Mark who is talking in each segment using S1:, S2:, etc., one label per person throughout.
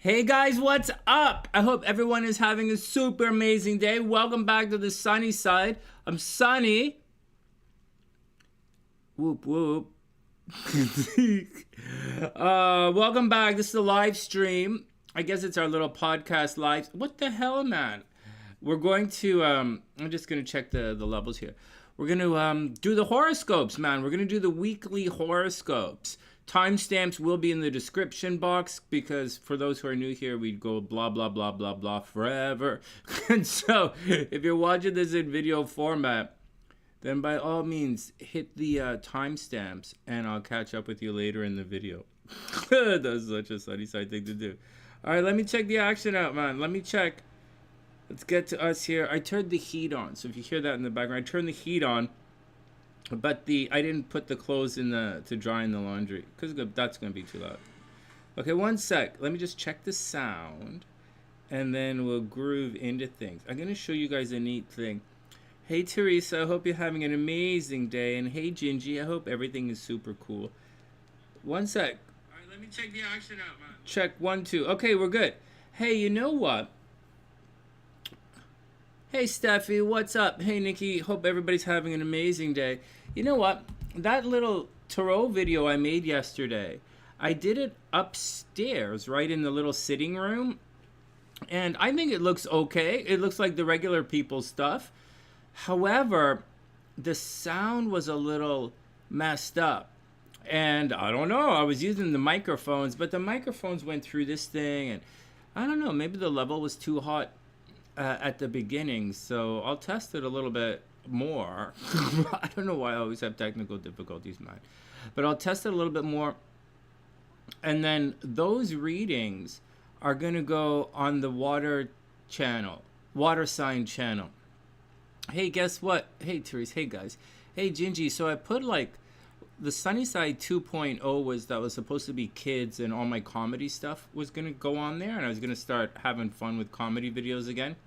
S1: Hey guys, what's up? I hope everyone is having a super amazing day. Welcome back to the Sunny Side. I'm Sunny. Whoop whoop. Welcome back. This is a live stream. I guess it's our little podcast live. What the hell, man? We're going to, I'm just going to check the levels here. We're going to do the horoscopes, man. We're going to do the weekly horoscopes. Timestamps will be in the description box because for those who are new here, we'd go blah, blah, blah, blah, blah forever. And so if you're watching this in video format, then by all means, hit the timestamps and I'll catch up with you later in the video. That's such a sunny side thing to do. All right, let me check the action out, man. Let me check. Let's get to us here. I turned the heat on. So if you hear that in the background, I turned the heat on. But I didn't put the clothes in to dry in the laundry because that's going to be too loud. Okay, one sec. Let me just check the sound and then we'll groove into things. I'm going to show you guys a neat thing. Hey, Teresa, I hope you're having an amazing day. And hey, Gingie, I hope everything is super cool. One sec. All right, let me check the action out, man. Check 1, 2. Okay, we're good. Hey, you know what? Hey, Steffi, what's up? Hey, Nikki, hope everybody's having an amazing day. You know what? That little tarot video I made yesterday, I did it upstairs, right in the little sitting room. And I think it looks okay. It looks like the regular people's stuff. However, the sound was a little messed up. And I don't know, I was using the microphones, but the microphones went through this thing. And I don't know, maybe the level was too hot at the beginning, so I'll test it a little bit more. I don't know why I always have technical difficulties, man. But I'll test it a little bit more. And then those readings are going to go on the water sign channel. Hey, guess what? Hey, Therese. Hey, guys. Hey, Gingie. So I put like the SunnySide 2.0 that was supposed to be kids and all my comedy stuff was going to go on there. And I was going to start having fun with comedy videos again.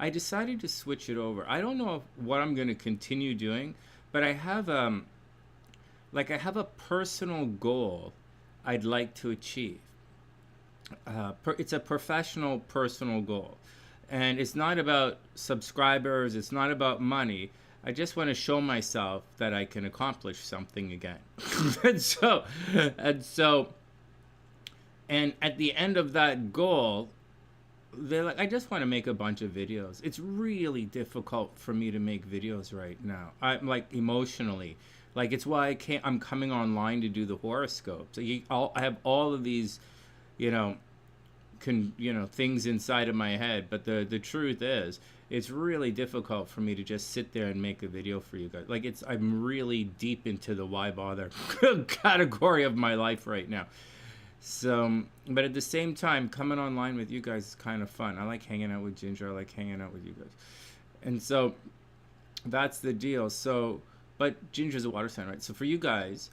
S1: I decided to switch it over. I don't know what I'm going to continue doing, but I have a personal goal I'd like to achieve. It's a professional personal goal. And it's not about subscribers. It's not about money. I just want to show myself that I can accomplish something again. and at the end of that goal, they're like, I just want to make a bunch of videos. It's really difficult for me to make videos right now. I'm like emotionally, like it's why I'm coming online to do the horoscopes. I have all of these, things inside of my head. But the truth is, it's really difficult for me to just sit there and make a video for you guys. Like I'm really deep into the why bother category of my life right now. So, but at the same time, coming online with you guys is kind of fun. I like hanging out with Ginger. I like hanging out with you guys. And so that's the deal. So, but Ginger's a water sign, right? So for you guys,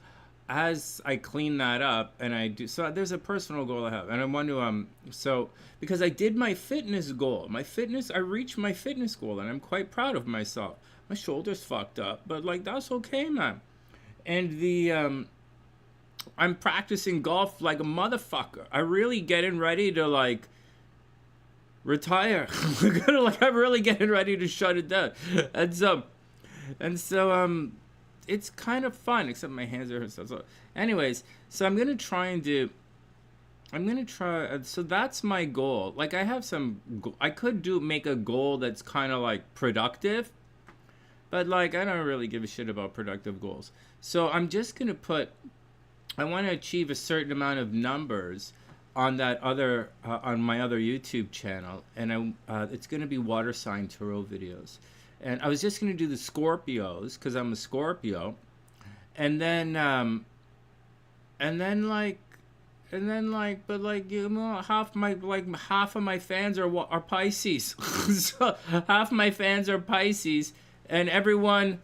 S1: as I clean that up and I do, so there's a personal goal I have. And I want to, because I did my fitness goal, I reached my fitness goal and I'm quite proud of myself. My shoulder's fucked up, but like, that's okay, man. And I'm practicing golf like a motherfucker. I'm really getting ready to like retire. I'm really getting ready to shut it down. And so it's kind of fun, except my hands are hurt. So anyways, so I'm gonna try. So that's my goal. Like I have I could make a goal that's kind of like productive, but like I don't really give a shit about productive goals. So I'm just gonna I want to achieve a certain amount of numbers on that on my other YouTube channel, and it's going to be water sign tarot videos. And I was just going to do the Scorpios because I'm a Scorpio, but half of my fans are Pisces, so half my fans are Pisces, and everyone.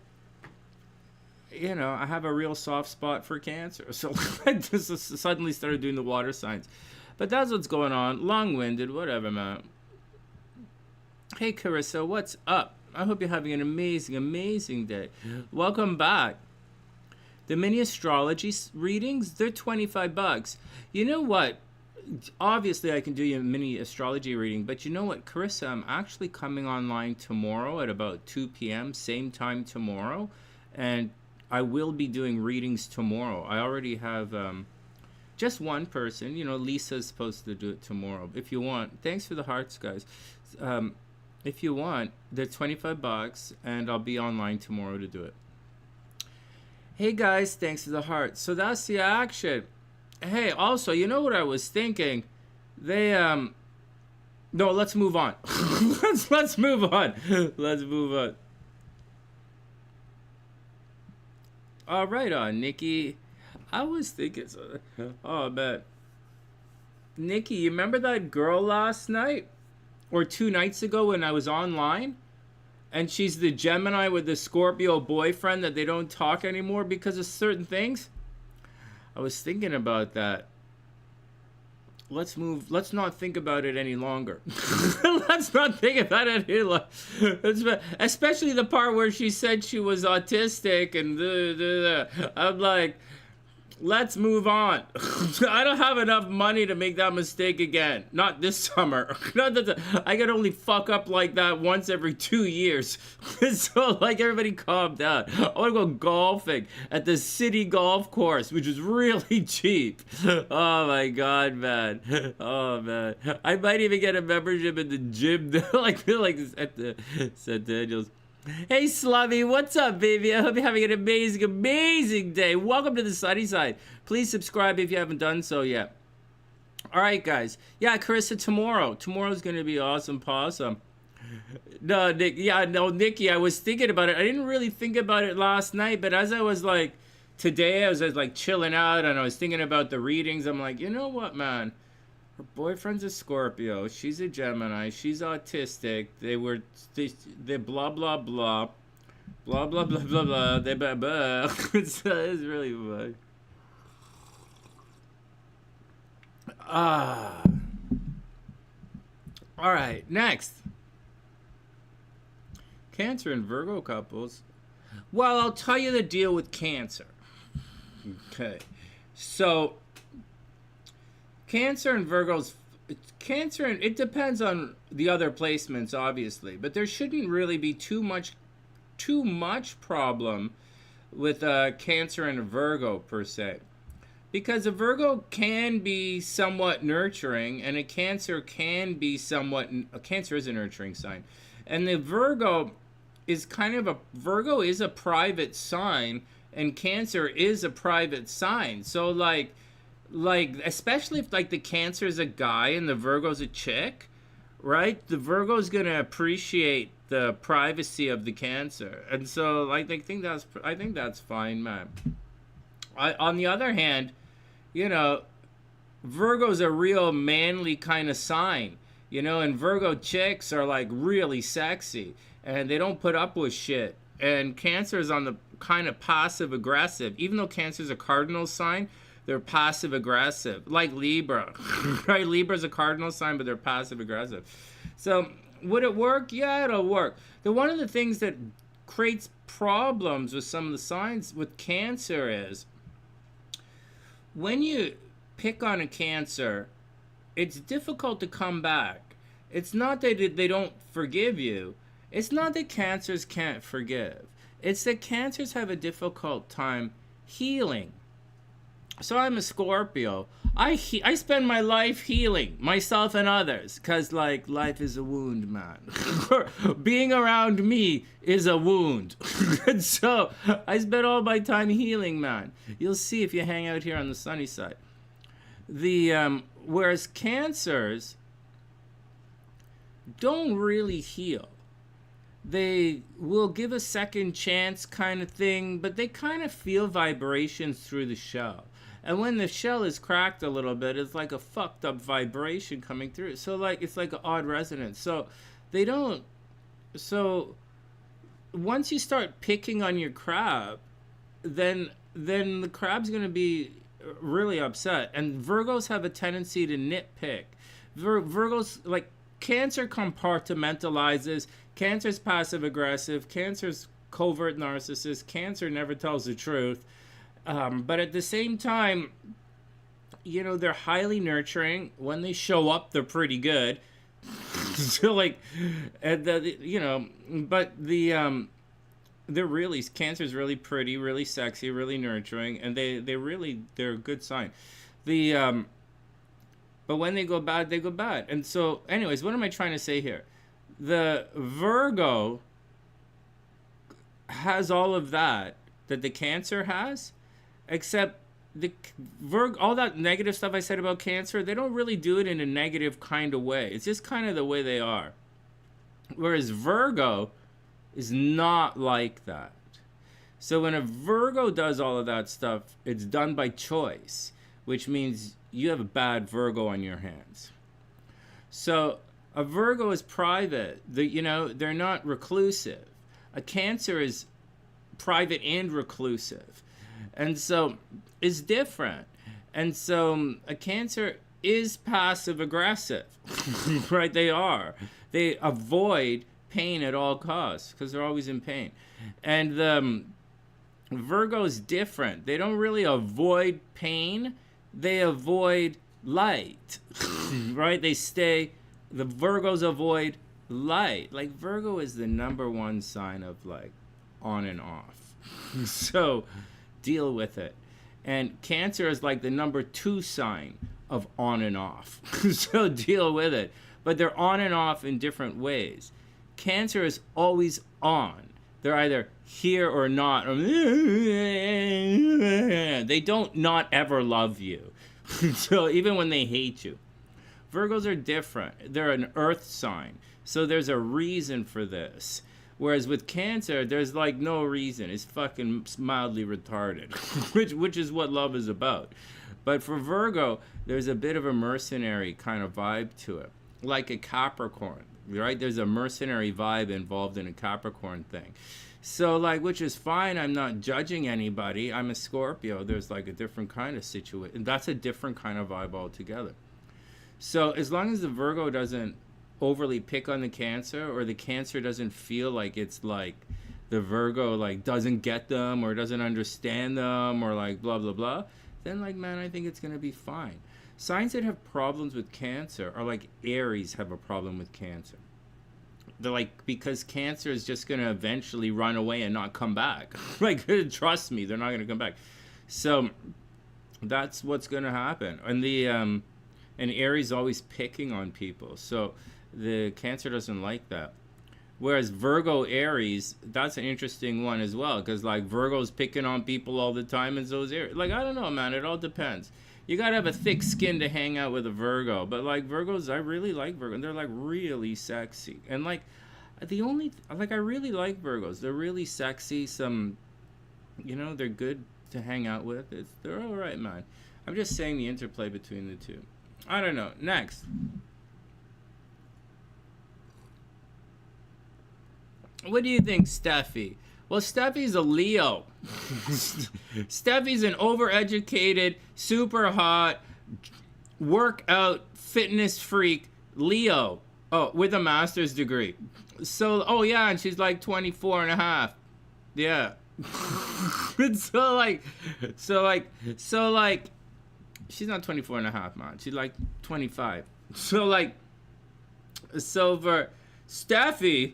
S1: I have a real soft spot for Cancer. So I just suddenly started doing the water signs. But that's what's going on. Long-winded, whatever, man. Hey, Carissa, what's up? I hope you're having an amazing, amazing day. Welcome back. The mini astrology readings, they're $25. You know what? obviously I can do you a mini astrology reading, but you know what, Carissa, I'm actually coming online tomorrow at about 2 p.m., same time tomorrow, and I will be doing readings tomorrow. I already have just one person. You know, Lisa's supposed to do it tomorrow. If you want, thanks for the hearts, guys. If you want, they're $25, and I'll be online tomorrow to do it. Hey guys, thanks for the hearts. So that's the action. Hey, also, you know what I was thinking? They no, let's move on. let's move on. Let's move on. All right, Niki. I was thinking, oh man, Niki, you remember that girl last night or 2 nights ago when I was online? And she's the Gemini with the Scorpio boyfriend that they don't talk anymore because of certain things? I was thinking about that. Let's not think about it any longer. Let's not think about it any longer. Especially the part where she said she was autistic and I'm like, let's move on. I don't have enough money to make that mistake again. Not this summer. I could only fuck up like that once every 2 years. So, like, everybody calm down. I want to go golfing at the city golf course, which is really cheap. Oh, my God, man. Oh, man. I might even get a membership in the gym, like at the St. Daniel's. Hey Slummy, what's up, baby? I hope you're having an amazing, amazing day. Welcome to the SunnySide. Please subscribe if you haven't done so yet. All right, guys. Yeah, Carissa, tomorrow's gonna be awesome, possum. No, Nick. Yeah, no, Nikki. I was thinking about it. I didn't really think about it last night, but as I was like, today, I was like chilling out, and I was thinking about the readings. I'm like, you know what, man? Her boyfriend's a Scorpio. She's a Gemini. She's autistic. They blah blah blah, blah blah blah blah blah. They blah blah. It's really fun. All right. Next, Cancer and Virgo couples. Well, I'll tell you the deal with Cancer. Okay, so. Cancer and Virgos, it depends on the other placements, obviously, but there shouldn't really be too much problem with Cancer and a Virgo per se, because a Virgo can be somewhat nurturing, and a Cancer can be a Cancer is a nurturing sign, and the Virgo is Virgo is a private sign, and Cancer is a private sign, so like especially if like the Cancer is a guy and the Virgo's a chick, right? The Virgo's gonna appreciate the privacy of the Cancer, and so like I think that's fine, man. On the other hand, you know, Virgo's a real manly kind of sign, you know, and Virgo chicks are like really sexy and they don't put up with shit. And Cancer is on the kind of passive aggressive, even though Cancer's a cardinal sign. They're passive aggressive, like Libra, right? Libra's a cardinal sign, but they're passive aggressive. So would it work? Yeah, it'll work. One of the things that creates problems with some of the signs with Cancer is when you pick on a Cancer, it's difficult to come back. It's not that they don't forgive you. It's not that Cancers can't forgive. It's that Cancers have a difficult time healing. So I'm a Scorpio. I spend my life healing myself and others, because like life is a wound, man. Being around me is a wound. And so I spend all my time healing, man. You'll see if you hang out here on the sunny side. Whereas Cancers don't really heal. They will give a second chance kind of thing, but they kind of feel vibrations through the shell. And when the shell is cracked a little bit, it's like a fucked up vibration coming through. So like it's like an odd resonance. So they don't. So once you start picking on your crab, then the crab's gonna be really upset. And Virgos have a tendency to nitpick. Virgos, like Cancer compartmentalizes. Cancer's passive aggressive. Cancer's covert narcissist. Cancer never tells the truth. But at the same time, you know, they're highly nurturing. When they show up, they're pretty good. So like, and you know, but they're really, Cancer's really pretty, really sexy, really nurturing, and they're a good sign. The but when they go bad, they go bad. And so, anyways, what am I trying to say here? The Virgo has all of that the Cancer has, except the Virgo, all that negative stuff I said about Cancer, they don't really do it in a negative kind of way. It's just kind of the way they are. Whereas Virgo is not like that. So when a Virgo does all of that stuff, it's done by choice, which means you have a bad Virgo on your hands. So a Virgo is private. You know, they're not reclusive. A Cancer is private and reclusive. And so it's different. And so a Cancer is passive aggressive. Right? They are. They avoid pain at all costs because they're always in pain. And the Virgo is different. They don't really avoid pain. They avoid light. Right? The Virgos avoid light. Like Virgo is the #1 sign of like on and off. So deal with it. And Cancer is like the #2 sign of on and off. So deal with it. But they're on and off in different ways. Cancer is always on. They're either here or not. Or they don't not ever love you. So even when they hate you. Virgos are different. They're an earth sign. So there's a reason for this. Whereas with Cancer, there's like no reason. It's fucking mildly retarded. which is what love is about. But for Virgo, there's a bit of a mercenary kind of vibe to it. Like a Capricorn, right? There's a mercenary vibe involved in a Capricorn thing. So like, which is fine. I'm not judging anybody. I'm a Scorpio. There's like a different kind of situation. That's a different kind of vibe altogether. So as long as the Virgo doesn't overly pick on the Cancer, or the Cancer doesn't feel like it's like the Virgo like doesn't get them or doesn't understand them or like blah, blah, blah, then like, man, I think it's going to be fine. Signs that have problems with Cancer are like Aries have a problem with Cancer. They're like, because Cancer is just going to eventually run away and not come back. Like, trust me, they're not going to come back. So that's what's going to happen. And and Aries always picking on people. So the Cancer doesn't like that. Whereas Virgo Aries, that's an interesting one as well. Because like Virgo's picking on people all the time, and so is Aries. Like, I don't know, man. It all depends. You gotta have a thick skin to hang out with a Virgo. But like Virgos, I really like Virgo. They're like really sexy. And like I really like Virgos. They're really sexy. Some, you know, they're good to hang out with. They're all right, man. I'm just saying the interplay between the two. I don't know. Next. What do you think, Steffi? Well, Steffi's a Leo. Steffi's an overeducated, super hot, workout, fitness freak Leo. Oh, with a master's degree. So, oh yeah, and she's like 24 and a half. Yeah. so like, she's not 24 and a half, man. She's like 25. So for Steffi,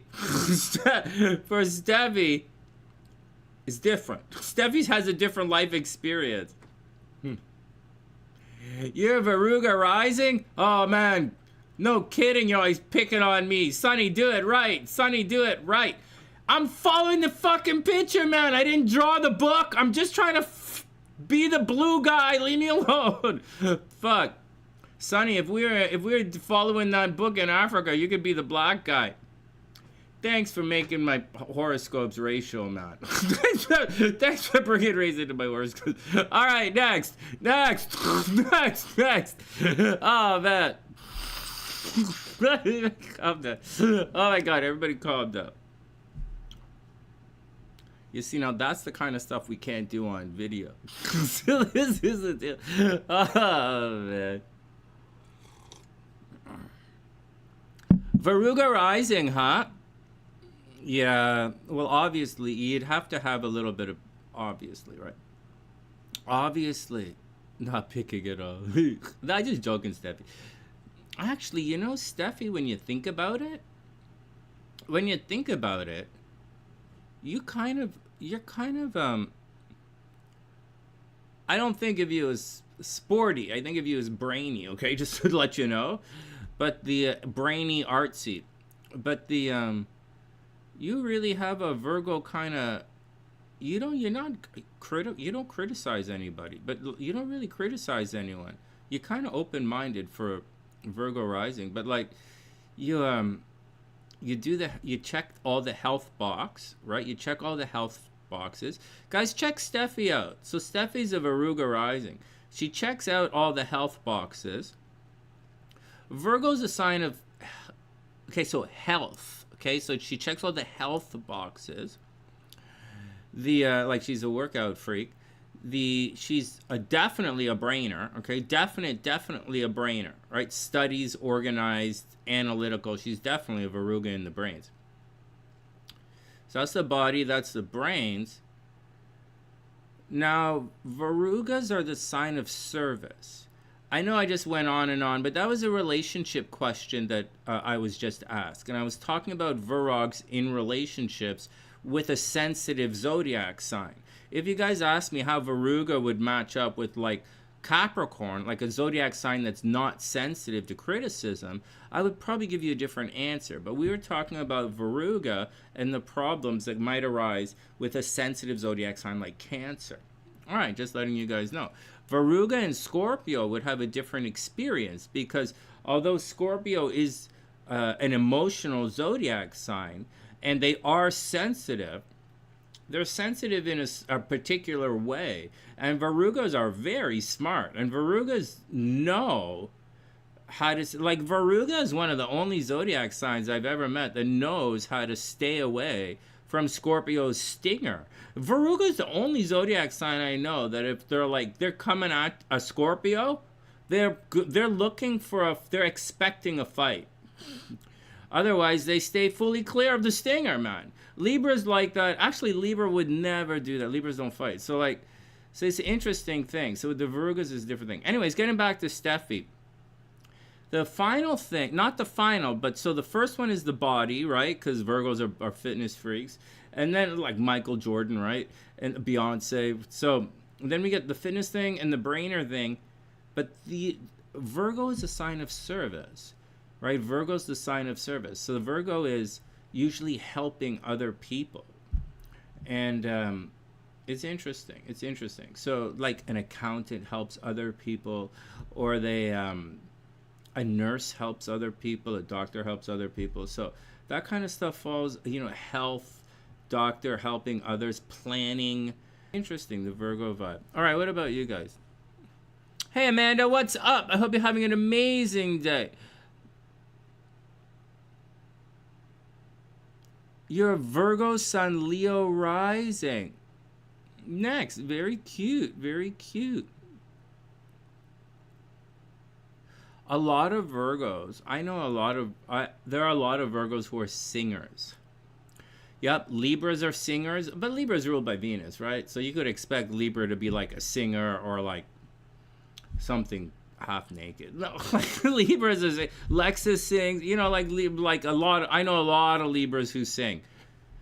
S1: it's different. Steffi has a different life experience. You're Virgo rising? Oh, man. No kidding, you're always picking on me. Sunny, do it right. Sunny, do it right. I'm following the fucking picture, man. I didn't draw the book. I'm just trying to be the blue guy. Leave me alone. Fuck. Sunny, if we're following that book in Africa, you could be the black guy. Thanks for making my horoscopes racial, man. Thanks for bringing race into my horoscopes. All right, next. Oh, man. Calm down. Oh, my God, everybody calm down. You see, now that's the kind of stuff we can't do on video. So this is the deal. Oh, man. Virgo rising, huh? Yeah, well, obviously, you'd have to have a little bit of, obviously, right? Obviously. Not picking at all. I just joking, Steffi. Actually, you know, Steffi, when you think about it, you're kind of I don't think of you as sporty. I think of you as brainy, okay? Just to let you know. But the brainy, artsy. But the you really have a Virgo kind of, you don't criticize anybody, but you don't really criticize anyone. You're kind of open-minded for Virgo rising, but like you you check all the health box, right? You check all the health boxes. Guys, check Steffi out. So Steffi's a Virgo rising. She checks out all the health boxes. Virgo's a sign of, okay, so health. Okay, so she checks all the health boxes. Like she's a workout freak. She's definitely a brainer. Okay, definitely a brainer. Right, studies, organized, analytical. She's definitely a Virgo in the brains. So that's the body. That's the brains. Now, Virgas are the sign of service. I know I just went on and on, but that was a relationship question that I was just asked. And I was talking about Virogs in relationships with a sensitive zodiac sign. If you guys asked me how Virgo would match up with like Capricorn, like a zodiac sign that's not sensitive to criticism, I would probably give you a different answer. But we were talking about Virgo and the problems that might arise with a sensitive zodiac sign like Cancer. All right, just letting you guys know. Virgo and Scorpio would have a different experience because although Scorpio is an emotional zodiac sign and they are sensitive, they're sensitive in a particular way. And Virgos are very smart. And Virgos know how to... Like, Virgo is one of the only zodiac signs I've ever met that knows how to stay away from Scorpio's stinger. Virgo is the only zodiac sign I know that if they're coming at a Scorpio, they're looking for they're expecting a fight. Otherwise, they stay fully clear of the stinger, man. Libra's like that. Actually, Libra would never do that. Libras don't fight. So it's an interesting thing. So with the Virgos is a different thing. Anyways, getting back to Steffi. The final thing, not the final, but so the first one is the body, right? Because Virgos are fitness freaks. And then like Michael Jordan, right? And Beyonce. So then we get the fitness thing and the brainer thing. But the Virgo is a sign of service, right? Virgo's the sign of service. So the Virgo is usually helping other people. And it's interesting. It's interesting. So like an accountant helps other people, or a nurse helps other people, a doctor helps other people. So that kind of stuff falls, health, doctor helping others, planning. Interesting, the Virgo vibe. All right, what about you guys? Hey, Amanda, what's up? I hope you're having an amazing day. You're a Virgo sun, Leo rising. Next, very cute, very cute. A lot of Virgos, there are a lot of Virgos who are singers. Yep, Libras are singers, but Libra is ruled by Venus, right? So you could expect Libra to be like a singer or like something half naked. No, like Libras is Lexus sings, like a lot of, I know a lot of Libras who sing.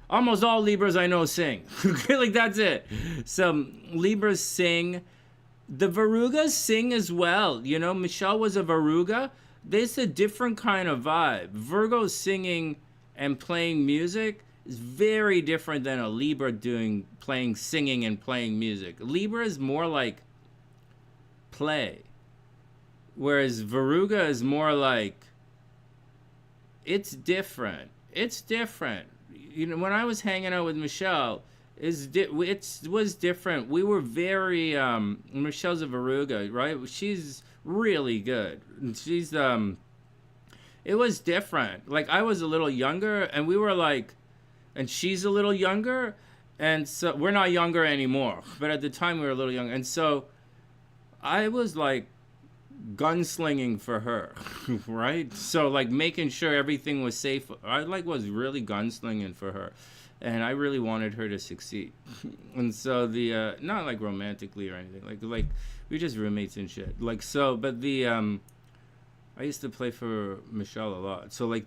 S1: Almost all Libras I know sing. Like that's it. So Libras sing. The Virgas sing as well. Michelle was a Virgo. There's a different kind of vibe. Virgo singing and playing music is very different than a Libra singing and playing music. Libra is more like play. Whereas Virgo is more like, it's different. It's different. When I was hanging out with Michelle, it was different. We were very Michelle's a Virgo, right? She's really good. She's it was different. Like I was a little younger, and we were like, and she's a little younger, and so we're not younger anymore. But at the time we were a little younger, and so I was like gunslinging for her, right? So like making sure everything was safe. I was really gunslinging for her. and I really wanted her to succeed. And so the not like romantically or anything, like we just roommates and shit. Like so, but the I used to play for Michelle a lot. So like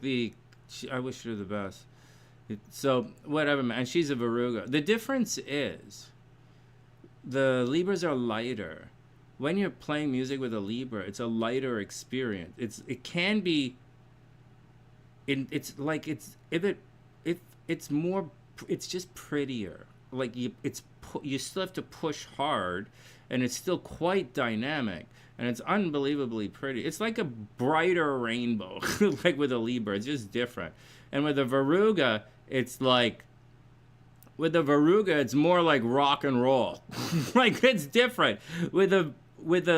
S1: I wish her the best. So whatever, man. And she's a Virgo. The difference is the Libras are lighter. When you're playing music with a Libra, it's a lighter experience. It can be. It's more. It's just prettier. Like you still have to push hard, and it's still quite dynamic, and it's unbelievably pretty. It's like a brighter rainbow, like with a Libra. It's just different. And with a Virgo, it's like. With a Virgo, it's more like rock and roll. Like it's different. With a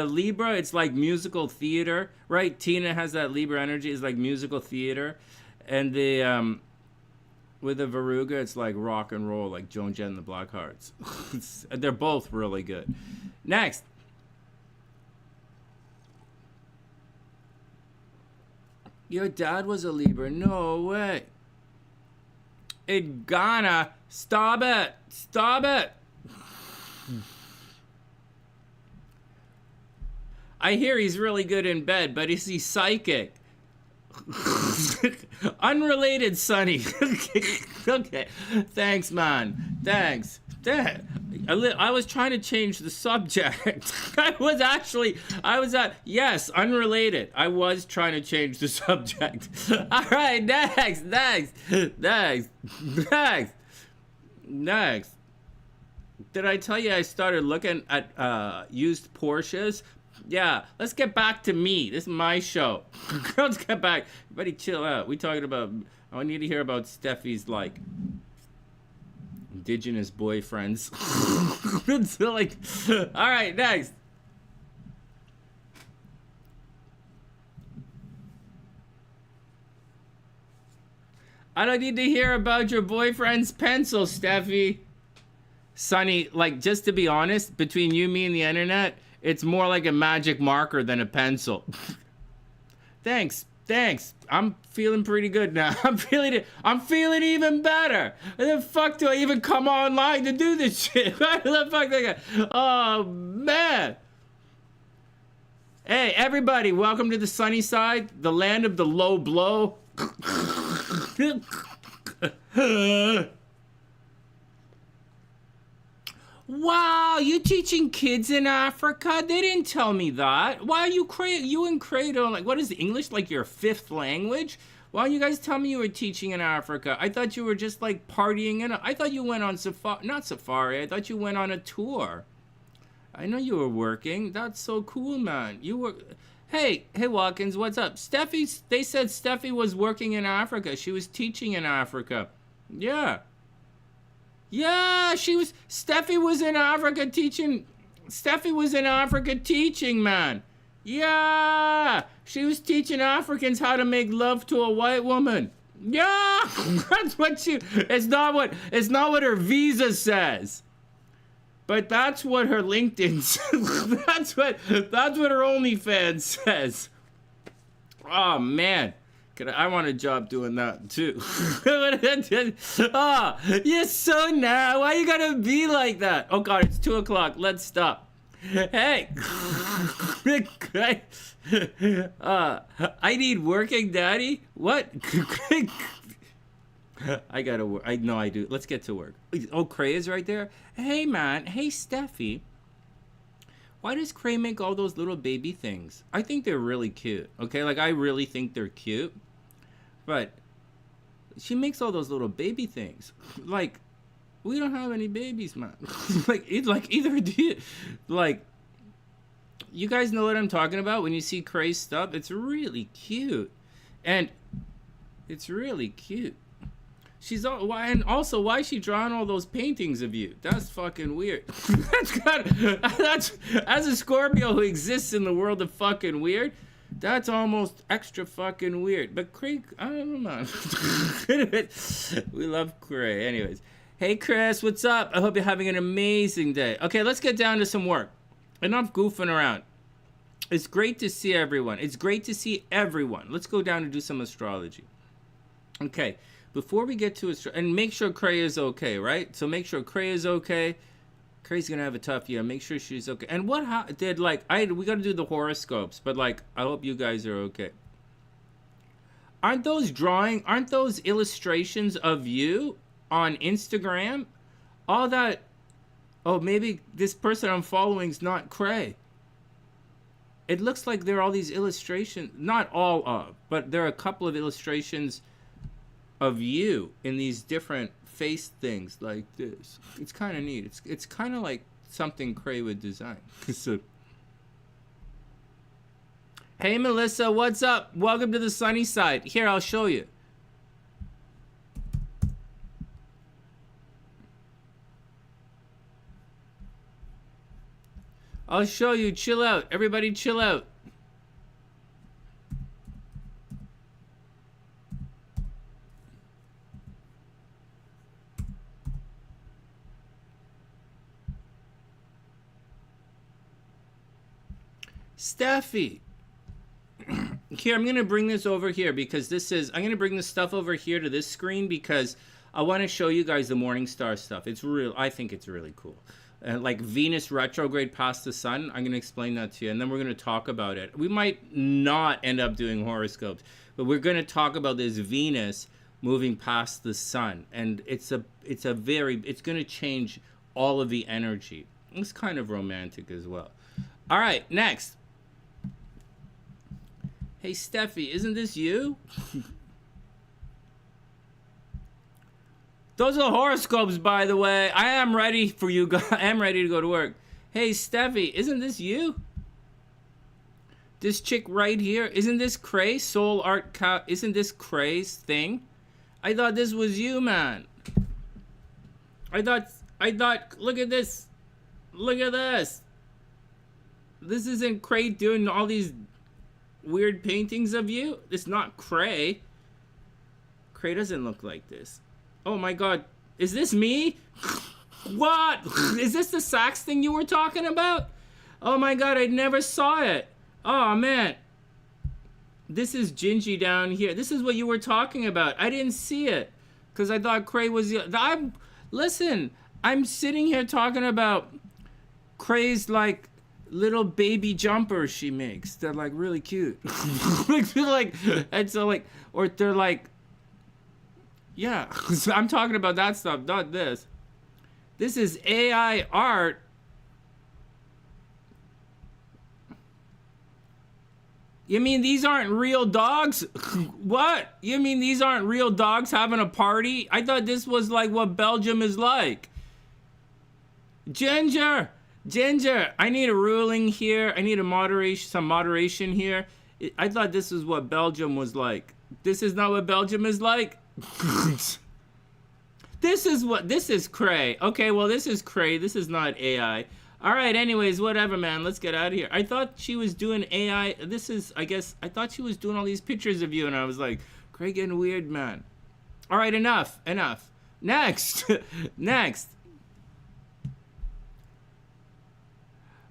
S1: Libra, it's like musical theater, right? Tina has that Libra energy. It's like musical theater, and with a Virgo, it's like rock and roll, like Joan Jett and the Blackhearts. They're both really good. Next. Your dad was a Libra. No way. In Ghana. Stop it. Stop it. I hear he's really good in bed, but is he psychic? Unrelated, Sonny. Okay. Thanks, man. Thanks. I was trying to change the subject. Yes, unrelated. I was trying to change the subject. All right, next. Did I tell you I started looking at used Porsches? Yeah, let's get back to me. This is my show. Let's get back. Everybody chill out. I need to hear about Steffi's, like, indigenous boyfriends. So, like, all right, next. I don't need to hear about your boyfriend's pencil, Steffi. Sonny, like, just to be honest, between you, me, and the internet, it's more like a magic marker than a pencil. Thanks. I'm feeling pretty good now. I'm feeling even better. Why the fuck do I even come online to do this shit? Why the fuck do oh, man. Hey, everybody, welcome to the SunnySide, the land of the low blow. Wow, you teaching kids in Africa? They didn't tell me that. Why are you and Credo, like, what is English, like your fifth language? Why don't you guys tell me you were teaching in Africa? I thought you were just, like, partying I thought you went on not safari, I thought you went on a tour. I know you were working. That's so cool, man. You were... Hey, Watkins, what's up? They said Steffi was working in Africa. She was teaching in Africa. Yeah. Yeah, Steffi was in Africa teaching. Steffi was in Africa teaching, man. Yeah, she was teaching Africans how to make love to a white woman. Yeah, that's what it's not what her visa says. But that's what her LinkedIn says. That's what her OnlyFans says. Oh, man. I want a job doing that, too. Oh, you're so now. Why you gotta be like that? Oh, God, it's 2 o'clock. Let's stop. Hey. I need working daddy? What? I gotta work. I know I do. Let's get to work. Oh, Cray is right there. Hey, man. Hey, Steffi. Why does Cray make all those little baby things? I think they're really cute. Okay, like I really think they're cute. But she makes all those little baby things. Like, we don't have any babies, man. Either do you. Like, you guys know what I'm talking about when you see Cray's stuff? It's really cute. And it's really cute. And also, why is she drawing all those paintings of you? That's fucking weird. That's as a Scorpio who exists in the world of fucking weird, that's almost extra fucking weird. But Craig, I don't know. We love Craig. Anyways. Hey, Chris, what's up? I hope you're having an amazing day. Okay, let's get down to some work. Enough goofing around. It's great to see everyone. Let's go down and do some astrology. Okay. before we get to and make sure Cray is okay, right? So make sure Cray is okay. Cray's gonna have a tough year. Make sure she's okay. And what did like we gotta do the horoscopes, but like I hope you guys are okay. Aren't those illustrations of you on Instagram? All that. Oh, maybe this person I'm following is not Cray. It looks like there are all these illustrations, not all of, but there are a couple of illustrations of you in these different face things like this. It's kind of neat. It's kind of like something Cray would design. So, hey Melissa, what's up? Welcome to the sunny side. Here, I'll show you. I'll show you. Chill out. Everybody chill out. Steffi. Here, I'm going to bring this over here because I'm going to bring this stuff over here to this screen because I want to show you guys the morning star stuff. I think it's really cool. Like Venus retrograde past the sun. I'm going to explain that to you, and then we're going to talk about it. We might not end up doing horoscopes, but we're going to talk about this Venus moving past the sun, and it's going to change all of the energy. It's kind of romantic as well. All right, next. Hey Steffi, isn't this you? Those are horoscopes, by the way. I am ready for you guys. I am ready to go to work. Hey, Steffi, isn't this you? This chick right here, isn't this Cray? Soul Art isn't this Cray's thing? I thought this was you, man. I thought, look at this. Look at this. This isn't Cray doing all these weird paintings of you. It's not Cray. Cray doesn't look like this. Oh my god, is this me? What? Is this the sax thing you were talking about? Oh my god, I never saw it. Oh man. This is Gingie down here. This is what you were talking about. I didn't see it. Because I thought Cray was... Listen, I'm sitting here talking about Cray's like little baby jumpers she makes. They're like really cute. And so like, or they're like, yeah, so I'm talking about that stuff, not this. This is AI art. You mean these aren't real dogs? What? You mean these aren't real dogs having a party? I thought this was like what Belgium is like. Ginger, I need a ruling here. I need some moderation here. I thought this is what Belgium was like. This is not what Belgium is like. This is Cray. Okay, well this is Cray. This is not AI. All right, anyways, whatever, man. Let's get out of here. I thought she was doing AI. I thought she was doing all these pictures of you, and I was like, Cray getting weird, man. All right, enough. Next. Next.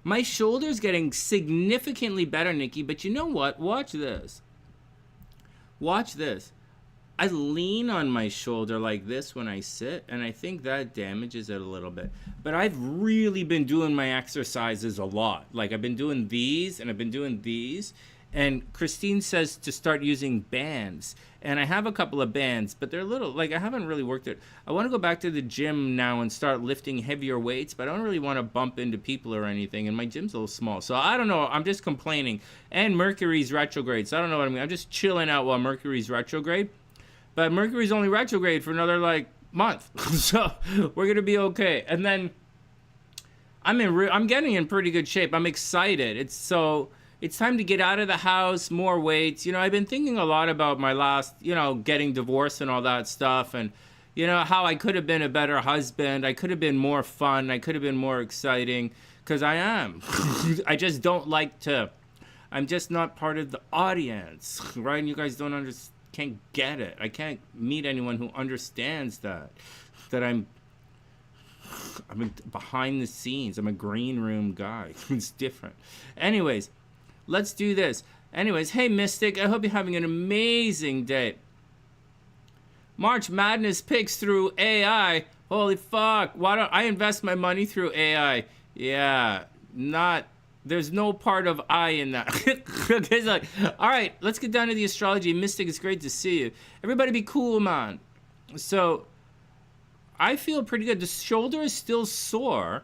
S1: My shoulder's getting significantly better, Nikki, but you know what? Watch this. Watch this. I lean on my shoulder like this when I sit, and I think that damages it a little bit. But I've really been doing my exercises a lot. Like, I've been doing these, and I've been doing these. And Christine says to start using bands. And I have a couple of bands, but they're little, like, I haven't really worked it. I want to go back to the gym now and start lifting heavier weights, but I don't really want to bump into people or anything, and my gym's a little small. So I don't know, I'm just complaining. And Mercury's retrograde, so I don't know what I mean. I'm just chilling out while Mercury's retrograde. But Mercury's only retrograde for another, like, month. So we're going to be okay. And then I'm getting in pretty good shape. I'm excited. It's time to get out of the house, more weights. You know, I've been thinking a lot about my last, getting divorced and all that stuff. And, how I could have been a better husband. I could have been more fun. I could have been more exciting. Because I am. I just don't like to. I'm just not part of the audience. Right? And you guys can't get it. I can't meet anyone who understands that I'm behind the scenes. I'm a green room guy. It's different. Anyways, let's do this. Anyways, hey Mystic, I hope you're having an amazing day. March Madness picks through AI. Holy fuck. Why don't I invest my money through AI? Yeah, there's no part of I in that. It's like, all right, let's get down to the astrology. Mystic, it's great to see you. Everybody be cool, man. So I feel pretty good. The shoulder is still sore,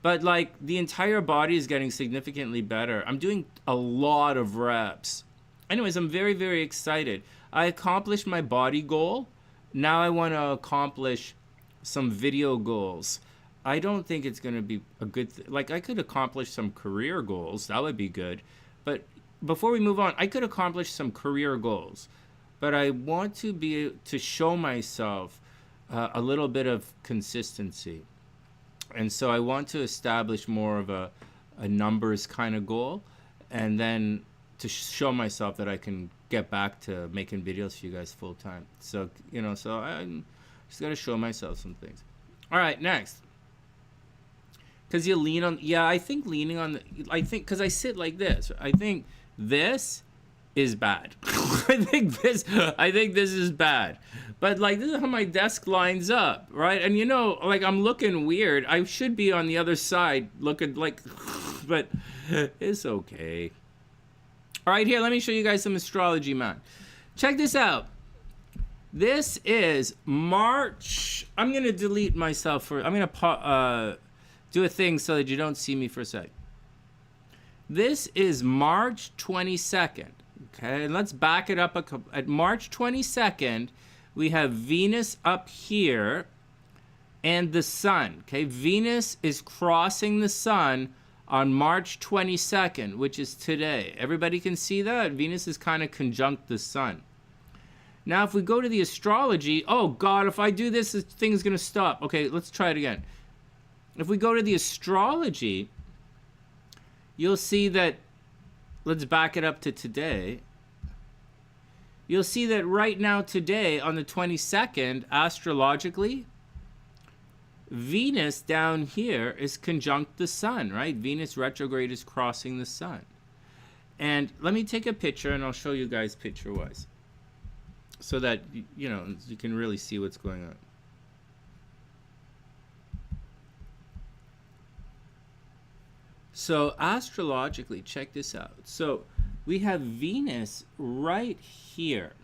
S1: but like the entire body is getting significantly better. I'm doing a lot of reps. Anyways, I'm very, very excited. I accomplished my body goal. Now I want to accomplish some video goals. I don't think it's going to be a good like I could accomplish some career goals. That would be good. But before we move on, I could accomplish some career goals. But I want to show myself a little bit of consistency. And so I want to establish more of a numbers kind of goal, and then to show myself that I can get back to making videos for you guys full time. So, you know, so I just got to show myself some things. All right, next. Because you lean on, yeah, I think leaning on, because I sit like this. I think this is bad. I think this is bad. But like, this is how my desk lines up, right? And you know, like I'm looking weird. I should be on the other side looking like, but it's okay. All right, here, let me show you guys some astrology, man. Check this out. This is March. I'm going to delete myself I'm going to do a thing so that you don't see me for a sec. This is March 22nd. Okay, and let's back it up at March 22nd. We have Venus up here and the sun. Okay, Venus is crossing the sun on March 22nd, which is today. Everybody can see that? Venus is kind of conjunct the sun. Now, if we go to the astrology, oh God, if I do this thing's gonna stop. Okay, let's try it again. If we go to the astrology, you'll see that, let's back it up to today. You'll see that right now today on the 22nd, astrologically, Venus down here is conjunct the sun, right? Venus retrograde is crossing the sun. And let me take a picture and I'll show you guys picture-wise so that, you know, you can really see what's going on. So astrologically, check this out. So we have Venus right here.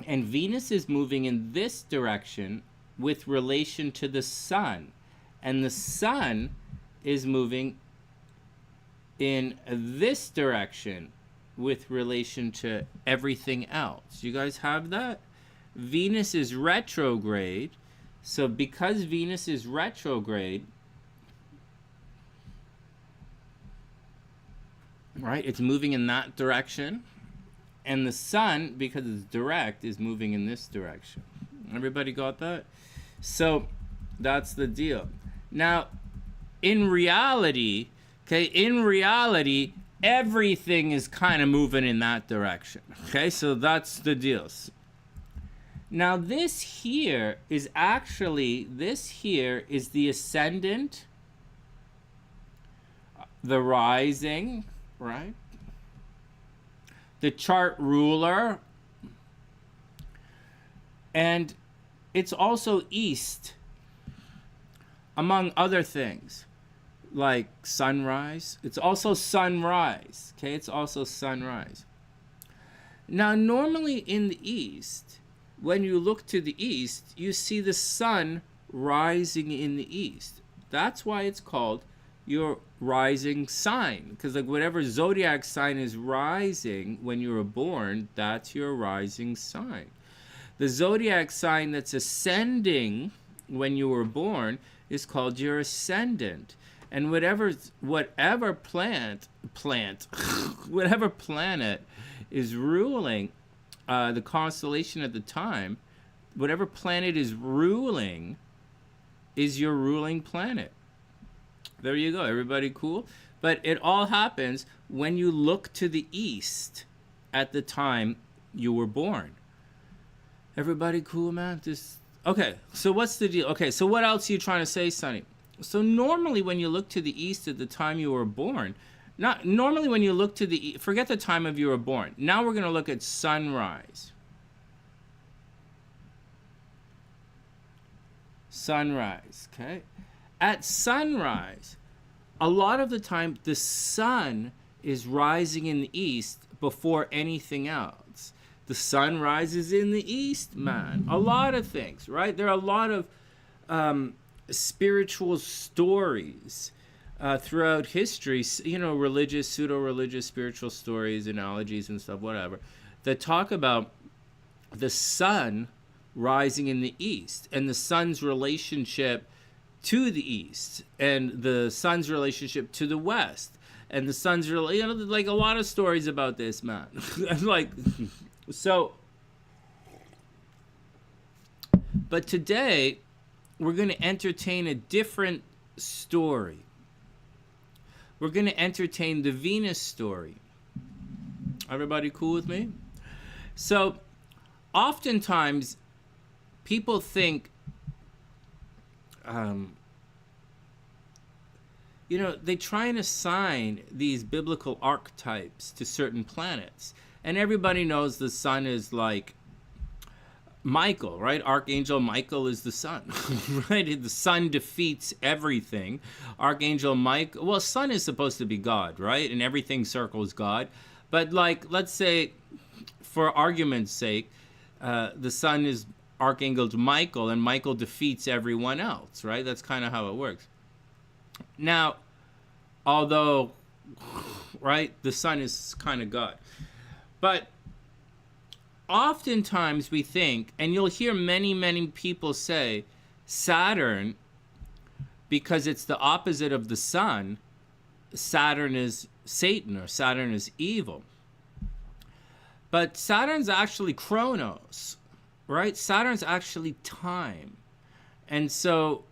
S1: And Venus is moving in this direction with relation to the sun. And the sun is moving in this direction with relation to everything else. You guys have that? Venus is retrograde. So because Venus is retrograde, right, it's moving in that direction. And the sun, because it's direct, is moving in this direction. Everybody got that? So that's the deal. Now, in reality, everything is kind of moving in that direction. Okay, so that's the deal. Now, this here is the ascendant, the rising, right? The chart ruler, and it's also east, among other things, like sunrise. It's also sunrise, okay? It's also sunrise. Now, normally in the east, when you look to the east, you see the sun rising in the east. That's why it's called your rising sign, because like whatever zodiac sign is rising when you were born, that's your rising sign. The zodiac sign that's ascending when you were born is called your ascendant. And whatever planet is ruling the constellation at the time, whatever planet is ruling is your ruling planet. There you go. Everybody cool? But it all happens when you look to the east at the time you were born. Everybody cool, man? Okay, so what's the deal? Okay, so what else are you trying to say, Sonny? So normally when you look to the east at the time you were born, normally when you look to the forget the time of you were born. Now we're going to look at sunrise. sunrise, okay? At sunrise, a lot of the time, the sun is rising in the east before anything else. The sun rises in the east, man. A lot of things, right? There are a lot of spiritual stories throughout history, you know, religious, pseudo-religious, spiritual stories, analogies and stuff, whatever, that talk about the sun rising in the east and the sun's relationship to the east and the sun's relationship to the west and the sun's you know, like a lot of stories about this, man. Like, so, but today we're going to entertain a different story. We're going to entertain the Venus story. Everybody cool with me? So, oftentimes, people think, you know, they try and assign these biblical archetypes to certain planets. And everybody knows the sun is like Michael, right? Archangel Michael is the sun, right? The sun defeats everything. Archangel Michael, well, sun is supposed to be God, right? And everything circles God. But like, let's say, for argument's sake, the sun is Archangel Michael, and Michael defeats everyone else, right? That's kind of how it works. Now, although, right, the sun is kind of God. But oftentimes we think, and you'll hear many, many people say, Saturn, because it's the opposite of the sun, Saturn is Satan or Saturn is evil. But Saturn's actually Chronos, right? Saturn's actually time. And so,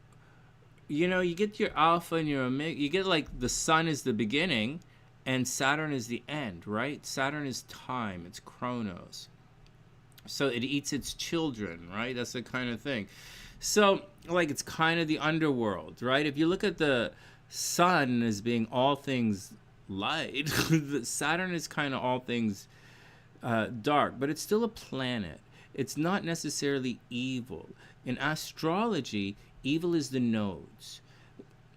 S1: you know, you get your alpha and your omega, you get like the sun is the beginning and Saturn is the end, right? Saturn is time, it's Chronos. So it eats its children, right? That's the kind of thing. So, like, it's kind of the underworld, right? If you look at the sun as being all things light, Saturn is kind of all things dark, but it's still a planet. It's not necessarily evil. In astrology, evil is the nodes.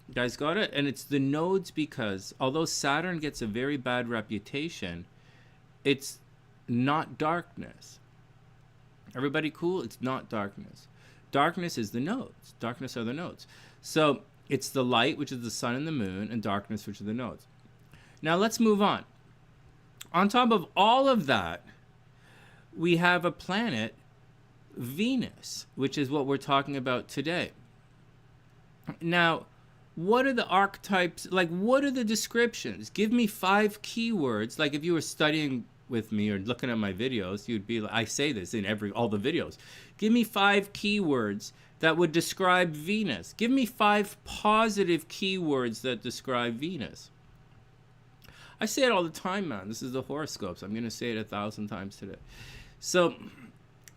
S1: You guys got it? And it's the nodes because although Saturn gets a very bad reputation, it's not darkness. Everybody cool? It's not darkness. Darkness is the nodes. Darkness are the nodes. So it's the light, which is the sun and the moon, and darkness, which are the nodes. Now let's move on. On top of all of that, we have a planet, Venus, which is what we're talking about today. Now, what are the archetypes? Like, what are the descriptions? Give me 5 keywords. Like, if you were studying with me or looking at my videos, you'd be like, I say this in all the videos. Give me 5 keywords that would describe Venus. Give me 5 positive keywords that describe Venus. I say it all the time, man. This is the horoscopes. I'm going to say it 1,000 times today. So,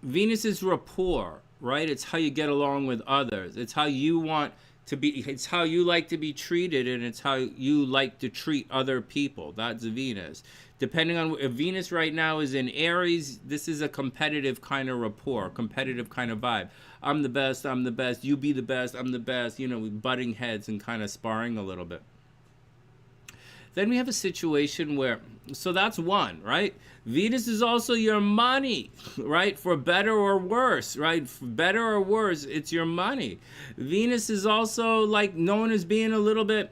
S1: Venus is rapport, right? It's how you get along with others. It's how you want to be, it's how you like to be treated, and it's how you like to treat other people. That's Venus. Depending on if Venus right now is in Aries, this is a competitive kind of rapport, competitive kind of vibe. I'm the best, you be the best, I'm the best, you know, butting heads and kind of sparring a little bit. Then we have a situation where, so that's one, right? Venus is also your money, right? For better or worse, right? For better or worse, it's your money. Venus is also like known as being a little bit,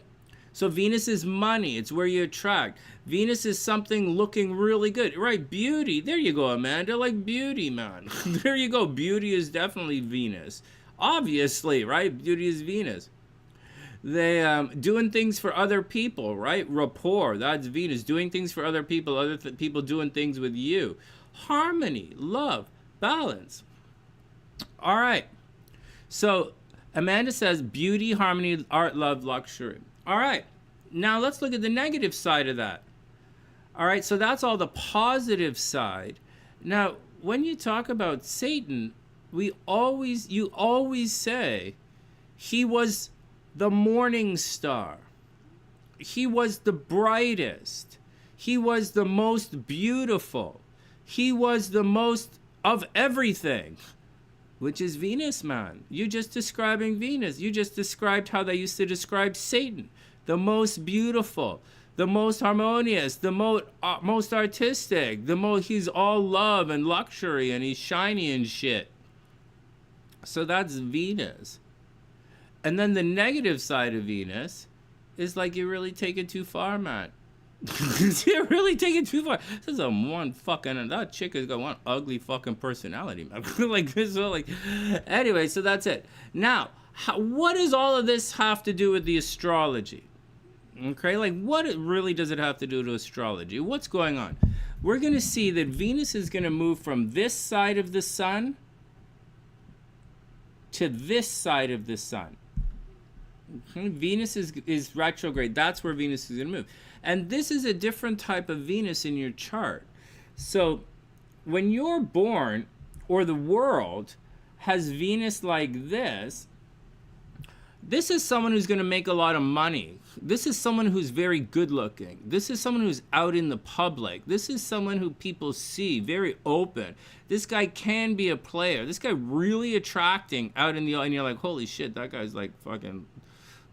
S1: so Venus is money. It's where you attract. Venus is something looking really good, right? Beauty. There you go, Amanda. Like beauty, man. There you go. Beauty is definitely Venus. Obviously, right? Beauty is Venus. They doing things for other people, right? Rapport, that's Venus. Doing things for other people, people doing things with you. Harmony, love, balance. All right. So Amanda says beauty, harmony, art, love, luxury. All right. Now let's look at the negative side of that. All right. So that's all the positive side. Now, when you talk about Satan, you always say he was the morning star. He was the brightest. He was the most beautiful. He was the most of everything. which is Venus, man. You just describing Venus. You just described how they used to describe Satan. The most beautiful, the most harmonious, the most artistic, he's all love and luxury and he's shiny and shit. So that's Venus. And then the negative side of Venus is like, you really take it too far, man. You're really taking too far. This is that chick has got one ugly fucking personality, man. Like this, like. Anyway, so that's it. Now, what does all of this have to do with the astrology? Okay, like what really does it have to do to astrology? What's going on? We're gonna see that Venus is gonna move from this side of the sun to this side of the sun. Okay? Venus is retrograde. That's where Venus is gonna move. And this is a different type of Venus in your chart. So when you're born, or the world has Venus like this is someone who's going to make a lot of money. This is someone who's very good looking. This is someone who's out in the public. This is someone who people see, very open. This guy can be a player. This guy really attracting out in the, and you're like, holy shit, that guy's like fucking,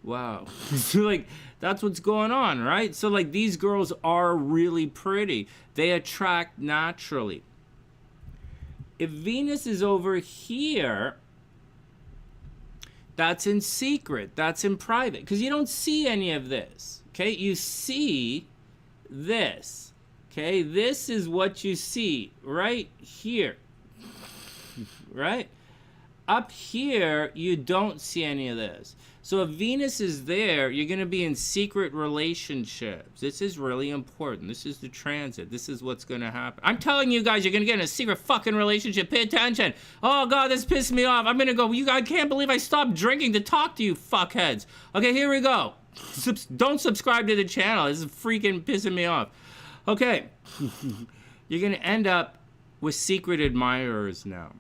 S1: wow. So like, that's what's going on, right? So like, these girls are really pretty. They attract naturally. If Venus is over here, that's in secret, that's in private, because you don't see any of this, okay? You see this, okay? This is what you see right here, right? Up here, you don't see any of this. So if Venus is there, you're going to be in secret relationships. This is really important. This is the transit. This is what's going to happen. I'm telling you guys, you're going to get in a secret fucking relationship. Pay attention. Oh, God, this pissed me off. I'm going to go. I can't believe I stopped drinking to talk to you fuckheads. Okay, here we go. Don't subscribe to the channel. This is freaking pissing me off. Okay. You're going to end up with secret admirers now.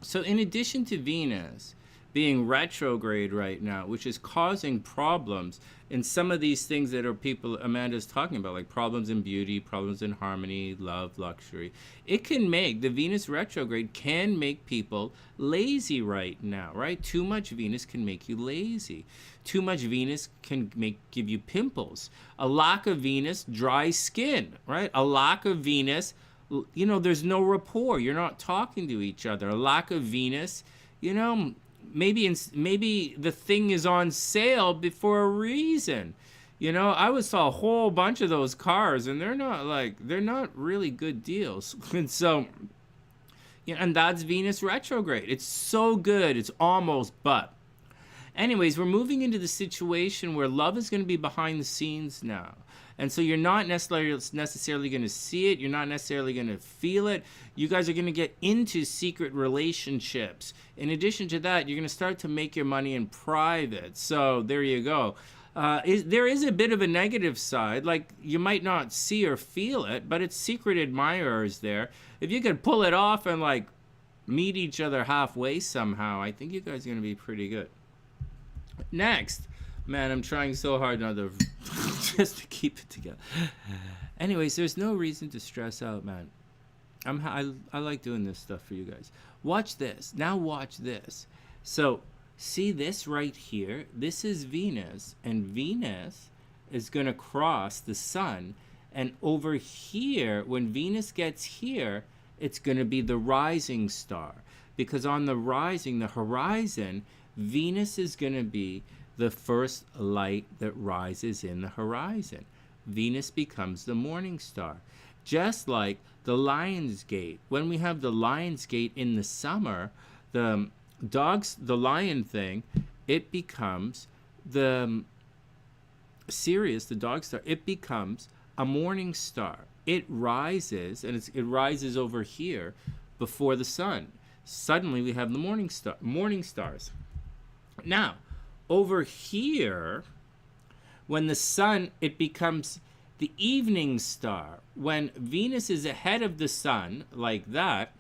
S1: So in addition to Venus being retrograde right now, which is causing problems in some of these things that are people Amanda's talking about, like problems in beauty, problems in harmony, love, luxury. It can make, the Venus retrograde can make people lazy right now, right? Too much Venus can make you lazy. Too much Venus can give you pimples. A lack of Venus, dry skin, right? A lack of Venus, you know, there's no rapport. You're not talking to each other. A lack of Venus, you know, maybe the thing is on sale for a reason. You know, I saw a whole bunch of those cars, and they're not really good deals. And so, you know, and that's Venus retrograde. It's so good, it's almost but. Anyways, we're moving into the situation where love is going to be behind the scenes now. And so you're not necessarily going to see it. You're not necessarily going to feel it. You guys are going to get into secret relationships. In addition to that, you're going to start to make your money in private. So there you go. There is a bit of a negative side. Like, you might not see or feel it, but it's secret admirers there. If you could pull it off and, like, meet each other halfway somehow, I think you guys are going to be pretty good. Next. Man, I'm trying so hard not to just to keep it together. Anyways, there's no reason to stress out, man. I like doing this stuff for you guys. Watch this. Now watch this. So, see this right here? This is Venus, and Venus is going to cross the sun, and over here, when Venus gets here, it's going to be the rising star, because on the horizon, Venus is going to be the first light that rises in the horizon. Venus becomes the morning star. Just like the Lion's Gate. When we have the Lion's Gate in the summer, the lion thing, it becomes the Sirius, the dog star, it becomes a morning star. It rises, and it rises over here before the sun. Suddenly we have the morning stars. Now, over here, when the sun, it becomes the evening star. When Venus is ahead of the sun, like that,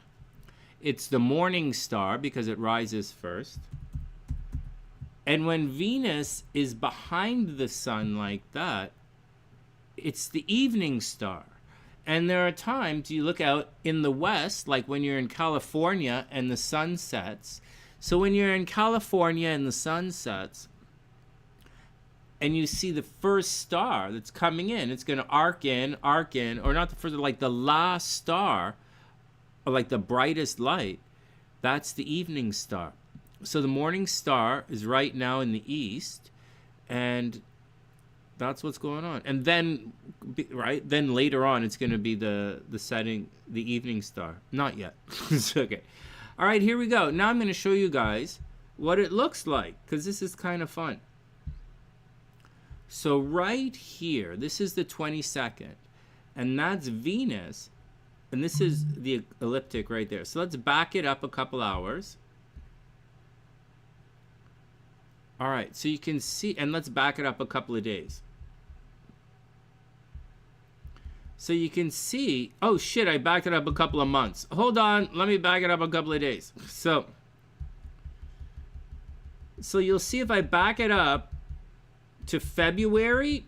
S1: it's the morning star because it rises first. And when Venus is behind the sun like that, it's the evening star. And there are times you look out in the west, like when you're in California and the sun sets. So when you're in California and the sun sets, and you see the first star that's coming in, it's going to arc in, or not the first, like the last star, or like the brightest light, that's the evening star. So the morning star is right now in the east, and that's what's going on. And then, right, then later on, it's going to be the setting, the evening star. Not yet. Okay. All right, here we go. Now I'm going to show you guys what it looks like, because this is kind of fun. So right here, this is the 22nd, and that's Venus, and this is the ecliptic right there. So let's back it up a couple hours. All right, so you can see, and let's back it up a couple of days. So you can see, oh shit, I backed it up a couple of months. Hold on, let me back it up a couple of days. So you'll see if I back it up to February.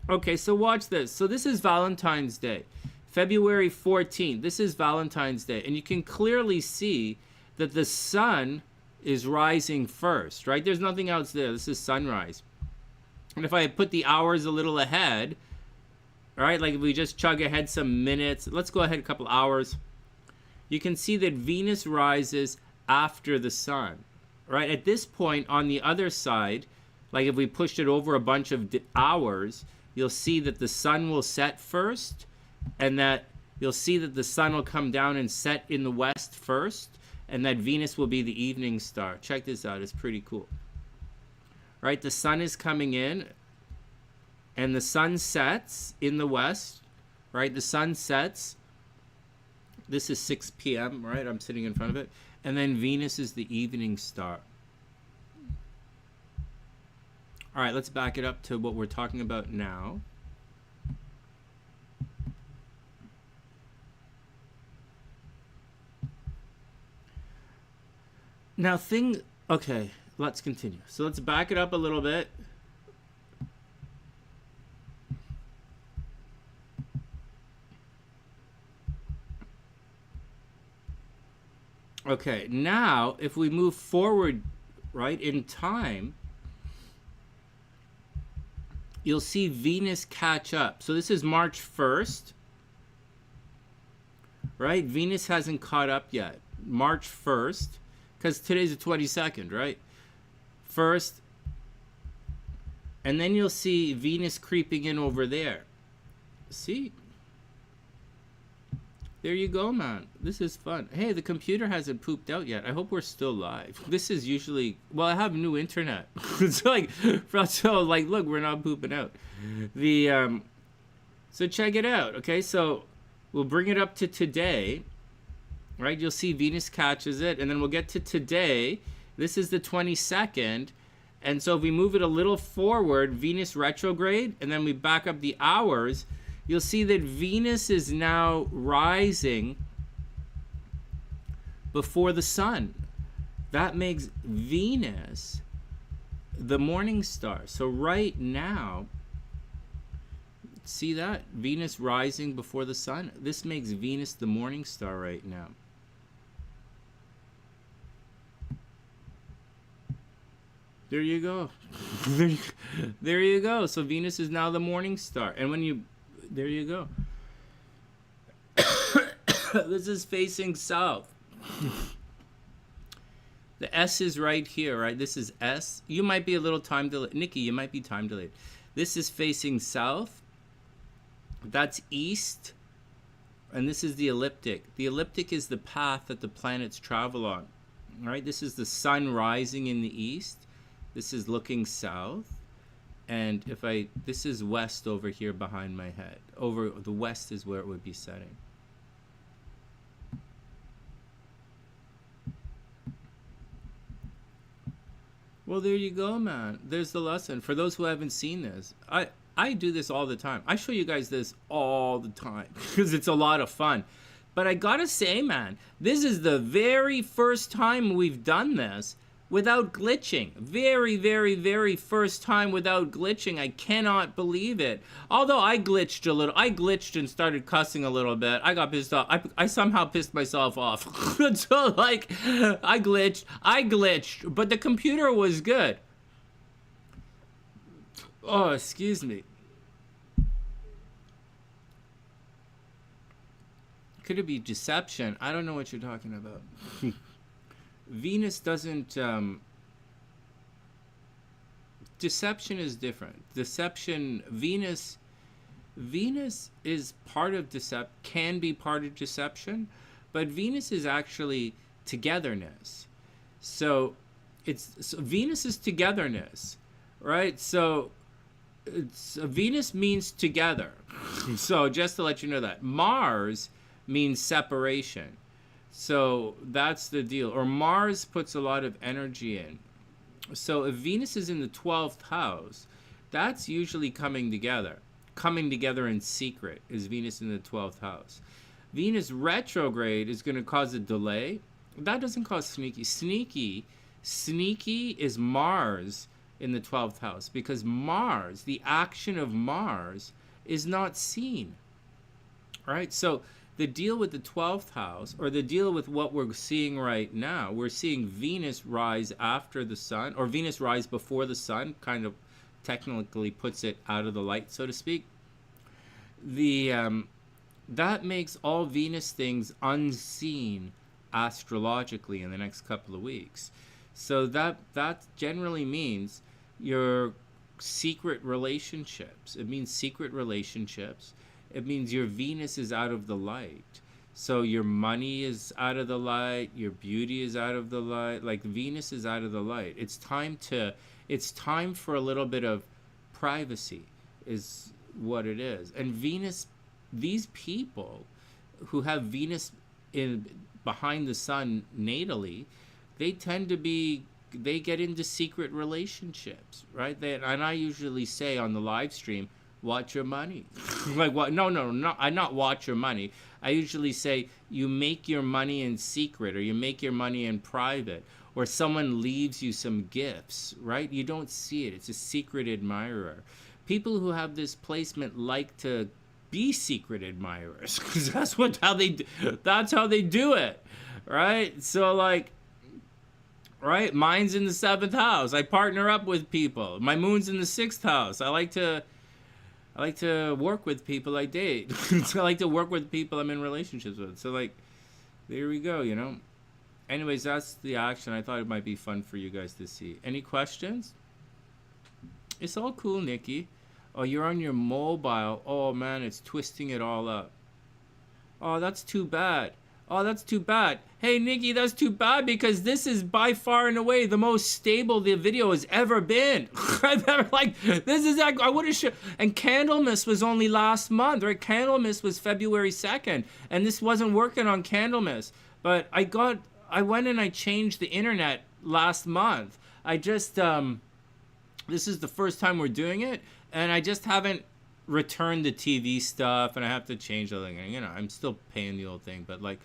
S1: Okay, so watch this. So this is Valentine's Day. February 14th, this is Valentine's Day. And you can clearly see that the sun is rising first, right? There's nothing else there. This is sunrise. And if I put the hours a little ahead, all right, like if we just chug ahead some minutes, let's go ahead a couple hours. You can see that Venus rises after the sun, right? At this point on the other side, like if we pushed it over a bunch of hours, you'll see that the sun will set first, and that you'll see that the sun will come down and set in the west first, and that Venus will be the evening star. Check this out, it's pretty cool. Right, the sun is coming in, and the sun sets in the west, right? The sun sets. This is 6 p.m., right? I'm sitting in front of it. And then Venus is the evening star. All right, let's back it up to what we're talking about now. Now okay, let's continue. So let's back it up a little bit. Okay, now if we move forward, right, in time, you'll see Venus catch up. So this is March 1st, right? Venus hasn't caught up yet. March 1st, because today's the 22nd, right? First, and then you'll see Venus creeping in over there. See? There you go, man. This is fun. Hey, the computer hasn't pooped out yet. I hope we're still live. This is usually, well, I have new internet. It's like, so like, look, we're not pooping out. So check it out. Okay, so we'll bring it up to today, right? You'll see Venus catches it, and then we'll get to today. This is the 22nd. And so if we move it a little forward, Venus retrograde, and then we back up the hours, you'll see that Venus is now rising before the sun. That makes Venus the morning star. So right now, see that? Venus rising before the sun. This makes Venus the morning star right now. There you go. There you go. So Venus is now the morning star. And when you... There you go. This is facing south. The S is right here, right? This is S. You might be a little time delayed. Nikki, you might be time delayed. This is facing south. That's east. And this is the ecliptic. The ecliptic is the path that the planets travel on. All right? This is the sun rising in the east. This is looking south. And if this is west over here behind my head. Over the west is where it would be setting. Well, there you go, man. There's the lesson. For those who haven't seen this, I do this all the time. I show you guys this all the time because it's a lot of fun. But I gotta say, man, this is the very first time we've done this without glitching. Very, very, very first time without glitching. I cannot believe it. Although I glitched a little. I glitched and started cussing a little bit. I got pissed off. I somehow pissed myself off. So, like, I glitched. But the computer was good. Oh, excuse me. Could it be deception? I don't know what you're talking about. Venus doesn't, deception is different. Venus is part of can be part of deception, but Venus is actually togetherness. So Venus is togetherness, right? So Venus means together. So just to let you know that. Mars means separation. So that's the deal. Or Mars puts a lot of energy in. So if Venus is in the 12th house, that's usually coming together. Coming together in secret is Venus in the 12th house. Venus retrograde is going to cause a delay. That doesn't cause sneaky. Sneaky is Mars in the 12th house, because Mars, the action of Mars, is not seen. All right? So the deal with the 12th house, or the deal with what we're seeing right now, we're seeing Venus rise after the sun, or Venus rise before the sun, kind of technically puts it out of the light, so to speak. That makes all Venus things unseen astrologically in the next couple of weeks. So that generally means your secret relationships. It means secret relationships. It means your Venus is out of the light. So your money is out of the light, your beauty is out of the light, like Venus is out of the light. It's time for a little bit of privacy is what it is. And Venus, these people who have Venus behind the sun natally, they get into secret relationships, right? And I usually say on the live stream, watch your money. Like what? No. I not watch your money. I usually say you make your money in secret, or you make your money in private, or someone leaves you some gifts, right? You don't see it. It's a secret admirer. People who have this placement like to be secret admirers, because that's how they do it, right? So like, right, mine's in the 7th house. I partner up with people. My moon's in the 6th house. I like to work with people I date. I like to work with people I'm in relationships with. So like, there we go, you know. Anyways, that's the action. I thought it might be fun for you guys to see. Any questions? It's all cool, Nikki. Oh, you're on your mobile. Oh man, it's twisting it all up. Oh, that's too bad. Oh, that's too bad. Hey, Nikki, that's too bad, because this is by far and away the most stable the video has ever been. I've ever, like, this is, I would have shown, and Candlemas was only last month, right? Candlemas was February 2nd, and this wasn't working on Candlemas. But I went and I changed the internet last month. This is the first time we're doing it, and I just haven't returned the TV stuff, and I have to change the thing. You know, I'm still paying the old thing, but like,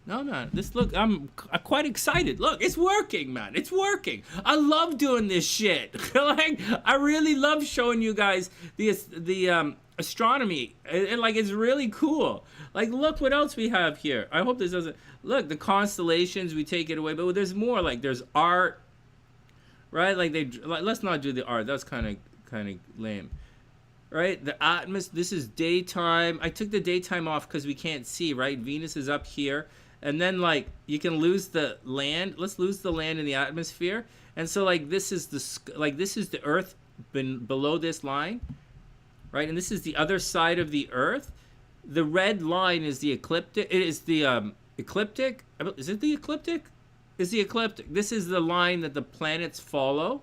S1: no, man, I'm quite excited. Look, it's working, man. It's working. I love doing this shit. Like, I really love showing you guys the astronomy. And like, it's really cool. Like, look what else we have here. I hope this doesn't, look, the constellations, we take it away, but there's more. Like, there's art, right? Like, let's not do the art. That's kind of lame. Right, the atmosphere. This is daytime. I took the daytime off because we can't see. Right, Venus is up here, and then like you can lose the land. Let's lose the land in the atmosphere. And so like this is the Earth below this line, right? And this is the other side of the Earth. The red line is the ecliptic. It is the ecliptic. Is it the ecliptic? Is the ecliptic? This is the line that the planets follow.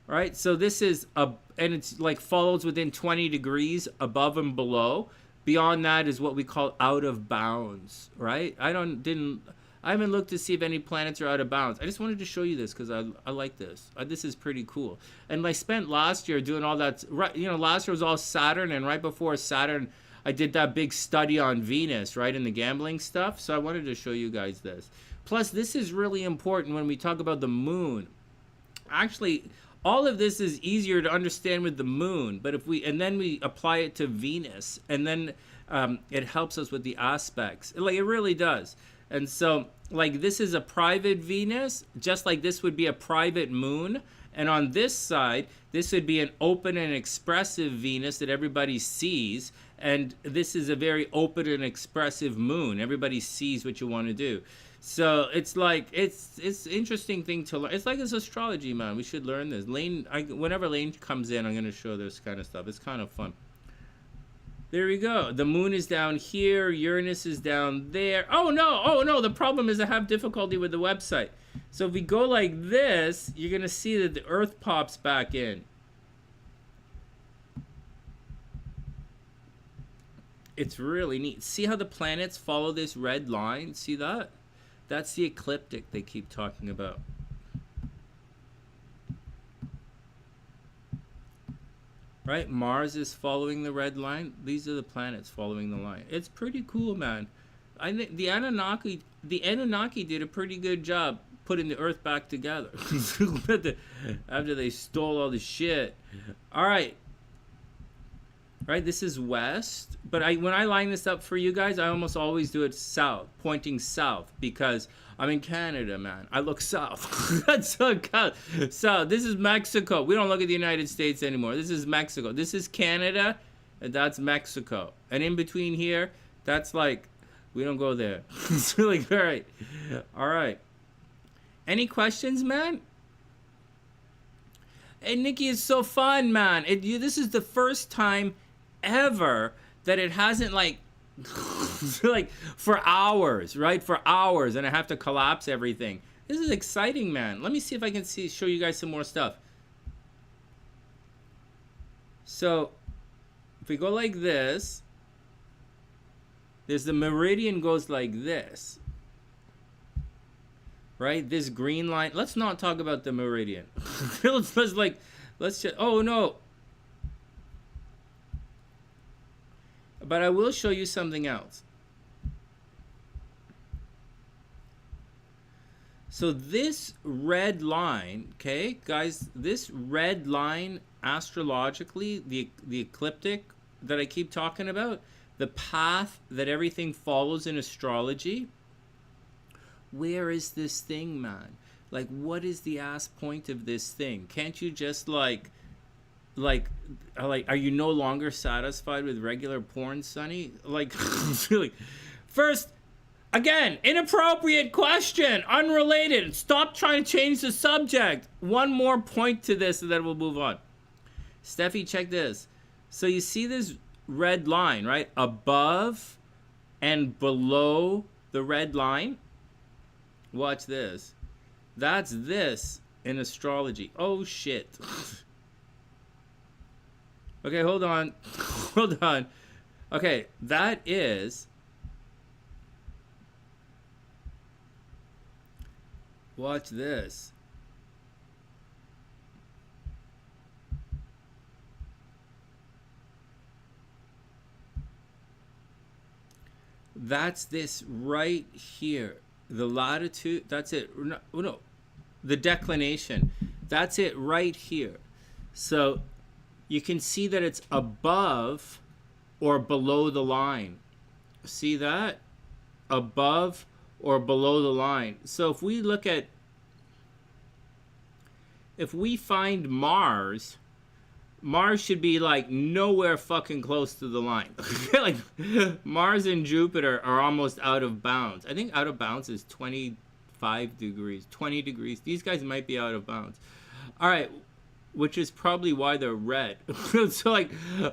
S1: Right, so this is and it's like follows within 20 degrees above and below. Beyond that is what we call out of bounds, right? I haven't looked to see if any planets are out of bounds. I just wanted to show you this because I like this. This is pretty cool. And I spent last year doing all that. Right, you know, last year was all Saturn, and right before Saturn, I did that big study on Venus, right, and the gambling stuff. So I wanted to show you guys this. Plus, this is really important when we talk about the moon. Actually, all of this is easier to understand with the moon, but if we, and then we apply it to Venus, and then it helps us with the aspects. Like, it really does. And so, like, this is a private Venus, just like this would be a private moon. And on this side, this would be an open and expressive Venus that everybody sees. And this is a very open and expressive moon. Everybody sees what you want to do. So it's like, it's interesting thing to learn. It's like this astrology, man. We should learn this. Lane, whenever Lane comes in, I'm going to show this kind of stuff. It's kind of fun. There we go. The moon is down here. Uranus is down there. Oh no, the problem is I have difficulty with the website. So if we go like this, you're going to see that the Earth pops back in. It's really neat. See how the planets follow this red line? See that? That's the ecliptic they keep talking about. Right? Mars is following the red line. These are the planets following the line. It's pretty cool, man. I think the Anunnaki did a pretty good job putting the Earth back together after they stole all the shit. All right. Right, this is west, but when I line this up for you guys, I almost always do it south, pointing south, because I'm in Canada, man. I look south. That's so good. So this is Mexico. We don't look at the United States anymore. This is Mexico. This is Canada, and that's Mexico. And in between here, that's like, we don't go there. It's really great. All right. Any questions, man? Hey, Niki, it's so fun, man. This is the first time ever that it hasn't like for hours, right? For hours, and I have to collapse everything. This is exciting, man. Let me see if I can show you guys some more stuff. So if we go like this, there's the meridian goes like this, right? This green line. Let's not talk about the meridian. let's just, oh no. But I will show you something else. So this red line, okay, guys, this red line astrologically, the ecliptic that I keep talking about, the path that everything follows in astrology, where is this thing, man? Like, what is the ass point of this thing? Can't you just like, are you no longer satisfied with regular porn, Sonny? Like, really. First, again, inappropriate question, unrelated. Stop trying to change the subject. One more point to this, and then we'll move on. Steffi, check this. So you see this red line, right? Above and below the red line. Watch this. That's this in astrology. Oh, shit. Okay, hold on. Hold on. Okay, that is... Watch this. That's this right here. The latitude, that's it. No, the declination. That's it right here. So you can see that it's above or below the line. See that? Above or below the line. So if we look at, if we find Mars should be like nowhere fucking close to the line. Like Mars and Jupiter are almost out of bounds. I think out of bounds is 25 degrees, 20 degrees. These guys might be out of bounds. All right, which is probably why they're red. So like,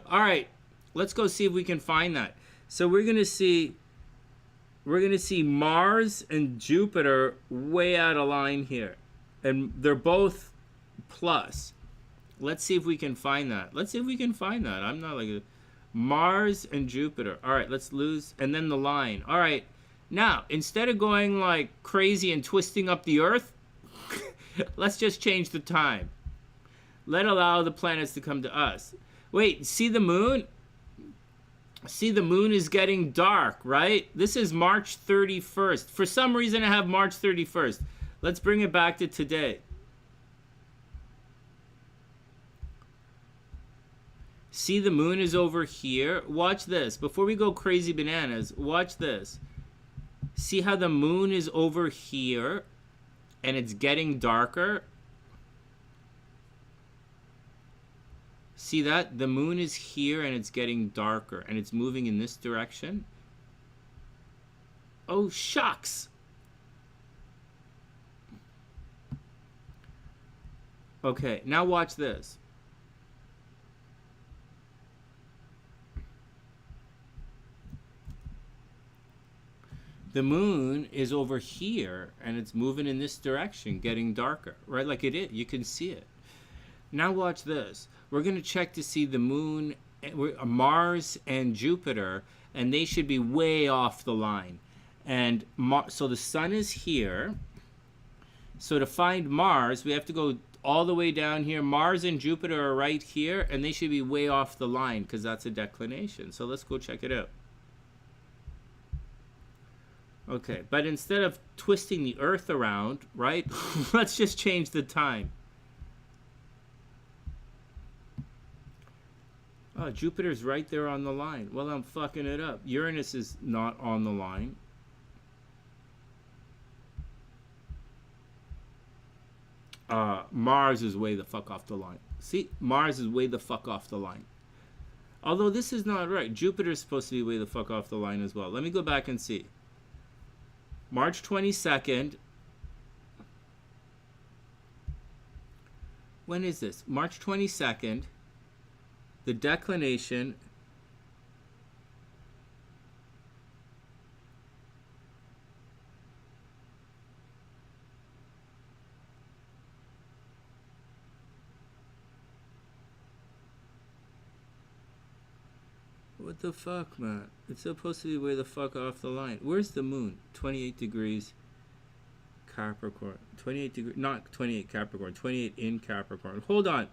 S1: all right, let's go see if we can find that. So we're gonna see Mars and Jupiter way out of line here, and they're both plus. Let's see if we can find that. Let's see if we can find that. I'm not like Mars and Jupiter. All right, let's lose, and then the line. All right, now instead of going like crazy and twisting up the Earth, let's just change the time. Let's allow the planets to come to us. Wait, see the moon? See, the moon is getting dark, right? This is March 31st. For some reason, I have March 31st. Let's bring it back to today. See, the moon is over here. Watch this. Before we go crazy bananas, watch this. See how the moon is over here and it's getting darker? See that? The moon is here and it's getting darker and it's moving in this direction. Oh, shucks. Okay, now watch this. The moon is over here and it's moving in this direction, getting darker, right? Like it is. You can see it. Now watch this. We're going to check to see the moon, Mars and Jupiter, and they should be way off the line. And so the sun is here. So to find Mars, we have to go all the way down here. Mars and Jupiter are right here, and they should be way off the line because that's a declination. So let's go check it out. Okay, but instead of twisting the Earth around, right, let's just change the time. Oh, Jupiter's right there on the line. Well, I'm fucking it up. Uranus is not on the line. Mars is way the fuck off the line. See, Mars is way the fuck off the line. Although this is not right. Jupiter's supposed to be way the fuck off the line as well. Let me go back and see. March 22nd. When is this? March 22nd. The declination. What the fuck, man? It's supposed to be way the fuck off the line. Where's the moon? 28 degrees Capricorn. 28 degrees, not 28 Capricorn, 28 in Capricorn. Hold on.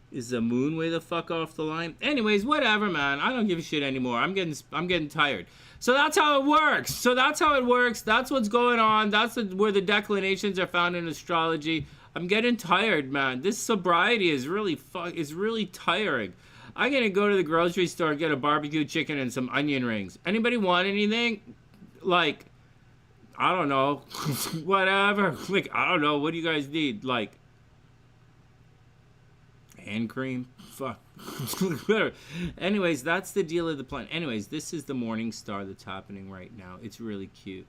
S1: Is the moon way the fuck off the line? Anyways, whatever, man. I don't give a shit anymore. I'm getting tired. So that's how it works. That's what's going on. That's where the declinations are found in astrology. I'm getting tired, man. This sobriety is really tiring. I'm gonna go to the grocery store and get a barbecue chicken and some onion rings. Anybody want anything? Like, I don't know. Whatever. Like, I don't know. What do you guys need? Like, hand cream? Fuck. Whatever. Anyways, that's the deal of the planet. Anyways, this is the morning star that's happening right now. It's really cute.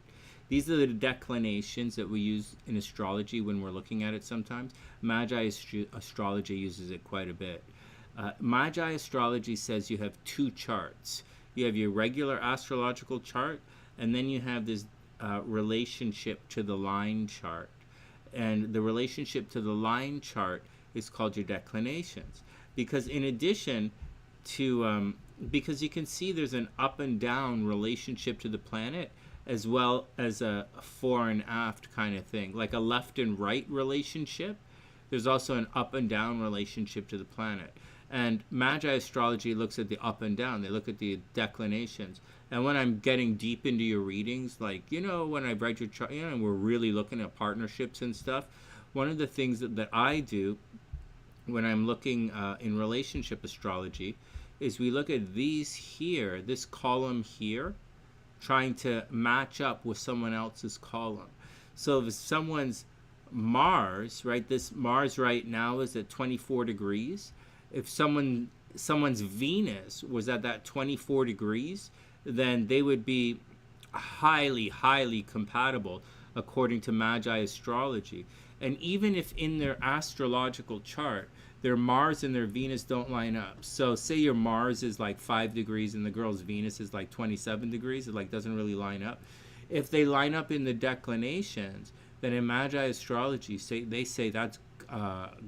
S1: These are the declinations that we use in astrology when we're looking at it sometimes. Magi astrology uses it quite a bit. Magi astrology says you have two charts. You have your regular astrological chart, and then you have this relationship to the line chart. And the relationship to the line chart is called your declinations. Because in addition to, because you can see there's an up and down relationship to the planet, as well as a fore and aft kind of thing, like a left and right relationship. There's also an up and down relationship to the planet. And Magi astrology looks at the up and down. They look at the declinations. And when I'm getting deep into your readings, like, you know, when I write your chart, you know, and we're really looking at partnerships and stuff, one of the things that I do when I'm looking in relationship astrology is we look at these here, this column here, trying to match up with someone else's column. So if someone's Mars, right, this Mars right now is at 24 degrees. If someone's Venus was at that 24 degrees, then they would be highly, highly compatible according to Magi astrology. And even if in their astrological chart, their Mars and their Venus don't line up. So say your Mars is like 5 degrees and the girl's Venus is like 27 degrees, it like doesn't really line up. If they line up in the declinations, then in Magi astrology, they say that's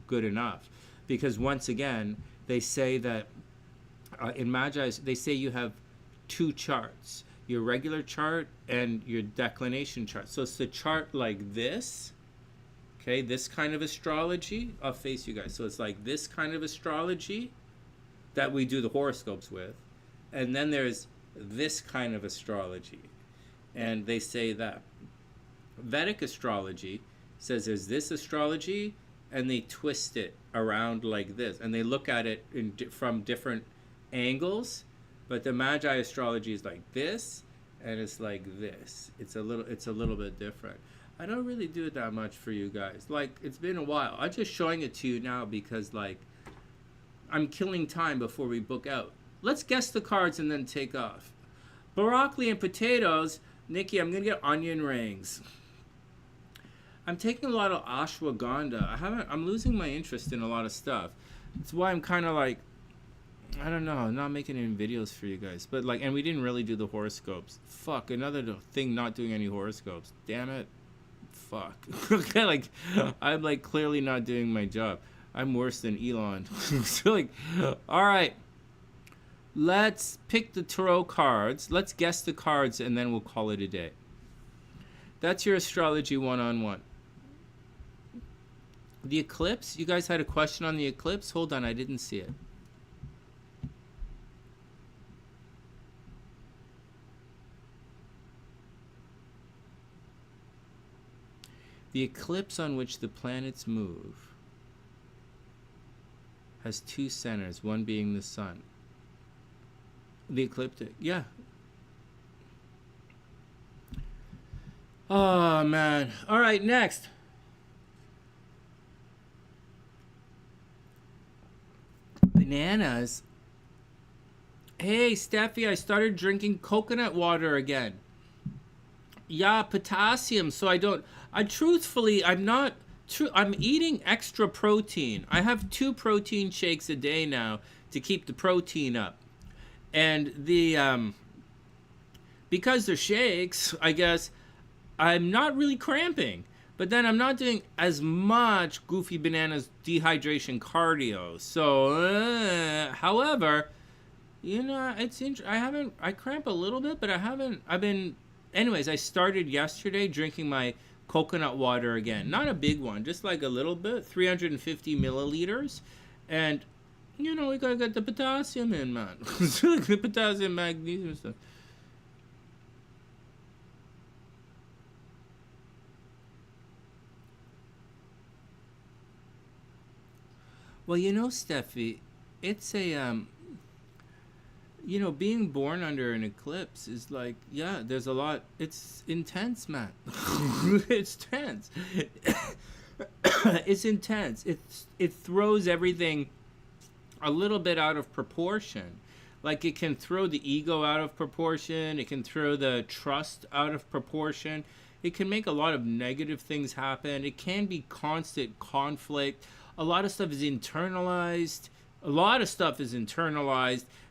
S1: good enough. Because once again, they say that in Magi, they say you have two charts, your regular chart and your declination chart. So it's the chart like this, okay, this kind of astrology. I'll face you guys. So it's like this kind of astrology, that we do the horoscopes with. And then there's this kind of astrology. And they say that Vedic astrology says there's this astrology, and they twist it around like this, and they look at it from different angles. But the Magi astrology is like this, and it's like this. It's a little bit different. I don't really do it that much for you guys. Like, it's been a while. I'm just showing it to you now because, like, I'm killing time before we book out. Let's guess the cards and then take off. Broccoli and potatoes. Niki, I'm gonna get onion rings. I'm taking a lot of ashwagandha. I'm losing my interest in a lot of stuff. That's why I'm kind of like, I don't know, I'm not making any videos for you guys. But like, and we didn't really do the horoscopes. Fuck, another thing, not doing any horoscopes. Damn it. Fuck. Okay, like, I'm like clearly not doing my job. I'm worse than Elon. So like, all right. Let's pick the tarot cards. Let's guess the cards and then we'll call it a day. That's your astrology one-on-one. The eclipse? You guys had a question on the eclipse? Hold on, I didn't see it. The eclipse on which the planets move has two centers, one being the sun. The ecliptic, yeah. Oh, man. All right, next. Bananas. Hey, Steffi, I started drinking coconut water again. Yeah, potassium, so I'm eating extra protein. I have 2 protein shakes a day now to keep the protein up. And because they're shakes, I guess, I'm not really cramping. But then I'm not doing as much Goofy Bananas dehydration cardio. So, however, you know, it's I cramp a little bit, but anyways, I started yesterday drinking my coconut water again. Not a big one, just like a little bit, 350 milliliters. And, you know, we gotta get the potassium in, man. The potassium, magnesium stuff. Well, you know, Steffi, it's a, you know, being born under an eclipse is like, yeah, there's a lot. It's intense, man. It's tense. It's intense. It throws everything a little bit out of proportion. Like, it can throw the ego out of proportion. It can throw the trust out of proportion. It can make a lot of negative things happen. It can be constant conflict. A lot of stuff is internalized.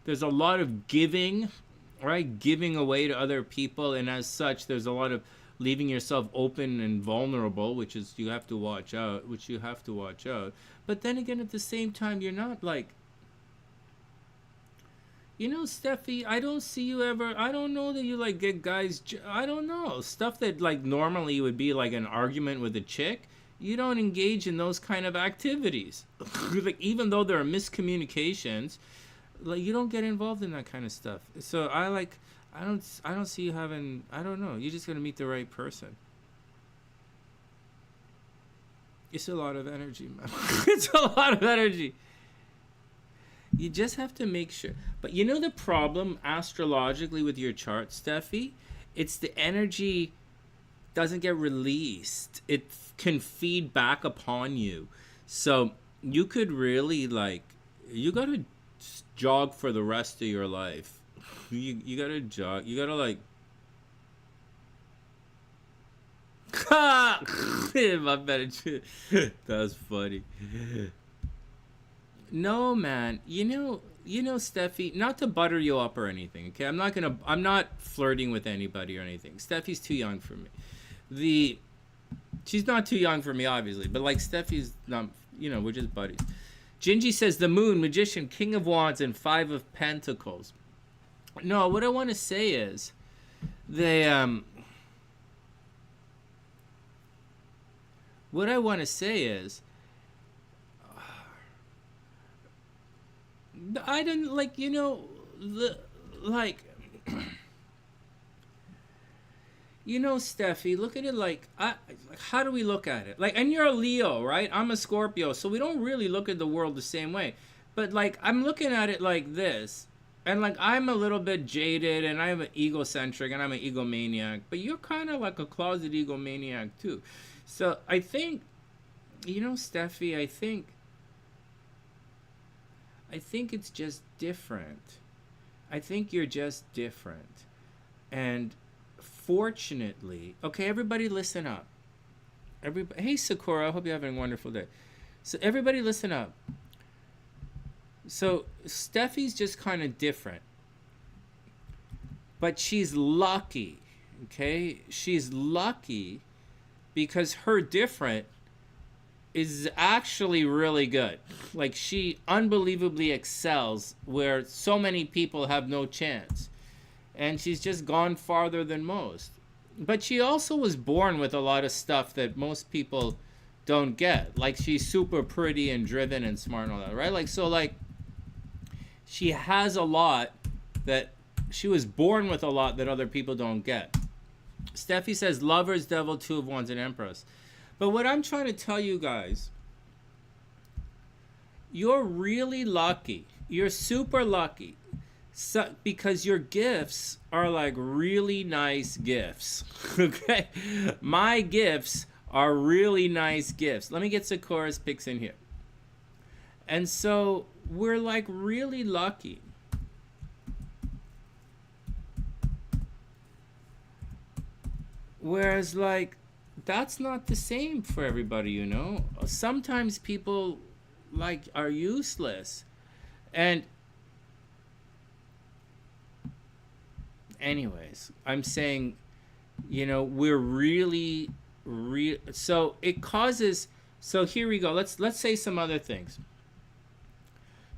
S1: There's a lot of giving, right? Giving away to other people. And as such, there's a lot of leaving yourself open and vulnerable, which you have to watch out. But then again, at the same time, you're not like, you know, Steffi, I don't see you ever, I don't know that you like get guys, I don't know, stuff that like normally would be like an argument with a chick. You don't engage in those kind of activities. Like, even though there are miscommunications, like, you don't get involved in that kind of stuff. So I don't see you having, I don't know, you're just gonna meet the right person. It's a lot of energy, man. It's a lot of energy. You just have to make sure. But you know the problem astrologically with your chart, Steffi? It's the energy doesn't get released. It can feed back upon you. So you could really, like, you gotta jog for the rest of your life. You gotta jog. You gotta, like, my bad. That was funny. No, man. You know, Steffi, not to butter you up or anything, okay? I'm not flirting with anybody or anything. Steffi's too young for me. She's not too young for me, obviously, but like, Steffi's not, you know, we're just buddies. Gingie says the Moon, Magician, King of Wands, and 5 of Pentacles. No, what I want to say is, I don't like, like, Steffi, look at it like, how do we look at it? Like, and you're a Leo, right? I'm a Scorpio, so we don't really look at the world the same way. But like, I'm looking at it like this, and like, I'm a little bit jaded, and I'm an egocentric, and I'm an egomaniac. But you're kind of like a closet egomaniac too. So I think, Steffi, I think it's just different. I think you're just different. And fortunately, okay, everybody listen up. Hey, Sakura, I hope you're having a wonderful day. So everybody listen up. So Steffi's just kind of different. But she's lucky, okay? She's lucky because her different is actually really good. Like, she unbelievably excels where so many people have no chance. And she's just gone farther than most. But she also was born with a lot of stuff that most people don't get. Like, she's super pretty and driven and smart and all that, right? Like, so, like, she has a lot that she was born with, a lot that other people don't get. Steffi says, Lovers, Devil, Two of Wands, and Empress. But what I'm trying to tell you guys, you're really lucky. You're super lucky. So, because your gifts are like really nice gifts. Okay? My gifts are really nice gifts. Let me get Sakura's pics in here. And so we're like really lucky. Whereas, like, that's not the same for everybody, Sometimes people, like, are useless. And anyways, I'm saying, we're really, so it causes, so here we go. Let's say some other things.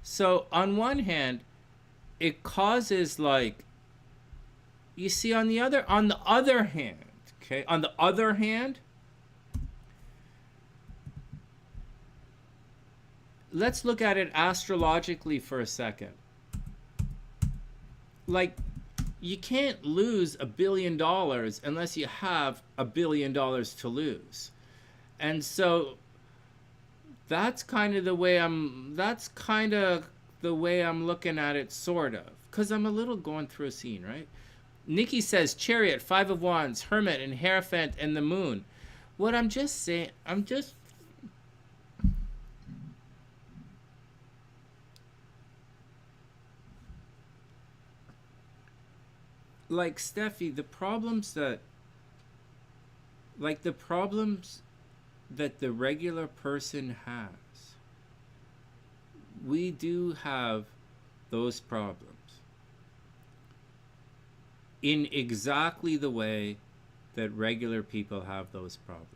S1: So on one hand, it causes, like, you see, on the other hand, okay, on the other hand, let's look at it astrologically for a second. Like, you can't lose $1 billion unless you have $1 billion to lose. And so that's kind of the way I'm looking at it, sort of. Because I'm a little going through a scene, right? Niki says, Chariot, Five of Wands, Hermit, and Hierophant, and the Moon. What I'm just saying, like, Steffi, the problems that the regular person has, we do have those problems in exactly the way that regular people have those problems.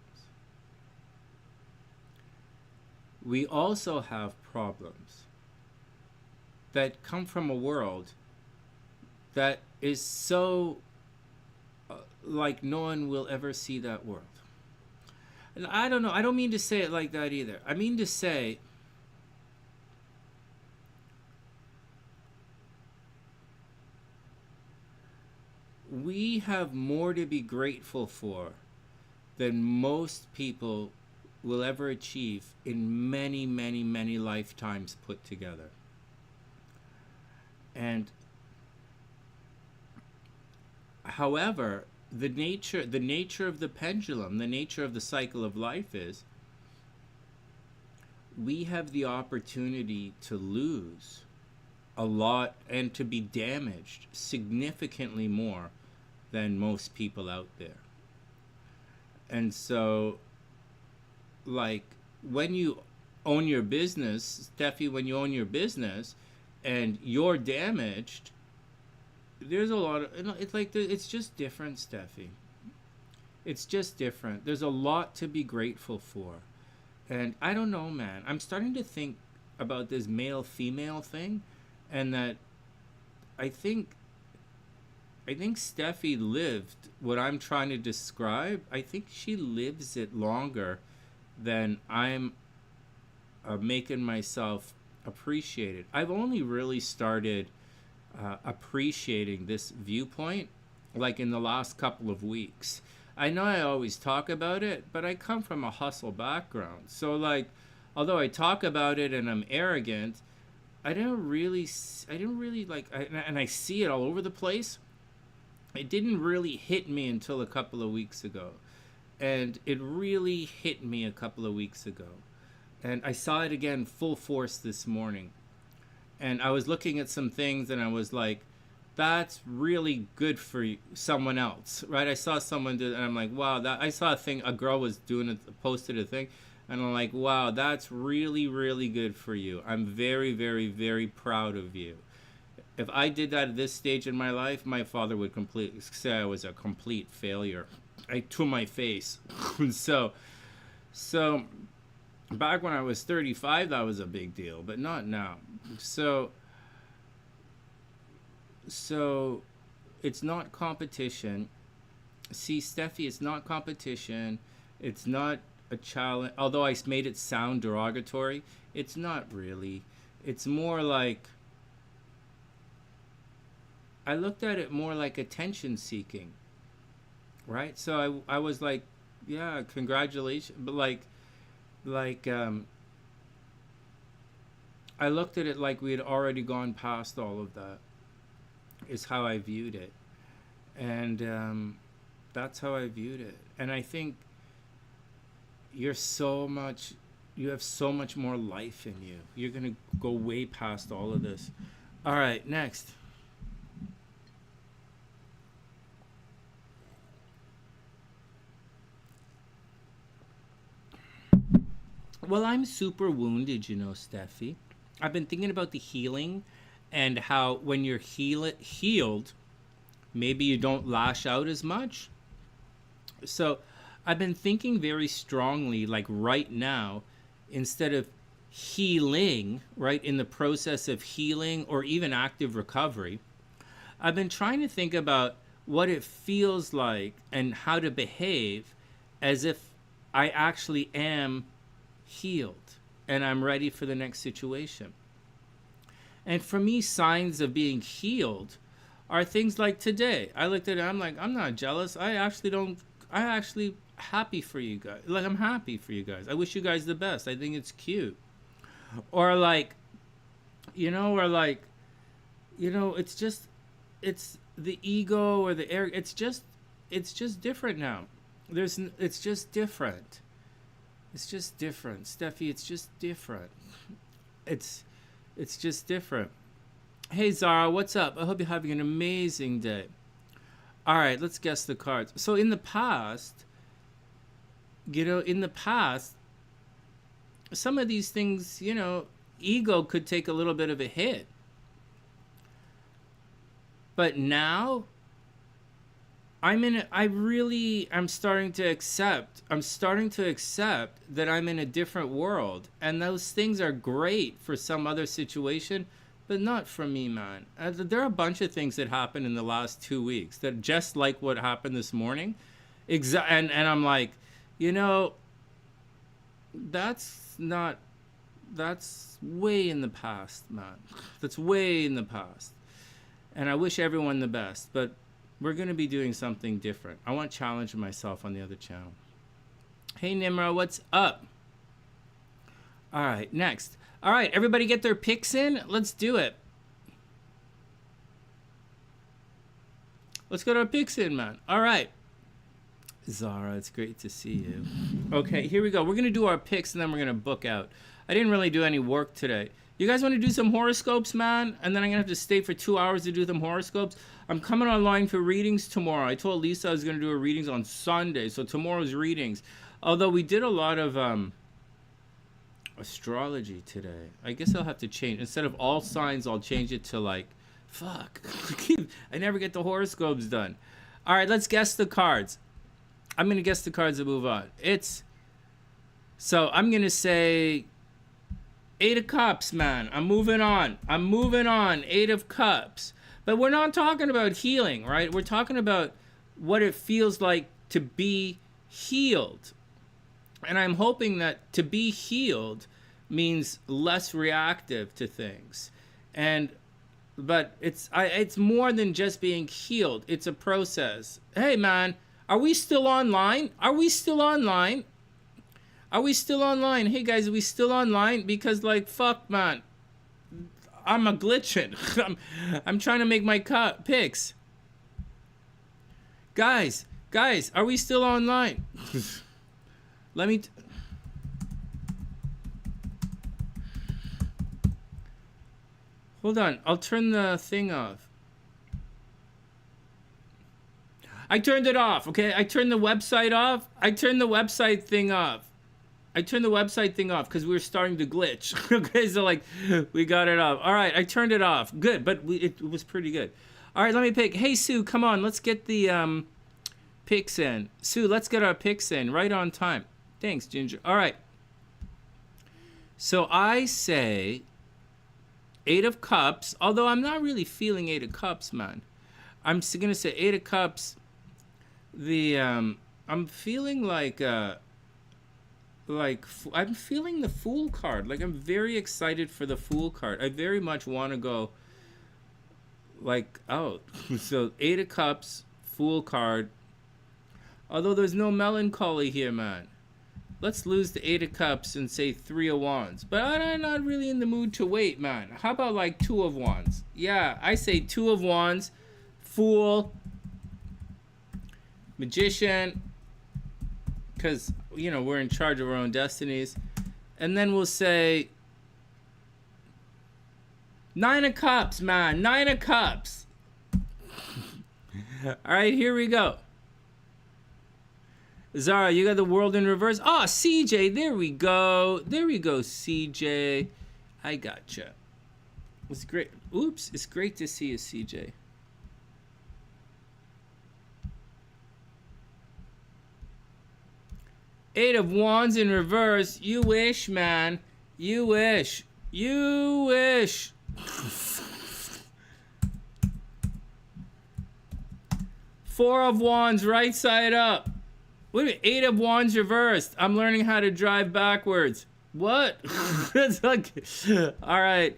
S1: We also have problems that come from a world that is so like no one will ever see that world. And I don't know, I don't mean to say it like that either. I mean to say, we have more to be grateful for than most people will ever achieve in many, many, many lifetimes put together. And however, the nature of the pendulum, the nature of the cycle of life is, we have the opportunity to lose a lot and to be damaged significantly more than most people out there. And so, like, when you own your business, Steffi, when you own your business and you're damaged, there's a lot of, it's like, it's just different, Steffi. It's just different. There's a lot to be grateful for. And I don't know, man. I'm starting to think about this male-female thing, and that I think Steffi lived what I'm trying to describe. I think she lives it longer than I'm making myself appreciate it. I've only really started appreciating this viewpoint like in the last couple of weeks. I know I always talk about it, but I come from a hustle background. So like, although I talk about it and I'm arrogant, I didn't really like, and I see it all over the place. It didn't really hit me until a couple of weeks ago. And it really hit me a couple of weeks ago. And I saw it again full force this morning. And I was looking at some things and I was like, that's really good for someone else, right? I saw someone do it and I'm like, wow, I saw a thing, a girl was doing it, posted a thing. And I'm like, wow, that's really, really good for you. I'm very, very, very proud of you. If I did that at this stage in my life, my father would completely say I was a complete failure. To my face. So back when I was 35, that was a big deal, but not now. So it's not competition. See, Steffi, it's not competition. It's not a challenge. Although I made it sound derogatory, it's not really. It's more like, I looked at it more like attention seeking. Right? So I was like, yeah, congratulations. But I looked at it like we had already gone past all of that, is how I viewed it. And that's how I viewed it. And I think you have so much more life in you. You're going to go way past all of this. All right, next. Well, I'm super wounded, you know, Steffi. I've been thinking about the healing and how when you're healed, maybe you don't lash out as much. So I've been thinking very strongly, like right now, instead of healing, right, in the process of healing or even active recovery, I've been trying to think about what it feels like and how to behave as if I actually am healed and I'm ready for the next situation. And for me, signs of being healed are things like today. I looked at it, I'm like, I'm not jealous. I actually happy for you guys. Like, I'm happy for you guys. I wish you guys the best. I think it's cute. Or like, it's the ego or the air. It's just different now. It's just different. It's just different. Steffi, it's just different. It's just different. Hey, Zarah, what's up? I hope you're having an amazing day. All right, let's guess the cards. So in the past, some of these things, ego could take a little bit of a hit. But now, I'm starting to accept that I'm in a different world. And those things are great for some other situation, but not for me, man. There are a bunch of things that happened in the last 2 weeks that just like what happened this morning. And I'm like, that's way in the past, man. That's way in the past. And I wish everyone the best, but we're going to be doing something different. I want to challenge myself on the other channel. Hey, Nimra, what's up? All right, next. All right, everybody get their picks in. Let's do it. Let's get our picks in, man. All right. Zarah, it's great to see you. Okay, here we go. We're going to do our picks, and then we're going to book out. I didn't really do any work today. You guys want to do some horoscopes, man? And then I'm going to have to stay for 2 hours to do them horoscopes. I'm coming online for readings tomorrow. I told Lisa I was going to do her readings on Sunday, so tomorrow's readings. Although we did a lot of astrology today. I guess I'll have to change. Instead of all signs, I'll change it to like, fuck. I never get the horoscopes done. All right, let's guess the cards. I'm going to guess the cards and move on. So I'm going to say 8 of Cups, man. I'm moving on. 8 of Cups. But we're not talking about healing, right? We're talking about what it feels like to be healed. And I'm hoping that to be healed means less reactive to things. But it's more than just being healed. It's a process. Hey man, are we still online? Are we still online? Are we still online? Hey guys, are we still online? Because like fuck man, I'm a glitching. I'm trying to make my picks. Guys, are we still online? Let me hold on, I'll turn the thing off. I turned it off, okay? I turned the website off. I turned the website thing off because we were starting to glitch. Okay, so like we got it off. All right, I turned it off. Good, but it was pretty good. All right, let me pick. Hey Sue, come on, let's get the picks in. Sue, let's get our picks in right on time. Thanks, Ginger. All right. So I say 8 of Cups, although I'm not really feeling 8 of Cups, man. I'm going to say 8 of Cups. I'm feeling like I'm feeling the Fool card. Like I'm very excited for the Fool card. I very much want to go like out. So 8 of Cups, Fool card. Although there's no melancholy here, man. Let's lose the 8 of Cups and say 3 of Wands. But I'm not really in the mood to wait, man. How about like 2 of Wands? Yeah, I say 2 of Wands, Fool, Magician, because, you know, we're in charge of our own destinies. And then we'll say 9 of Cups, man. 9 of Cups. All right, here we go. Zarah, you got the World in reverse. Oh, CJ, there we go. There we go, CJ. I gotcha. It's great. Oops, it's great to see you, CJ. Eight of Wands in reverse. You wish, man. You wish. You wish. Four of Wands, right side up. Wait a minute, 8 of Wands reversed. I'm learning how to drive backwards. What? It's like, all right.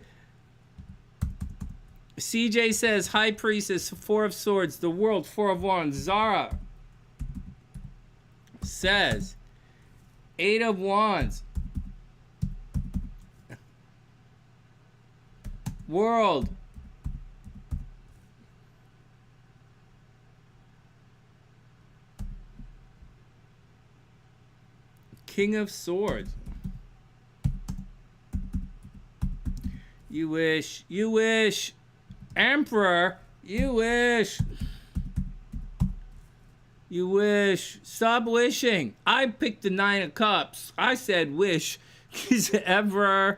S1: CJ says, High Priestess, 4 of Swords, the World, 4 of Wands. Zarah says, 8 of Wands. World. King of Swords. You wish. You wish. Emperor. You wish. You wish. Stop wishing. I picked the 9 of Cups. I said wish. He's Emperor.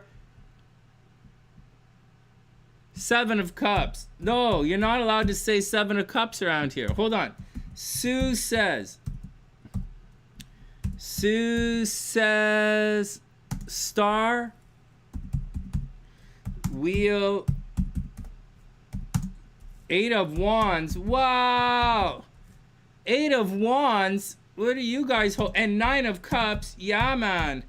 S1: 7 of Cups. No, you're not allowed to say 7 of Cups around here. Hold on. Sue says Star, Wheel, 8 of Wands. Wow. 8 of Wands. What are you guys hold? And 9 of Cups. Yeah, man.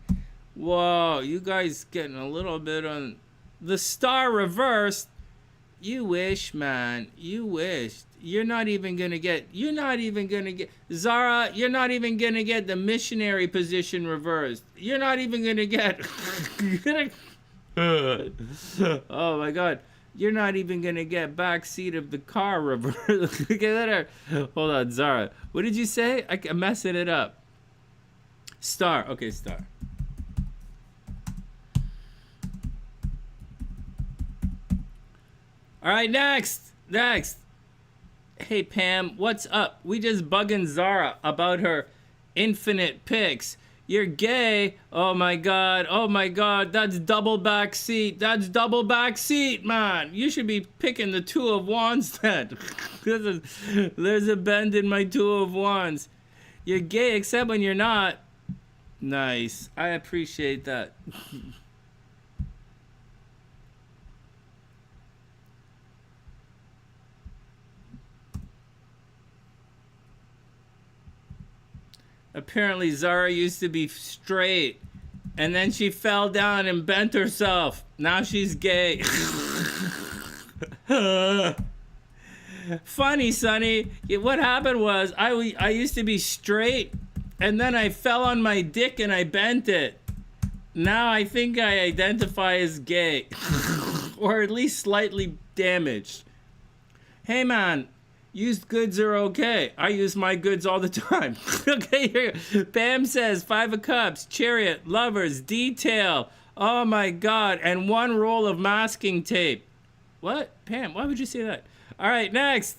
S1: Whoa, you guys getting a little bit on the Star reversed. You wish, man. You wished. You're not even gonna get Zarah, you're not even gonna get the missionary position reversed. You're not even gonna get oh my god. You're not even gonna get back seat of the car reversed. Look at that. Hold on, Zarah. What did you say? I'm messing it up. Star. Okay, Star. All right, next. Hey, Pam, what's up? We just bugging Zarah about her infinite picks. You're gay. Oh, my God. Oh, my God. That's double back seat. That's double back seat, man. You should be picking the 2 of Wands then. There's a bend in my 2 of Wands. You're gay except when you're not. Nice. I appreciate that. Apparently Zarah used to be straight. And then she fell down and bent herself. Now she's gay. Funny, Sonny. What happened was I used to be straight, and then I fell on my dick and I bent it. Now I think I identify as gay. Or at least slightly damaged. Hey man, used goods are okay. I use my goods all the time. Okay, here. Pam says 5 of Cups, Chariot, Lovers, Detail. Oh my God, and 1 roll of masking tape. What? Pam, why would you say that? All right, next.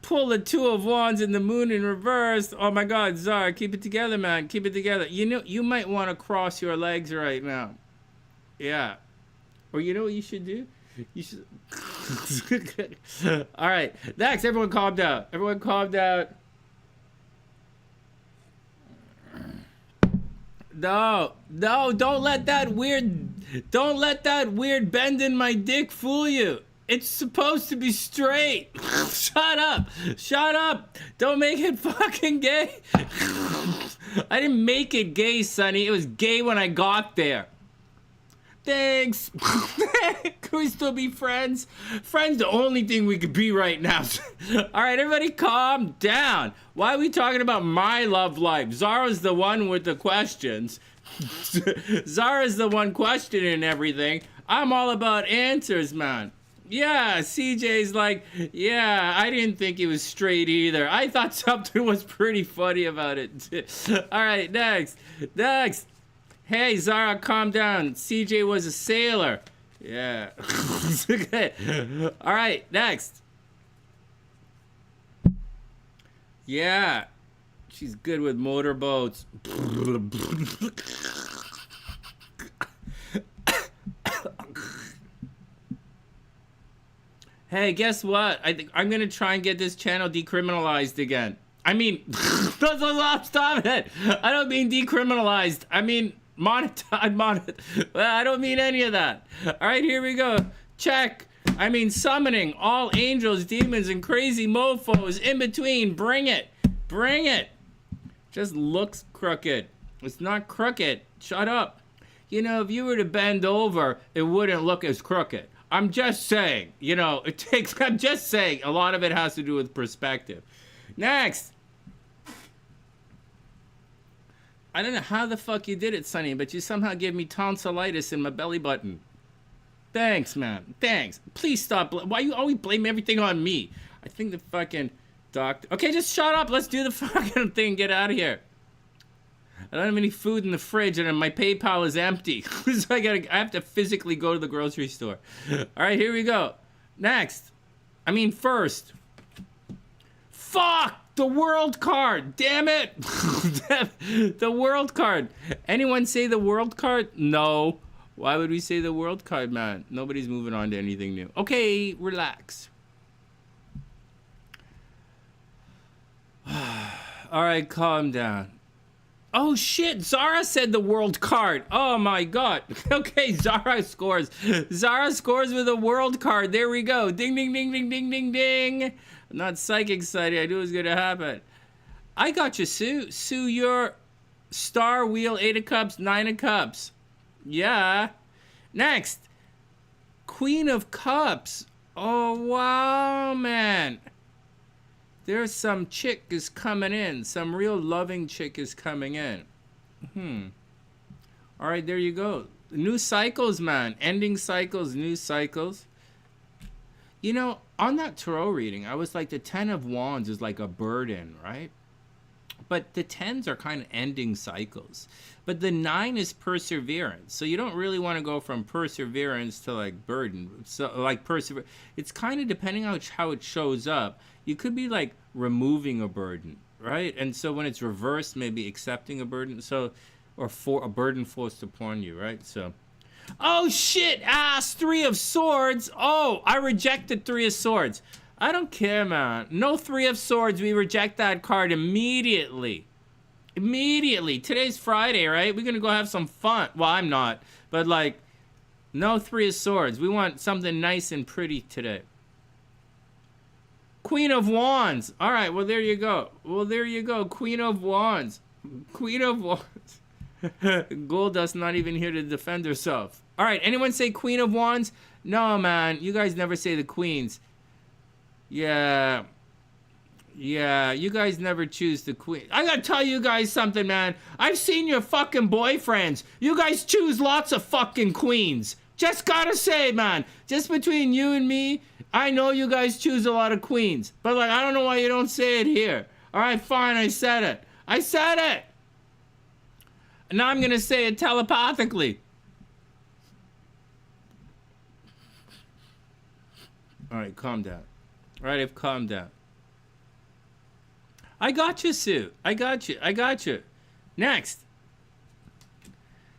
S1: Pull the 2 of Wands and the Moon in reverse. Oh my God, Zarah, keep it together, man. Keep it together. You know, you might want to cross your legs right now. Yeah. Or you know what you should do? You should... All right, next, everyone calm down. Everyone calm down. No, don't let that weird bend in my dick fool you. It's supposed to be straight. Shut up. Don't make it fucking gay. I didn't make it gay, Sonny. It was gay when I got there. Thanks. Can we still be friends? Friends, the only thing we could be right now. All right, everybody calm down. Why are we talking about my love life? Zara's the one with the questions. Zara's the one questioning everything. I'm all about answers, man. Yeah, CJ's like, yeah, I didn't think he was straight either. I thought something was pretty funny about it. All right, next. Hey, Zarah, calm down. CJ was a sailor. Yeah. Okay. All right, next. Yeah. She's good with motorboats. Hey, guess what? I think I'm going to try and get this channel decriminalized again. I mean, stop it. I don't mean decriminalized. I mean... monetized. Well, I don't mean any of that. All right, here we go. Check. I mean summoning all angels, demons, and crazy mofos in between. Bring it. Just looks crooked. It's not crooked. Shut up. You know, if you were to bend over, it wouldn't look as crooked. I'm just saying. You know, I'm just saying. A lot of it has to do with perspective. Next. I don't know how the fuck you did it, Sonny, but you somehow gave me tonsillitis in my belly button. Thanks, man. Thanks. Please stop. Why you always blame everything on me? I think the fucking doctor... Okay, just shut up. Let's do the fucking thing. Get out of here. I don't have any food in the fridge, and my PayPal is empty. So I have to physically go to the grocery store. All right, here we go. Next. First. Fuck! The world card, damn it. The world card. Anyone say the world card? No. Why would we say the world card, man? Nobody's moving on to anything new. Okay, relax. All right, calm down. Oh shit, Zarah said the world card. Oh my God. Okay, Zarah scores. Zarah scores with a world card. There we go. Ding, ding, ding, ding, ding, ding, ding. I'm not psych excited. I knew it was going to happen. I got you, Sue. Sue, your star wheel, 8 of Cups, 9 of Cups. Yeah. Next. Queen of Cups. Oh, wow, man. There's some chick is coming in. Some real loving chick is coming in. All right, there you go. New cycles, man. Ending cycles, new cycles. You know, on that tarot reading, I was like, the 10 of Wands is like a burden, right? But the 10s are kind of ending cycles. But the 9 is perseverance. So you don't really want to go from perseverance to like burden. So like it's kind of depending on how it shows up. You could be like removing a burden, right? And so when it's reversed, maybe accepting a burden. So, or for a burden forced upon you, right? So... Oh shit, ass, 3 of Swords. Oh, I rejected 3 of Swords. I don't care, man. No 3 of Swords. We reject that card immediately. Immediately. Today's Friday, right? We're gonna go have some fun. Well, I'm not. But like, no 3 of Swords. We want something nice and pretty today. Queen of Wands. All right, well, there you go. Queen of Wands. Goldust not even here to defend herself. All right, anyone say Queen of Wands? No, man, you guys never say the queens. Yeah, you guys never choose the queen. I gotta tell you guys something, man. I've seen your fucking boyfriends. You guys choose lots of fucking queens. Just gotta say, man, just between you and me, I know you guys choose a lot of queens. But, like, I don't know why you don't say it here. All right, fine, I said it. I said it. And now I'm gonna say it telepathically. All right, calm down. All right, I've calmed down. I got you, Sue. I got you. Next.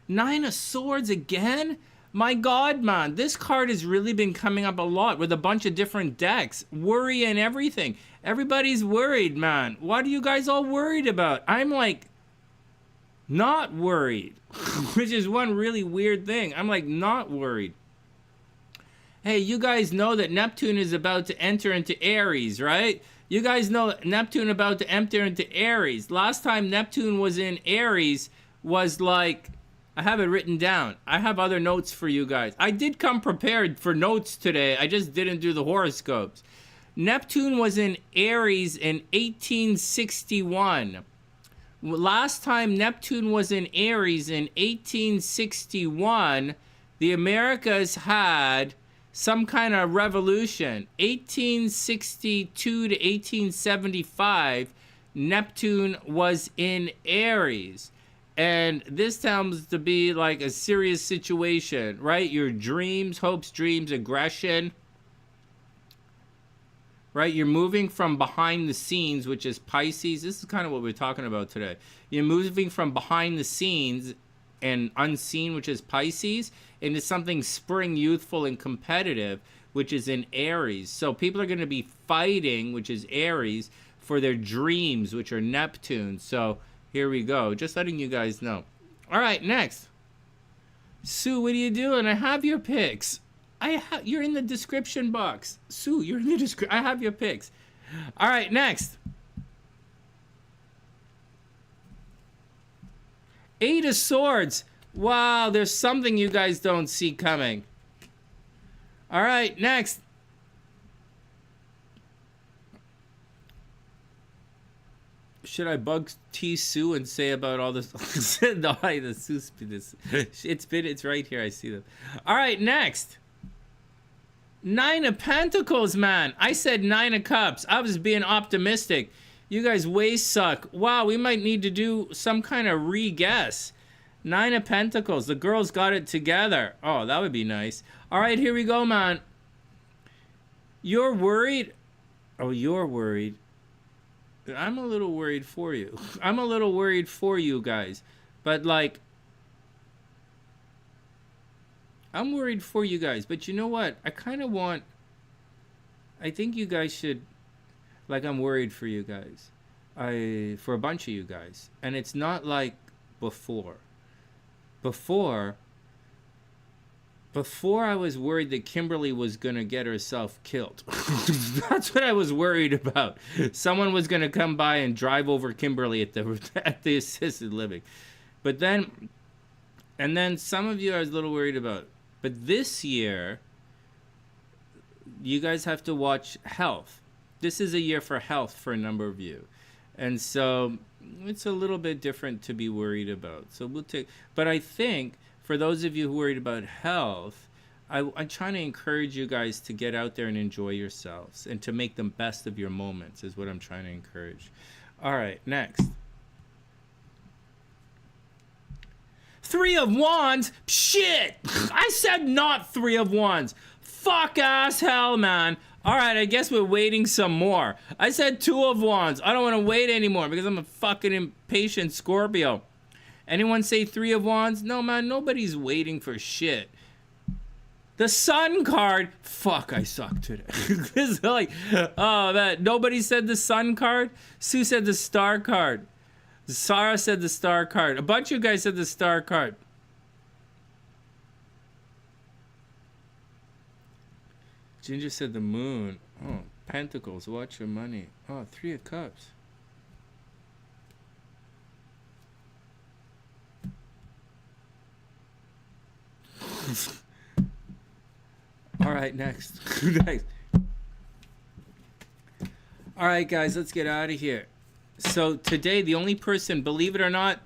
S1: 9 of Swords again? My God, man. This card has really been coming up a lot with a bunch of different decks. Worry and everything. Everybody's worried, man. What are you guys all worried about? I'm like, not worried. Which is one really weird thing. I'm like, not worried. Hey, you guys know that Neptune is about to enter into Aries, right? You guys know Neptune about to enter into Aries. Last time Neptune was in Aries was like, I have it written down. I have other notes for you guys. I did come prepared for notes today. I just didn't do the horoscopes. Neptune was in Aries in 1861. Last time Neptune was in Aries in 1861, the Americas had some kind of revolution. 1862 to 1875, Neptune was in Aries. And this sounds to be like a serious situation, right? Your dreams, hopes, dreams, aggression, right? You're moving from behind the scenes, which is Pisces. This is kind of what we're talking about today. You're moving from behind the scenes and unseen, which is Pisces, into something spring, youthful, and competitive, which is in Aries. So people are going to be fighting, which is Aries, for their dreams, which are Neptune. So here we go. Just letting you guys know. All right, next. Sue, what are you doing? I have your picks. You're in the description box. Sue, you're in the description. I have your picks. All right, next. 8 of Swords. Wow, there's something you guys don't see coming. All right, next. Should I bug T Sue and say about all this? No, the Sue's it's right here. I see them. All right, next. 9 of Pentacles, man. I said 9 of Cups. I was being optimistic. You guys way suck. Wow, we might need to do some kind of re-guess. 9 of Pentacles. The girls got it together. Oh, that would be nice. All right, here we go, man. You're worried? Oh, you're worried. I'm a little worried for you. I'm a little worried for you guys. But, like, I'm worried for you guys. But you know what? I kind of want... I think you guys should... Like, I'm worried for you guys. For a bunch of you guys. And it's not like before. Before I was worried that Kimberly was going to get herself killed. That's what I was worried about. Someone was going to come by and drive over Kimberly at the assisted living. But then, and then some of you I was a little worried about. But this year, you guys have to watch health. This is a year for health for a number of you. And so it's a little bit different to be worried about. So we'll take, but I think for those of you who are worried about health, I'm trying to encourage you guys to get out there and enjoy yourselves and to make the best of your moments is what I'm trying to encourage. All right, next. 3 of Wands? Shit! I said not 3 of Wands. Fuck ass hell, man. All right, I guess we're waiting some more. I said 2 of Wands. I don't want to wait anymore because I'm a fucking impatient Scorpio. Anyone say 3 of Wands? No, man, nobody's waiting for shit. The Sun card. Fuck, I suck today. This is like, oh, man. Nobody said the Sun card? Sue said the Star card. Zarah said the Star card. A bunch of you guys said the Star card. Ginger said the Moon. Oh, Pentacles. Watch your money. Oh, 3 of Cups. All right, next. Next. All right, guys, let's get out of here. So today, the only person, believe it or not,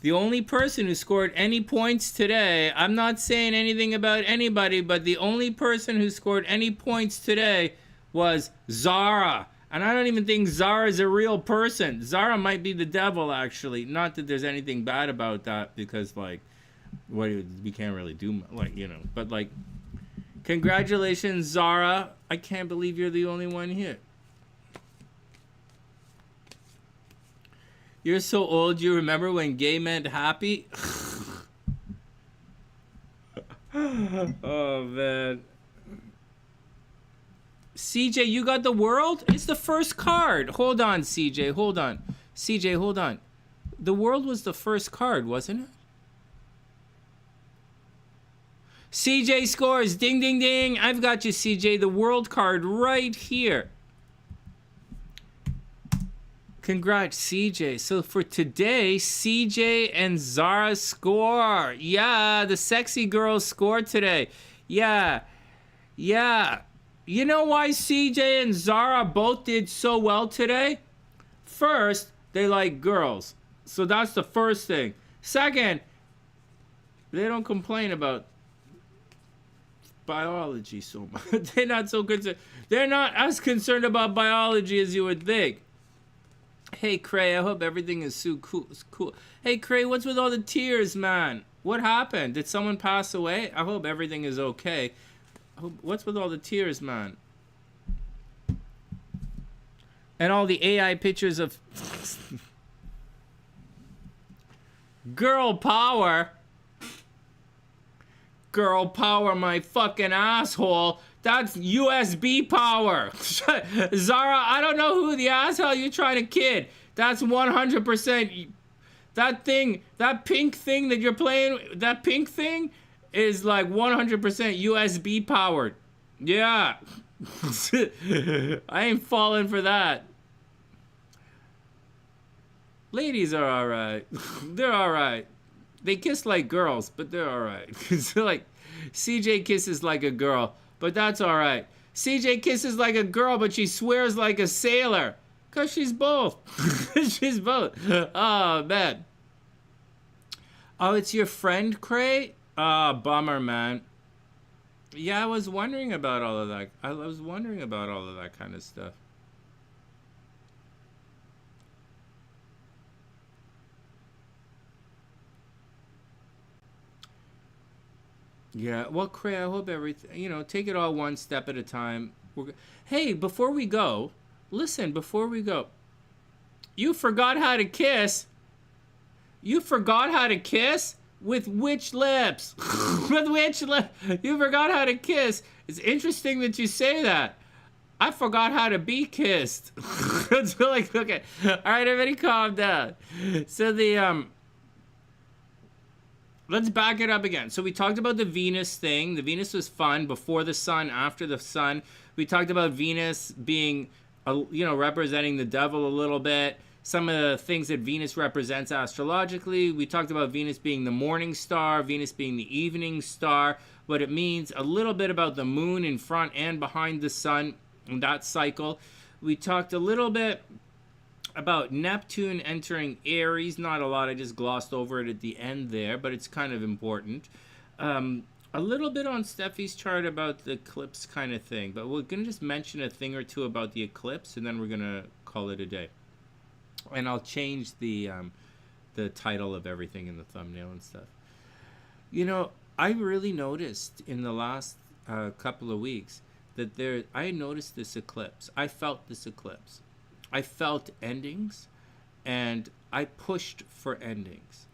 S1: the only person who scored any points today, I'm not saying anything about anybody, but the only person who scored any points today was Zarah. And I don't even think Zarah is a real person. Zarah might be the devil, actually. Not that there's anything bad about that, because, like, we can't really do, like, you know. But, like, congratulations, Zarah. I can't believe you're the only one here. You're so old, you remember when gay meant happy? Oh, man. CJ, you got the world? It's the first card. Hold on, CJ, hold on. CJ, hold on. The world was the first card, wasn't it? CJ scores. Ding, ding, ding. I've got you, CJ. The world card right here. Congrats, CJ. So for today, CJ and Zarah score. Yeah, the sexy girls scored today. Yeah. Yeah. You know why CJ and Zarah both did so well today? First, they like girls. So that's the first thing. Second, they don't complain about biology so much. They're not so concerned. They're not as concerned about biology as you would think. Hey, Cray, I hope everything is so cool. Hey, Cray, what's with all the tears, man? What happened? Did someone pass away? I hope everything is okay. What's with all the tears, man? And all the AI pictures of... Girl power. Girl power, my fucking asshole. That's USB power. Zarah, I don't know who the asshole you're trying to kid. That's 100%. That thing, that pink thing that you're playing, that pink thing is like 100% USB powered. Yeah. I ain't falling for that. Ladies are alright. They're alright. They kiss like girls, but they're alright. It's like, CJ kisses like a girl. But that's all right. CJ kisses like a girl, but she swears like a sailor. Because she's both. She's both. Oh, man. Oh, it's your friend, Cray? Ah, bummer, man. Yeah, I was wondering about all of that. I was wondering about all of that kind of stuff. Yeah, well, Cray, I hope everything, you know, take it all one step at a time. Hey, before we go, listen, before we go, you forgot how to kiss. You forgot how to kiss? With which lips? With which lips? You forgot how to kiss. It's interesting that you say that. I forgot how to be kissed. It's like, okay. All right, everybody calm down. So let's back it up again. So we talked about the Venus thing. The Venus was fun. Before the sun, after the sun. We talked about Venus being, representing the devil a little bit. Some of the things that Venus represents astrologically. We talked about Venus being the morning star, Venus being the evening star. What it means, a little bit about the moon in front and behind the sun and that cycle. We talked a little bit about Neptune entering Aries. Not a lot, I just glossed over it at the end there, but it's kind of important. A little bit on Steffi's chart about the eclipse kind of thing, but we're going to just mention a thing or two about the eclipse, and then we're going to call it a day. And I'll change the title of everything in the thumbnail and stuff. You know, I really noticed in the last couple of weeks that I noticed this eclipse. I felt this eclipse. I felt endings, and I pushed for endings.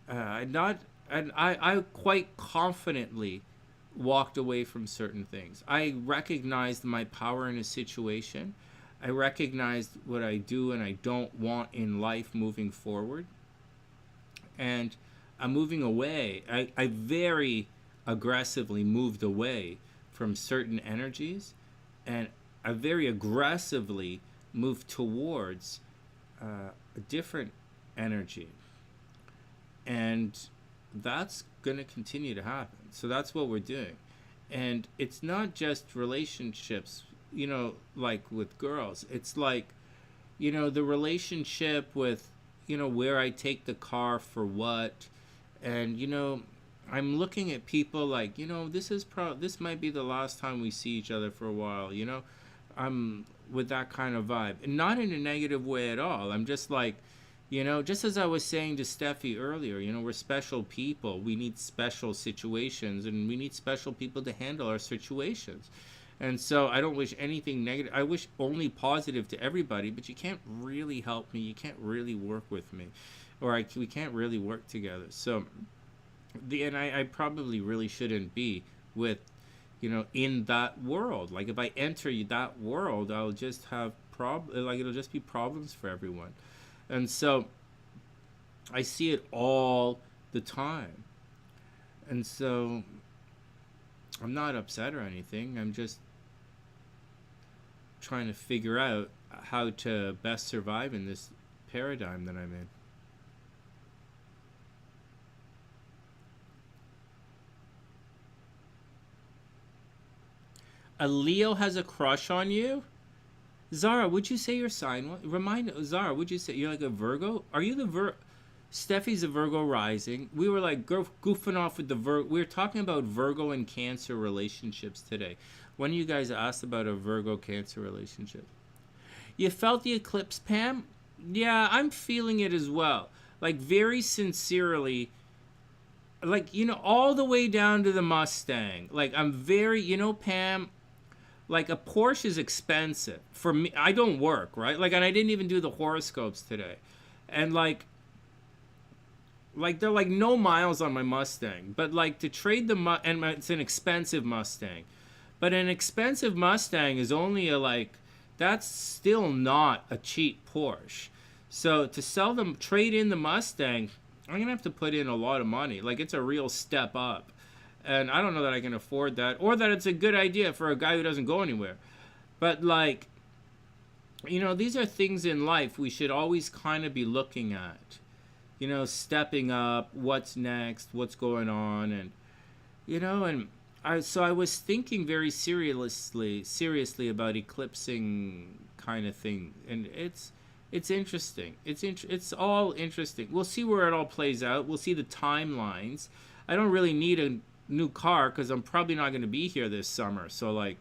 S1: I quite confidently walked away from certain things. I recognized my power in a situation. I recognized what I do and I don't want in life moving forward. And I'm moving away. I very aggressively moved away from certain energies, and I very aggressively moved towards a different energy. And that's going to continue to happen. So that's what we're doing. And it's not just relationships, like with girls. It's like, the relationship with, where I take the car for what. And, I'm looking at people like, this might be the last time we see each other for a while, I'm with that kind of vibe. And not in a negative way at all. I'm just like, just as I was saying to Steffi earlier, we're special people. We need special situations, and we need special people to handle our situations. And so I don't wish anything negative. I wish only positive to everybody, but you can't really help me. You can't really work with me, or we can't really work together. So, I probably really shouldn't be with, in that world. Like if I enter that world, I'll just have it'll just be problems for everyone. And so I see it all the time. And so I'm not upset or anything. I'm just trying to figure out how to best survive in this paradigm that I'm in. A Leo has a crush on you? Zarah, would you say your sign? Remind Zarah, would you say you're like a Virgo? Are you the Steffi's a Virgo rising. We were like goofing off with the Virgo. We were talking about Virgo and Cancer relationships today. One of you guys asked about a Virgo Cancer relationship. You felt the eclipse, Pam? Yeah, I'm feeling it as well. Like very sincerely. Like, all the way down to the Mustang. Like I'm very, Pam, like a Porsche is expensive for me. I don't work, right? Like, and I didn't even do the horoscopes today. And like they're like no miles on my Mustang, but like to trade and it's an expensive Mustang, but an expensive Mustang is only that's still not a cheap Porsche. So to trade in the Mustang, I'm gonna have to put in a lot of money. Like it's a real step up, and I don't know that I can afford that, or that it's a good idea for a guy who doesn't go anywhere. But like, these are things in life we should always kind of be looking at. Stepping up, what's next, what's going on, and and I was thinking very seriously about eclipsing kind of thing, and it's interesting. It's all interesting. We'll see where it all plays out. We'll see the timelines. I don't really need a new car because I'm probably not going to be here this summer, so like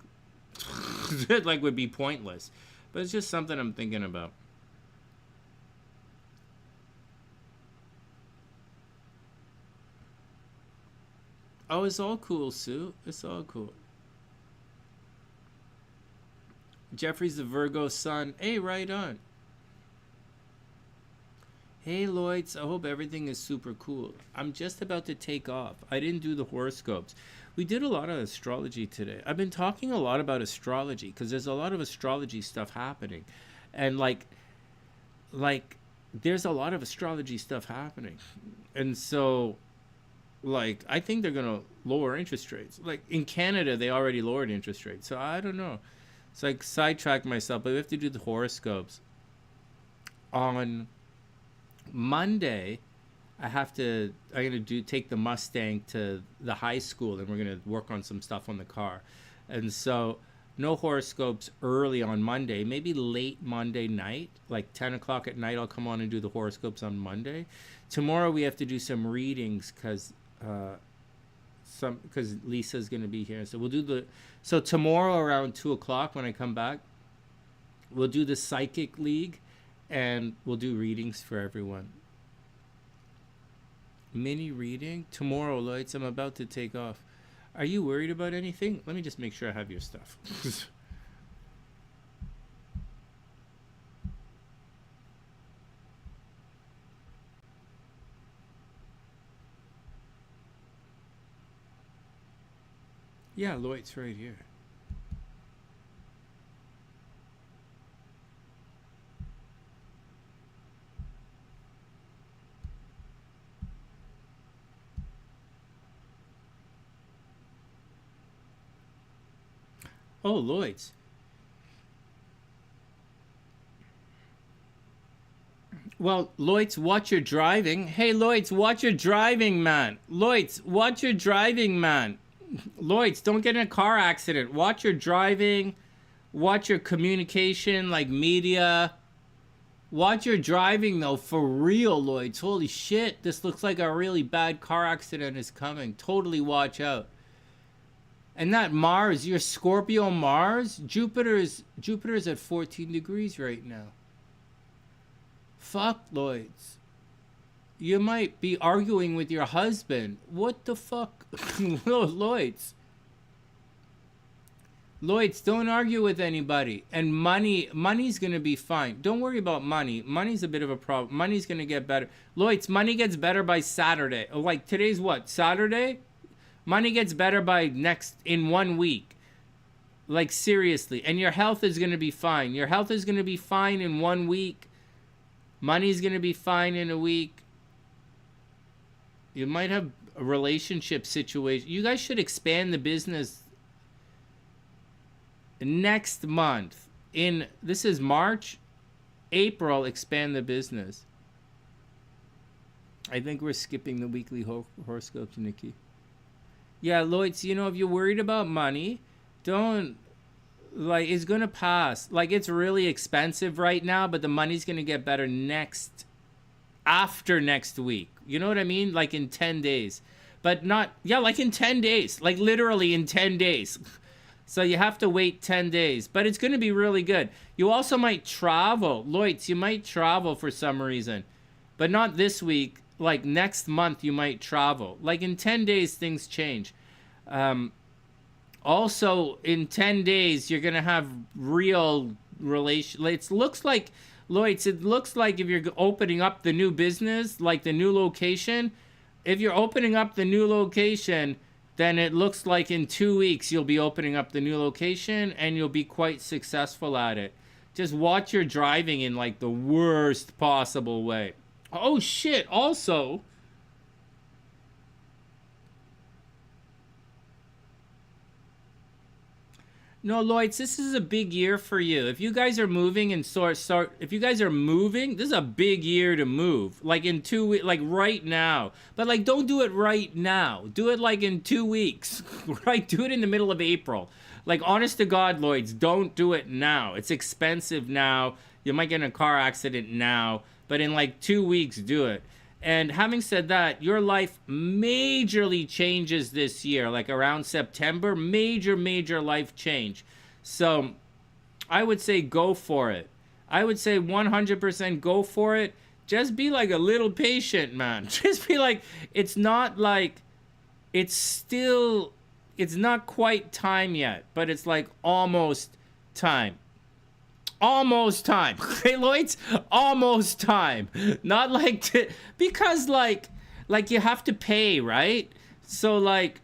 S1: it would be pointless. But it's just something I'm thinking about. Oh, it's all cool, Sue. It's all cool. Jeffrey's the Virgo sun. Hey, right on. Hey, Lloyds. I hope everything is super cool. I'm just about to take off. I didn't do the horoscopes. We did a lot of astrology today. I've been talking a lot about astrology because there's a lot of astrology stuff happening. And like there's a lot of astrology stuff happening. And so like I think they're gonna lower interest rates. Like in Canada, they already lowered interest rates. So I don't know. It's like sidetrack myself, but we have to do the horoscopes on Monday. I'm gonna take the Mustang to the high school, and we're gonna work on some stuff on the car. And so no horoscopes early on Monday, maybe late Monday night, like 10 o'clock at night. I'll come on and do the horoscopes on Monday. Tomorrow we have to do some readings because Lisa's gonna be here. So we'll do so tomorrow around 2 o'clock when I come back, we'll do the Psychic League, and we'll do readings for everyone. Mini reading tomorrow, Lights. I'm about to take off. Are you worried about anything? Let me just make sure I have your stuff. Yeah, Lloyd's right here. Oh, Lloyd's. Well, Lloyds, watch your driving. Hey, Lloyds, watch your driving, man. Lloyds, watch your driving, man. Lloyds, don't get in a car accident. Watch your driving. Watch your communication, like media. Watch your driving, though, for real, Lloyds. Holy shit, this looks like a really bad car accident is coming. Totally watch out. And that Mars, your Scorpio Mars, Jupiter's at 14 degrees right now. Fuck, Lloyds. You might be arguing with your husband. What the fuck? Lloyds. Lloyds, don't argue with anybody. And money's going to be fine. Don't worry about money. Money's a bit of a problem. Money's going to get better. Lloyds, money gets better by Saturday. Like, today's what? Saturday? Money gets better by in 1 week. Like, seriously. And your health is going to be fine. Your health is going to be fine in 1 week. Money's going to be fine in a week. You might have a relationship situation. You guys should expand the business next month. This is March. April, expand the business. I think we're skipping the weekly horoscopes, Nikki. Yeah, Lloyds, you know, if you're worried about money, don't, like, it's going to pass. Like, it's really expensive right now, but the money's going to get better after next week. You know what I mean? Like, in 10 days. But not, yeah, like in 10 days. Like, literally in 10 days. So you have to wait 10 days. But it's going to be really good. You also might travel. Lloyds, you might travel for some reason. But not this week. Like, next month you might travel. Like, in 10 days, things change. Also, in 10 days, you're going to have real relation. It looks like, Lloyds, it looks like if you're opening up the new business, like the new location, if you're opening up the new location, then it looks like in 2 weeks you'll be opening up the new location and you'll be quite successful at it. Just watch your driving in, like, the worst possible way. Oh, shit. Also, no, Lloyds, this is a big year for you. If you guys are moving and if you guys are moving, this is a big year to move. Like in 2 weeks, like right now. But like, don't do it right now. Do it like in 2 weeks, right? Do it in the middle of April. Like, honest to God, Lloyds, don't do it now. It's expensive now. You might get in a car accident now. But in like 2 weeks, do it. And having said that, your life majorly changes this year, like around September, major life change. So I would say go for it. I would say 100% go for it. Just be like a little patient, man. Just be like, it's not like, it's not quite time yet, but it's like almost time. Almost time. Okay, Lloyds? Almost time. Not like because like you have to pay, right? So like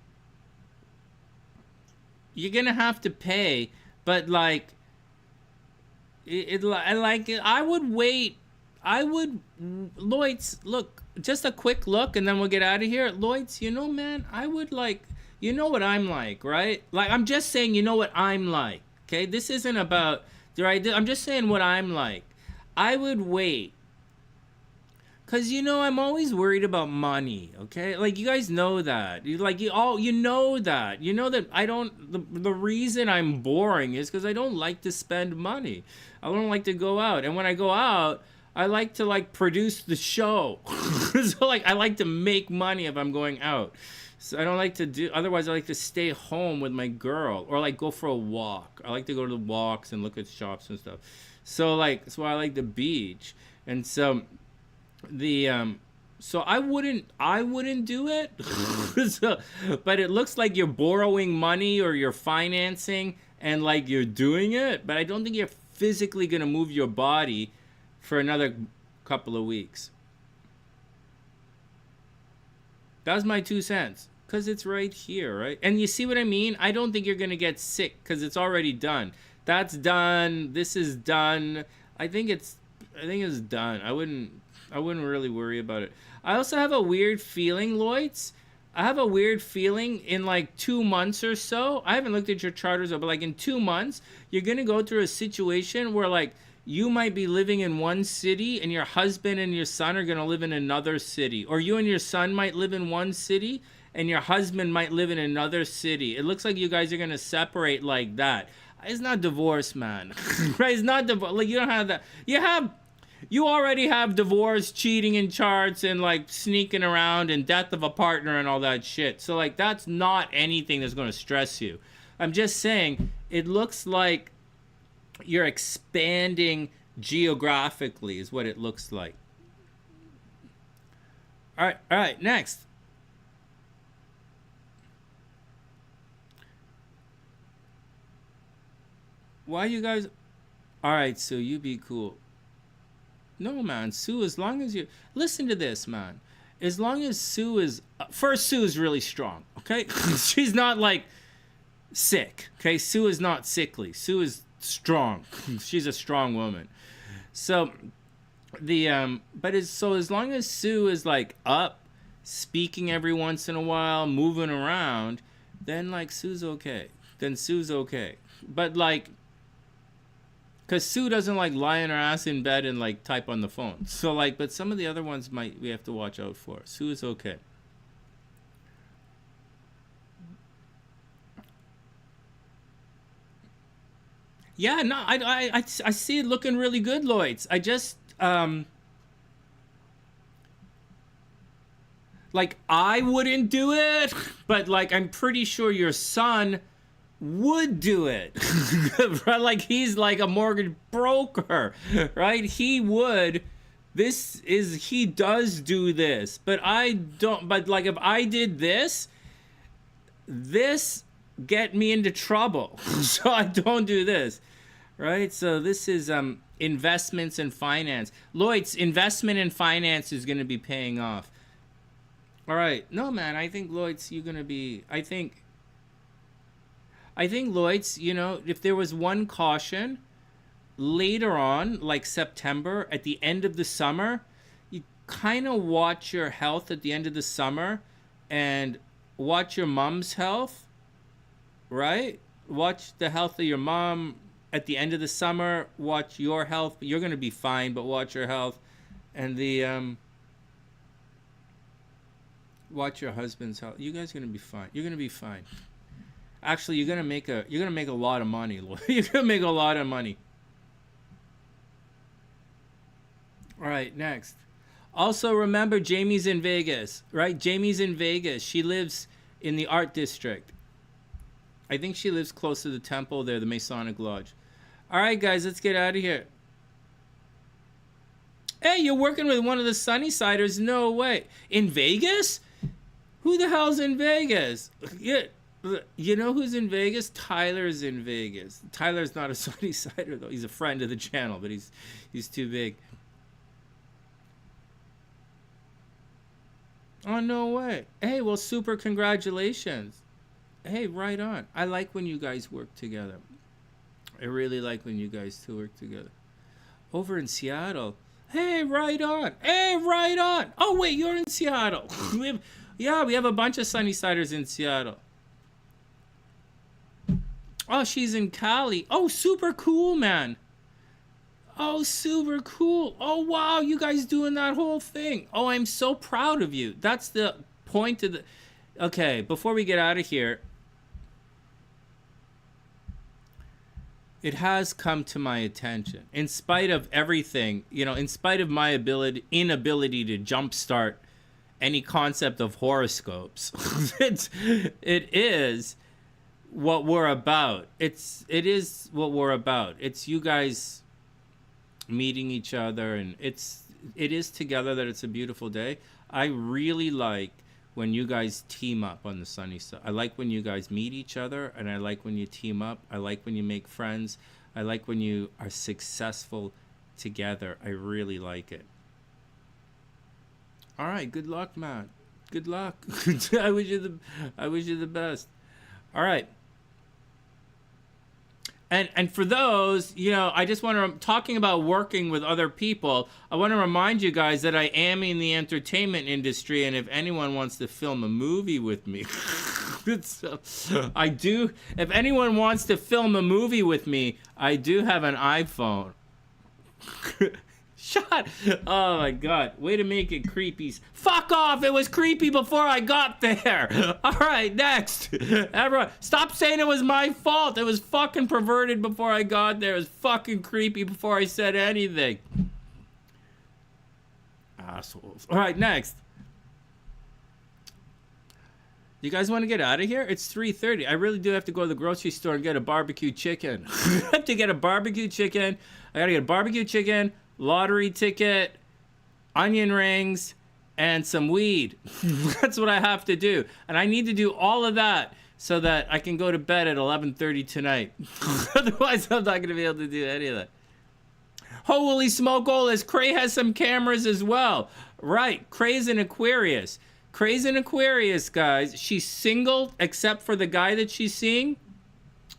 S1: you're gonna have to pay, but like I would wait. Lloyds, look, just a quick look and then we'll get out of here. Lloyds, you know, man, I would like, you know what I'm like, right? Like, I'm just saying, you know what I'm like. Okay, this isn't about, right? I'm just saying what I'm like. I would wait. Cause you know I'm always worried about money, okay? Like, you guys know that. You know that. You know that I don't. The reason I'm boring is because I don't like to spend money. I don't like to go out, and when I go out, I like to like produce the show. So like I like to make money if I'm going out. So I don't like to do. Otherwise, I like to stay home with my girl or like go for a walk. I like to go to the walks and look at shops and stuff. So like, that's why I like the beach, and so. So I wouldn't do it. So, but it looks like you're borrowing money or you're financing and like you're doing it, but I don't think you're physically going to move your body for another couple of weeks. That's my 2 cents, because it's right here, right? And you see what I mean? I don't think you're going to get sick because it's already done. That's done. This is done. I think it's done. I wouldn't really worry about it. I also have a weird feeling, Lloyds. I have a weird feeling in like 2 months or so. I haven't looked at your chart or so, but like in 2 months, you're going to go through a situation where like you might be living in one city and your husband and your son are going to live in another city. Or you and your son might live in one city and your husband might live in another city. It looks like you guys are going to separate like that. It's not divorce, man. Right? It's not divorce. Like, you don't have that. You already have divorce, cheating in charts, and like sneaking around and death of a partner and all that shit. So like, that's not anything that's going to stress you. I'm just saying, it looks like you're expanding geographically is what it looks like. All right, next. Why you guys... All right, Sue, you be cool. No, man, Sue, as long as you... Listen to this, man. As long as Sue is... First, Sue is really strong, okay? She's not, like, sick, okay? Sue is not sickly. Sue is strong. She's a strong woman. So, so as long as Sue is, like, up, speaking every once in a while, moving around, then, like, Sue's okay. Then Sue's okay. But, like... Because Sue doesn't like lie on her ass in bed and like type on the phone. So like, but some of the other ones we have to watch out for. Sue is okay. Yeah, no, I see it looking really good, Lloyds. I just, like, I wouldn't do it, but like, I'm pretty sure your son would do it. Like, he's like a mortgage broker, right? He would. He does do this, but I don't. But like, if I did this get me into trouble. So I don't do this, right? So this is investments and finance. Lloyd's investment and finance is going to be paying off. All right. No, man, I think Lloyd's, you're going to be, I think Lloyd's, you know, if there was one caution, later on, like September, at the end of the summer, you kind of watch your health at the end of the summer and watch your mom's health, right? Watch the health of your mom at the end of the summer. Watch your health. You're going to be fine, but watch your health. And watch your husband's health. You guys are going to be fine. You're going to be fine. Actually, you're gonna make a lot of money. You're gonna make a lot of money. All right, next. Also, remember, Jamie's in Vegas, right? Jamie's in Vegas. She lives in the art district. I think she lives close to the temple there, the Masonic Lodge. All right, guys, let's get out of here. Hey, you're working with one of the SunnySiders? No way. In Vegas? Who the hell's in Vegas? Yeah. You know who's in Vegas? Tyler's in Vegas. Tyler's not a SunnySider, though. He's a friend of the channel, but he's too big. Oh, no way. Hey, well, super congratulations. Hey, right on. I like when you guys work together. I really like when you guys two work together. Over in Seattle. Hey, right on. Hey, right on. Oh, wait, you're in Seattle. we have a bunch of SunnySiders in Seattle. Oh, she's in Cali. Oh, super cool, man. Oh, super cool. Oh, wow, you guys doing that whole thing. Oh, I'm so proud of you. That's the point of the... Okay, before we get out of here, it has come to my attention. In spite of everything, you know, in spite of my inability to jumpstart any concept of horoscopes, it is what we're about. It is what we're about. It's you guys meeting each other, and it is together that it's a beautiful day. I really like when you guys team up on the SunnySide. I like when you guys meet each other, and I like when you team up. I like when you make friends. I like when you are successful together. I really like it. All right, good luck, man. Good luck. I wish you the best. All right. And for those, you know, I just want to, talking about working with other people, I want to remind you guys that I am in the entertainment industry, and if anyone wants to film a movie with me, I do. If anyone wants to film a movie with me, I do have an iPhone. Shut. Oh my god. Way to make it creepy. Fuck off. It was creepy before I got there. All right, next. Everyone, stop saying it was my fault. It was fucking perverted before I got there. It was fucking creepy before I said anything. Assholes. All right, next. You guys want to get out of here? It's 3:30. I really do have to go to the grocery store and get a barbecue chicken. I have to get a barbecue chicken. I gotta get a barbecue chicken, lottery ticket, onion rings, and some weed. That's what I have to do. And I need to do all of that so that I can go to bed at 11:30 tonight. Otherwise, I'm not gonna be able to do any of that. Holy smokeolas, Cray has some cameras as well. Right, Cray's an Aquarius. Cray's an Aquarius, guys. She's single except for the guy that she's seeing.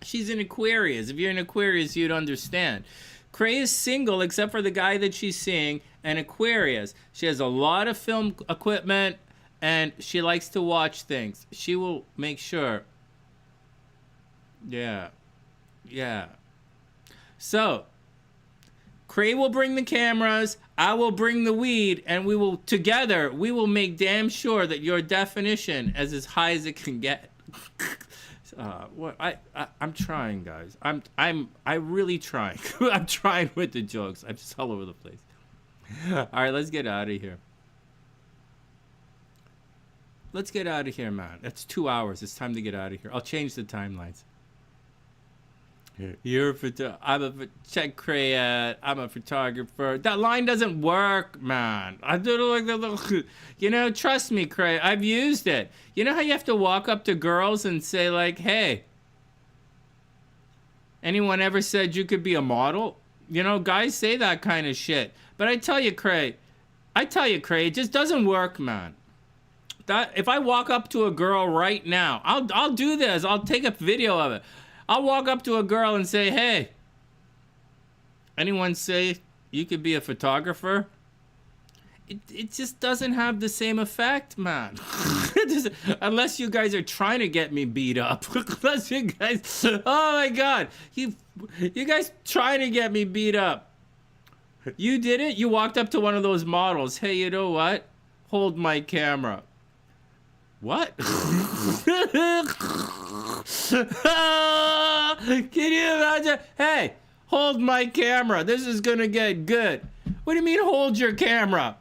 S1: She's an Aquarius. If you're an Aquarius, you'd understand. Cray is single except for the guy that she's seeing, and Aquarius. She has a lot of film equipment, and she likes to watch things. She will make sure. Yeah. So, Cray will bring the cameras, I will bring the weed, and we will make damn sure that your definition is as high as it can get. I'm trying, guys. I'm really trying. I'm trying with the jokes. I'm just all over the place. All right, let's get out of here. Let's get out of here, man. That's 2 hours. It's time to get out of here. I'll change the timelines. Check Cray. I'm a photographer. That line doesn't work, man. I do like the little. You know, trust me, Cray. I've used it. You know how you have to walk up to girls and say like, "Hey, anyone ever said you could be a model?" You know, guys say that kind of shit. But I tell you, Cray, it just doesn't work, man. That if I walk up to a girl right now, I'll do this. I'll take a video of it. I'll walk up to a girl and say, "Hey, anyone say you could be a photographer?" It just doesn't have the same effect, man. Unless you guys are trying to get me beat up. Unless you guys, oh my God, you guys trying to get me beat up. You did it. You walked up to one of those models. "Hey, you know what? Hold my camera." What? Can you imagine? "Hey, hold my camera. This is gonna get good." What do you mean hold your camera?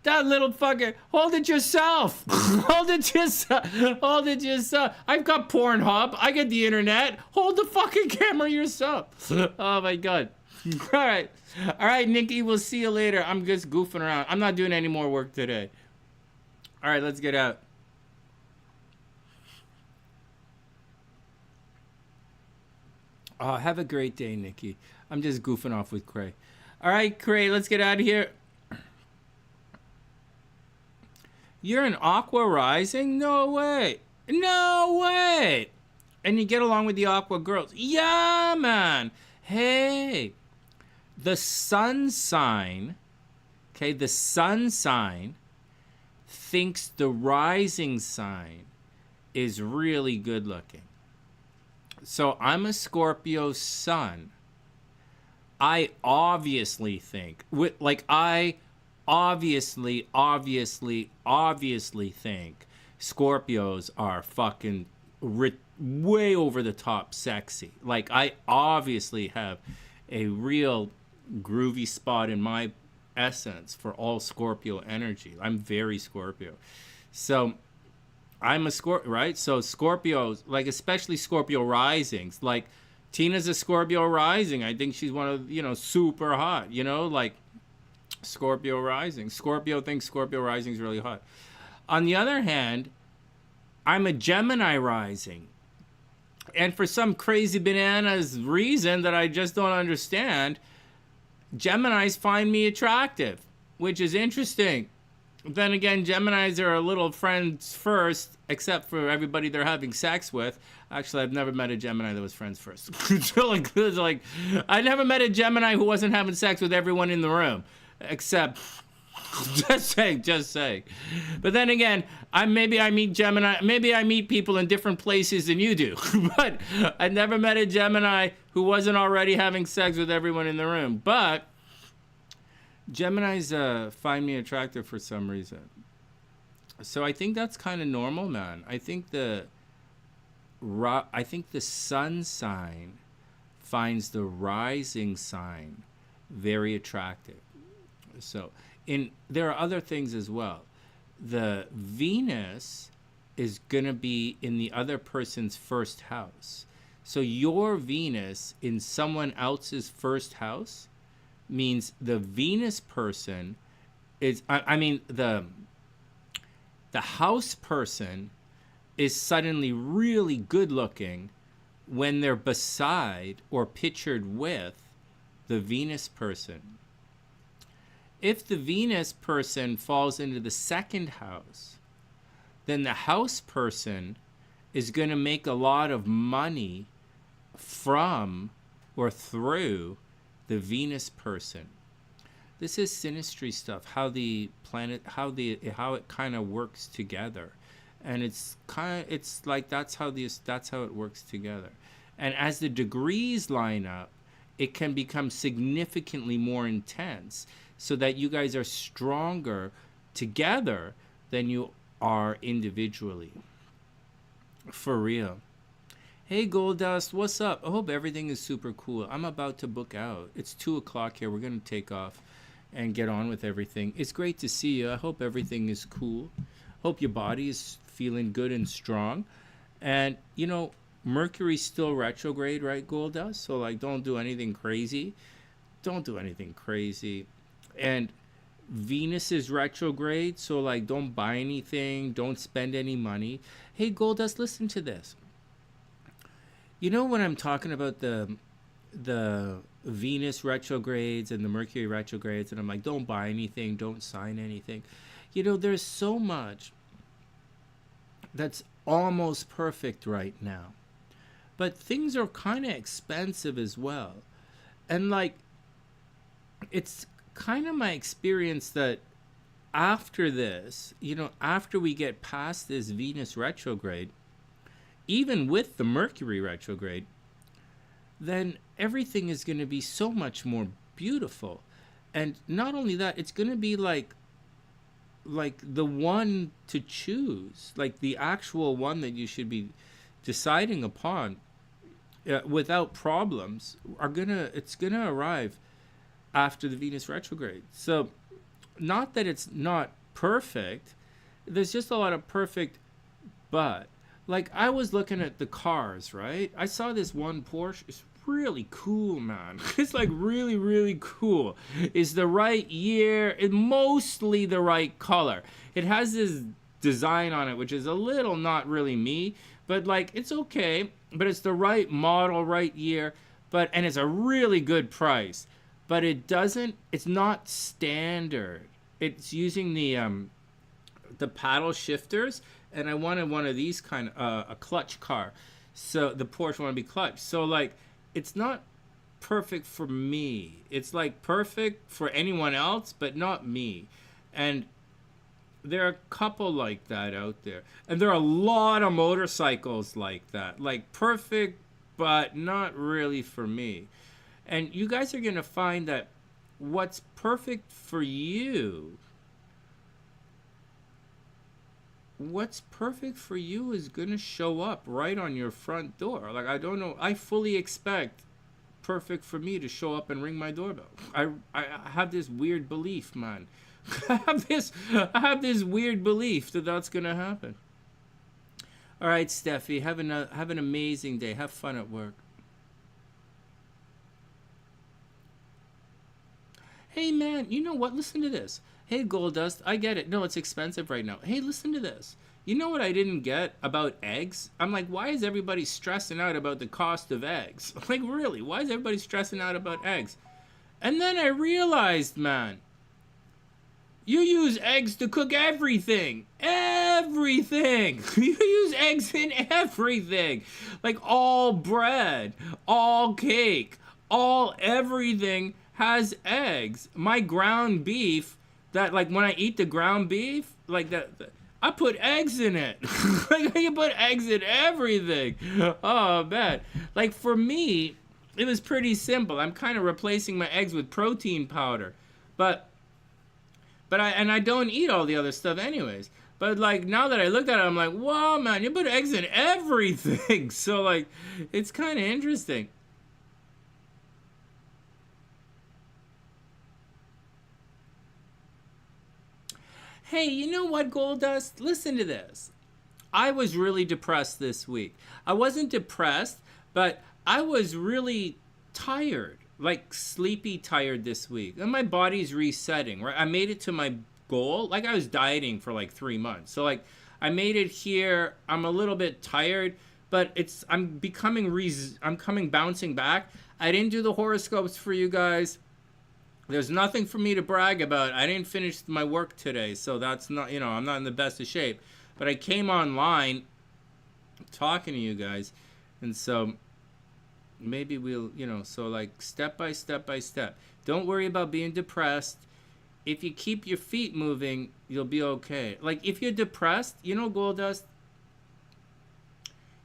S1: That little fucker, hold it yourself. Hold it yourself. Hold it yourself. I've got Pornhub. I got the internet. Hold the fucking camera yourself. Oh my God. All right, Niki, we'll see you later. I'm just goofing around. I'm not doing any more work today. All right, let's get out. Oh, have a great day, Niki. I'm just goofing off with Cray. All right, Cray, let's get out of here. You're an Aqua Rising? No way. No way. And you get along with the Aqua girls? Yeah, man. Hey, the sun sign, okay, the sun sign thinks the rising sign is really good looking. So I'm a Scorpio sun. I obviously think, I obviously think Scorpios are fucking way over the top sexy. Like, I obviously have a real groovy spot in my essence for all Scorpio energy. I'm very Scorpio. So I'm a Scorpio, right? So Scorpios, like especially Scorpio risings, like Tina's a Scorpio rising. I think she's one of, super hot, like Scorpio rising. Scorpio thinks Scorpio rising is really hot. On the other hand, I'm a Gemini rising. And for some crazy bananas reason that I just don't understand, Geminis find me attractive, which is interesting. Then again, Geminis are a little friends first, except for everybody they're having sex with. Actually, I've never met a Gemini that was friends first. I never met a Gemini who wasn't having sex with everyone in the room, except, just saying. But then again, maybe I meet people in different places than you do. But I never met a Gemini who wasn't already having sex with everyone in the room. But Geminis find me attractive for some reason. So I think that's kind of normal, man. I think the sun sign finds the rising sign very attractive. So there are other things as well. The Venus is going to be in the other person's first house. So your Venus in someone else's first house means the Venus person is, the house person is suddenly really good looking when they're beside or pictured with the Venus person. If the Venus person falls into the second house, then the house person is going to make a lot of money from or through the Venus person. This is synastry stuff, how the planet, how it kind of works together. And it's like that's how it works together. And as the degrees line up, it can become significantly more intense, so that you guys are stronger together than you are individually. For real. Hey Goldust, what's up? I hope everything is super cool. I'm about to book out. It's 2 o'clock here. We're going to take off and get on with everything. It's great to see you. I hope everything is cool. Hope your body is feeling good and strong. And, you know, Mercury's still retrograde, right, Goldust? So, like, don't do anything crazy. Don't do anything crazy. And Venus is retrograde, so like don't buy anything, don't spend any money. Hey Goldust, listen to this. You know when I'm talking about the Venus retrogrades and the Mercury retrogrades, and I'm like, don't buy anything, don't sign anything. You know, there's so much that's almost perfect right now. But things are kind of expensive as well. And like, it's kind of my experience that after this, you know, after we get past this Venus retrograde, even with the Mercury retrograde, then everything is going to be so much more beautiful. And not only that, it's going to be like the one to choose, like the actual one that you should be deciding upon without problems it's going to arrive after the Venus retrograde. So not that it's not perfect, there's just a lot of perfect, but like I was looking at the cars, right? I saw this one Porsche. It's really cool, man. It's like really, really cool. It's the right year, it's mostly the right color. It has this design on it, which is a little not really me, but like it's okay, but it's the right model, right year, and it's a really good price. But it's not standard. It's using the paddle shifters, and I wanted one of these kind of, a clutch car. So the Porsche want to be clutch. So like, it's not perfect for me. It's like perfect for anyone else, but not me. And there are a couple like that out there. And there are a lot of motorcycles like that. Like perfect, but not really for me. And you guys are going to find that what's perfect for you, is going to show up right on your front door. Like, I don't know. I fully expect perfect for me to show up and ring my doorbell. I have this weird belief, man. I have this weird belief that that's going to happen. All right, Steffi, have an amazing day. Have fun at work. Hey, man, you know what? Listen to this. Hey, Goldust, I get it. No, it's expensive right now. Hey, listen to this. You know what I didn't get about eggs? I'm like, why is everybody stressing out about the cost of eggs? Like, really, why is everybody stressing out about eggs? And then I realized, man, you use eggs to cook everything. Everything. You use eggs in everything. Like all bread, all cake, all everything has eggs. My ground beef, that like when I eat the ground beef, like that, I put eggs in it. Like you put eggs in everything. Oh man. Like for me, it was pretty simple. I'm kind of replacing my eggs with protein powder. But But I don't eat all the other stuff anyways. But like now that I looked at it, I'm like, wow, man, you put eggs in everything. So like, it's kind of interesting. Hey, you know what, Goldust? Listen to this. I was really depressed this week. I wasn't depressed, but I was really tired, like sleepy tired this week. And my body's resetting, right? I made it to my goal. Like I was dieting for like 3 months. So like I made it here. I'm a little bit tired, but I'm coming bouncing back. I didn't do the horoscopes for you guys. There's nothing for me to brag about. I didn't finish my work today, so that's not, I'm not in the best of shape. But I came online talking to you guys, and so maybe we'll, so like step by step by step. Don't worry about being depressed. If you keep your feet moving, you'll be okay. Like if you're depressed, Goldust,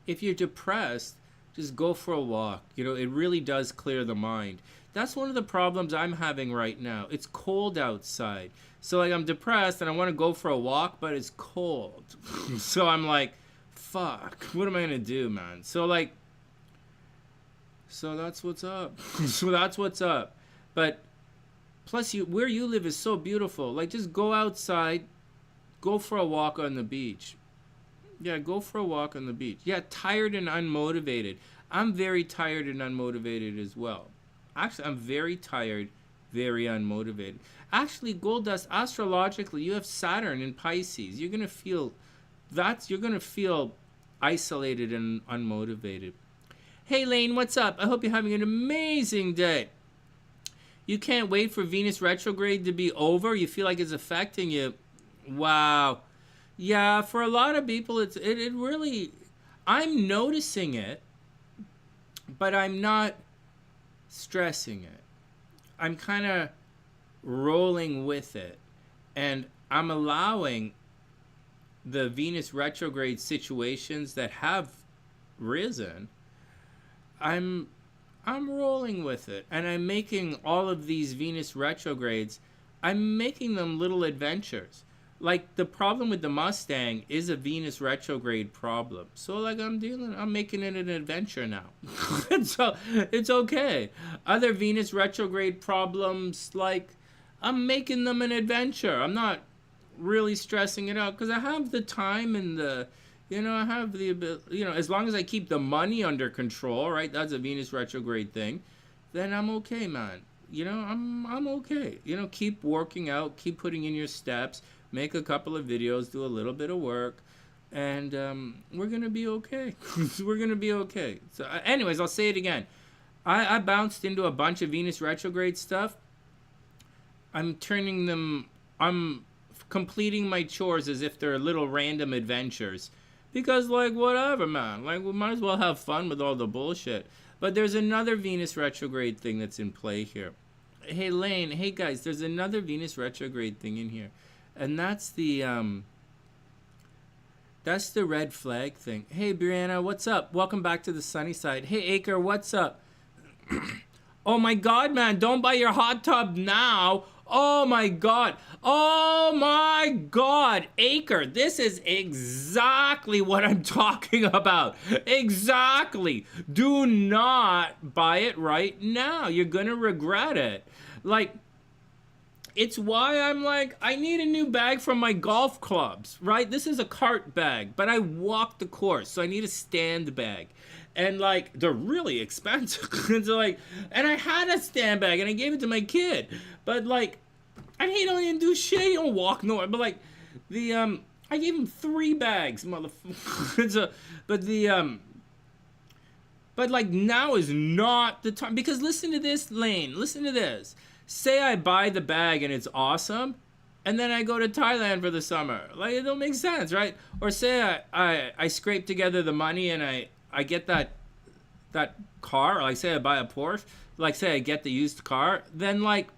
S1: if you're depressed, just go for a walk. It really does clear the mind. That's one of the problems I'm having right now. It's cold outside. So like I'm depressed and I want to go for a walk, but it's cold. So I'm like, fuck, what am I going to do, man? So that's what's up. So that's what's up. But plus where you live is so beautiful. Like just go outside, go for a walk on the beach. Yeah, go for a walk on the beach. Yeah, tired and unmotivated. I'm very tired and unmotivated as well. Actually, I'm very tired, very unmotivated. Actually, Goldust, astrologically, you have Saturn in Pisces. You're gonna feel isolated and unmotivated. Hey Lane, what's up? I hope you're having an amazing day. You can't wait for Venus retrograde to be over. You feel like it's affecting you. Wow. Yeah, for a lot of people, it really. I'm noticing it, but I'm not stressing it. I'm kind of rolling with it, and I'm allowing the Venus retrograde situations that have risen. I'm rolling with it, and I'm making all of these Venus retrogrades, I'm making them little adventures. Like the problem with the Mustang is a Venus retrograde problem. So like I'm making it an adventure now. So it's okay. Other Venus retrograde problems, like I'm making them an adventure. I'm not really stressing it out because I have the time and I have the ability, as long as I keep the money under control, right? That's a Venus retrograde thing. Then I'm okay, man. I'm okay. Keep working out, keep putting in your steps. Make a couple of videos, do a little bit of work, and we're going to be okay. We're going to be okay. So anyways, I'll say it again. I bounced into a bunch of Venus retrograde stuff. I'm completing my chores as if they're little random adventures. Because, like, whatever, man. Like, we might as well have fun with all the bullshit. But there's another Venus retrograde thing that's in play here. Hey, Lane. Hey, guys. There's another Venus retrograde thing in here. And that's the red flag thing. Hey, Brianna, what's up? Welcome back to the sunny side. Hey, Acre, what's up? Oh, my God, man. Don't buy your hot tub now. Oh, my God. Oh, my God. Acre, this is exactly what I'm talking about. Exactly. Do not buy it right now. You're going to regret it. Like, it's why I'm like, I need a new bag from my golf clubs, right? This is a cart bag, but I walk the course, so I need a stand bag. And like, they're really expensive. And so like, and I had a stand bag and I gave it to my kid. But like, and he don't even do shit, he don't walk nowhere. But like, I gave him 3 bags, motherfucker. So, but like now is not the time, because listen to this, Lane, listen to this. Say I buy the bag and it's awesome, and then I go to Thailand for the summer. Like, it don't make sense, right? Or say I scrape together the money and I get that car, or like say I buy a Porsche, like say I get the used car, then like,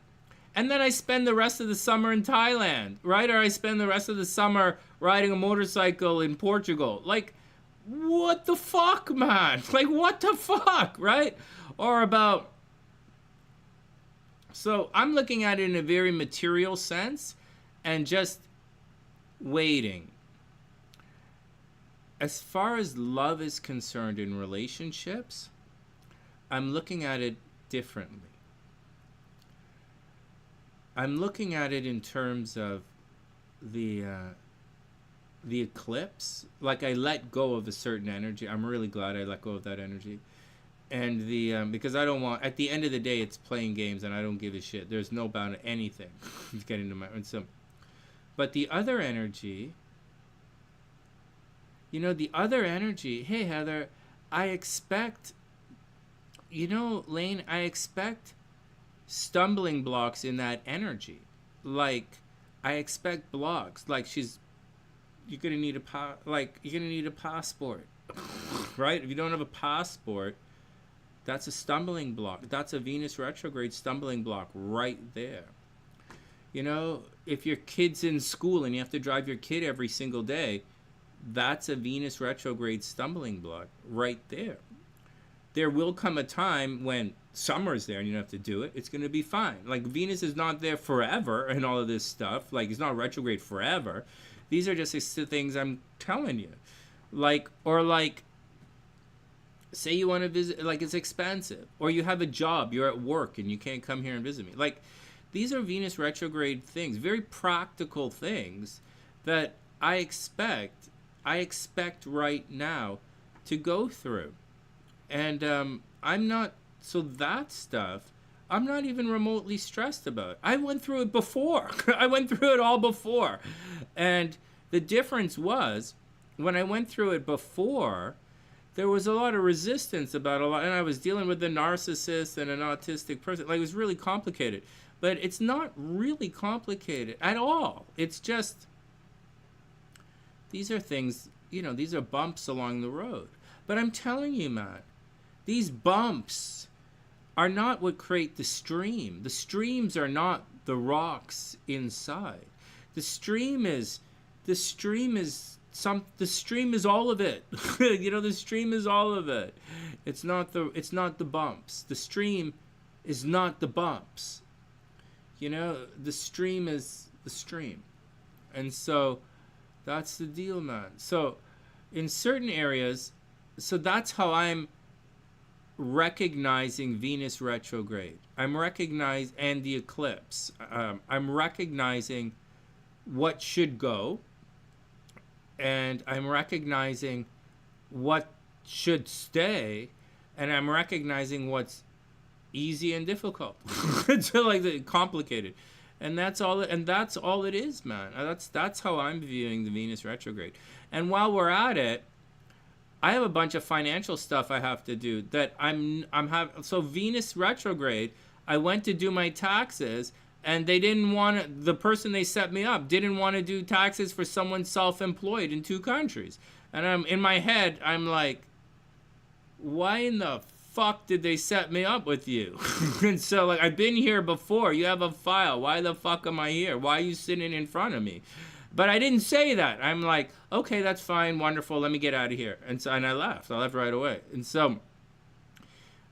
S1: and then I spend the rest of the summer in Thailand, right? Or I spend the rest of the summer riding a motorcycle in Portugal. Like, what the fuck, man? Like, what the fuck, right? Or about... So I'm looking at it in a very material sense, and just waiting. As far as love is concerned in relationships, I'm looking at it differently. I'm looking at it in terms of the eclipse. Like, I let go of a certain energy. I'm really glad I let go of that energy. And because I don't want, at the end of the day, it's playing games and I don't give a shit. There's no bound to anything. It's getting to my, and so, but the other energy, the other energy, hey Heather, I expect, Lane, I expect stumbling blocks in that energy. Like, I expect blocks. Like, you're gonna need a passport, right? If you don't have a passport, that's a stumbling block. That's a Venus retrograde stumbling block right there. If your kid's in school and you have to drive your kid every single day, that's a Venus retrograde stumbling block right there. There will come a time when summer's there and you don't have to do it. It's going to be fine. Like, Venus is not there forever and all of this stuff. Like, it's not retrograde forever. These are just the things I'm telling you. Say you want to visit, like, it's expensive. Or you have a job, you're at work and you can't come here and visit me. Like, these are Venus retrograde things, very practical things that I expect right now to go through. And that stuff, I'm not even remotely stressed about. I went through it before. I went through it all before. And the difference was, when I went through it before, there was a lot of resistance about a lot, and I was dealing with a narcissist and an autistic person. Like, it was really complicated. But it's not really complicated at all. It's just, these are things, these are bumps along the road. But I'm telling you, man, these bumps are not what create the stream. The streams are not the rocks inside. The stream is all of it. The stream is all of it. It's not the bumps. The stream is not the bumps. The stream is the stream. And so that's the deal, man. So in certain areas, so that's how I'm recognizing Venus retrograde. And the eclipse. I'm recognizing what should go, and I'm recognizing what should stay, and I'm recognizing what's easy and difficult. It's like complicated. And that's all it is, man. That's how I'm viewing the Venus retrograde. And while we're at it, I have a bunch of financial stuff I have to do that so Venus retrograde, I went to do my taxes, and they didn't want to, the person they set me up didn't want to do taxes for someone self-employed in 2 countries. And in my head, I'm like, why in the fuck did they set me up with you? And so, like, I've been here before. You have a file. Why the fuck am I here? Why are you sitting in front of me? But I didn't say that. I'm like, okay, that's fine, wonderful, let me get out of here. And I left. I left right away. And so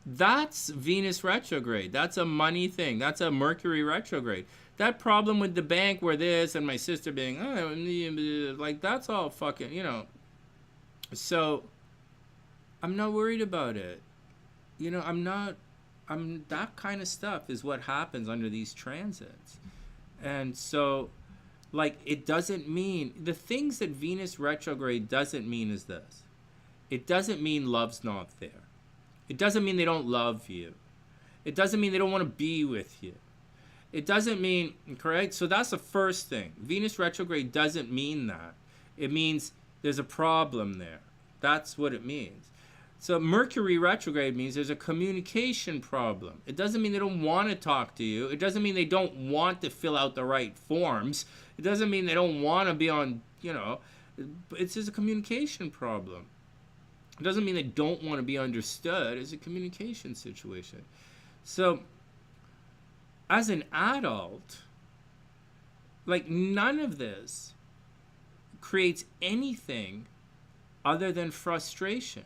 S1: that's Venus retrograde. That's a money thing. That's a Mercury retrograde. That problem with the bank where this and my sister being, like, that's all fucking, So I'm not worried about it. That kind of stuff is what happens under these transits. And so, like, it doesn't mean, the things that Venus retrograde doesn't mean is this. It doesn't mean love's not there. It doesn't mean they don't love you. It doesn't mean they don't want to be with you. It doesn't mean, correct? So that's the first thing. Venus retrograde doesn't mean that. It means there's a problem there. That's what it means. So Mercury retrograde means there's a communication problem. It doesn't mean they don't want to talk to you. It doesn't mean they don't want to fill out the right forms. It doesn't mean they don't want to be on, it's just a communication problem. It doesn't mean they don't want to be understood. It's a communication situation. So as an adult, like, none of this creates anything other than frustration.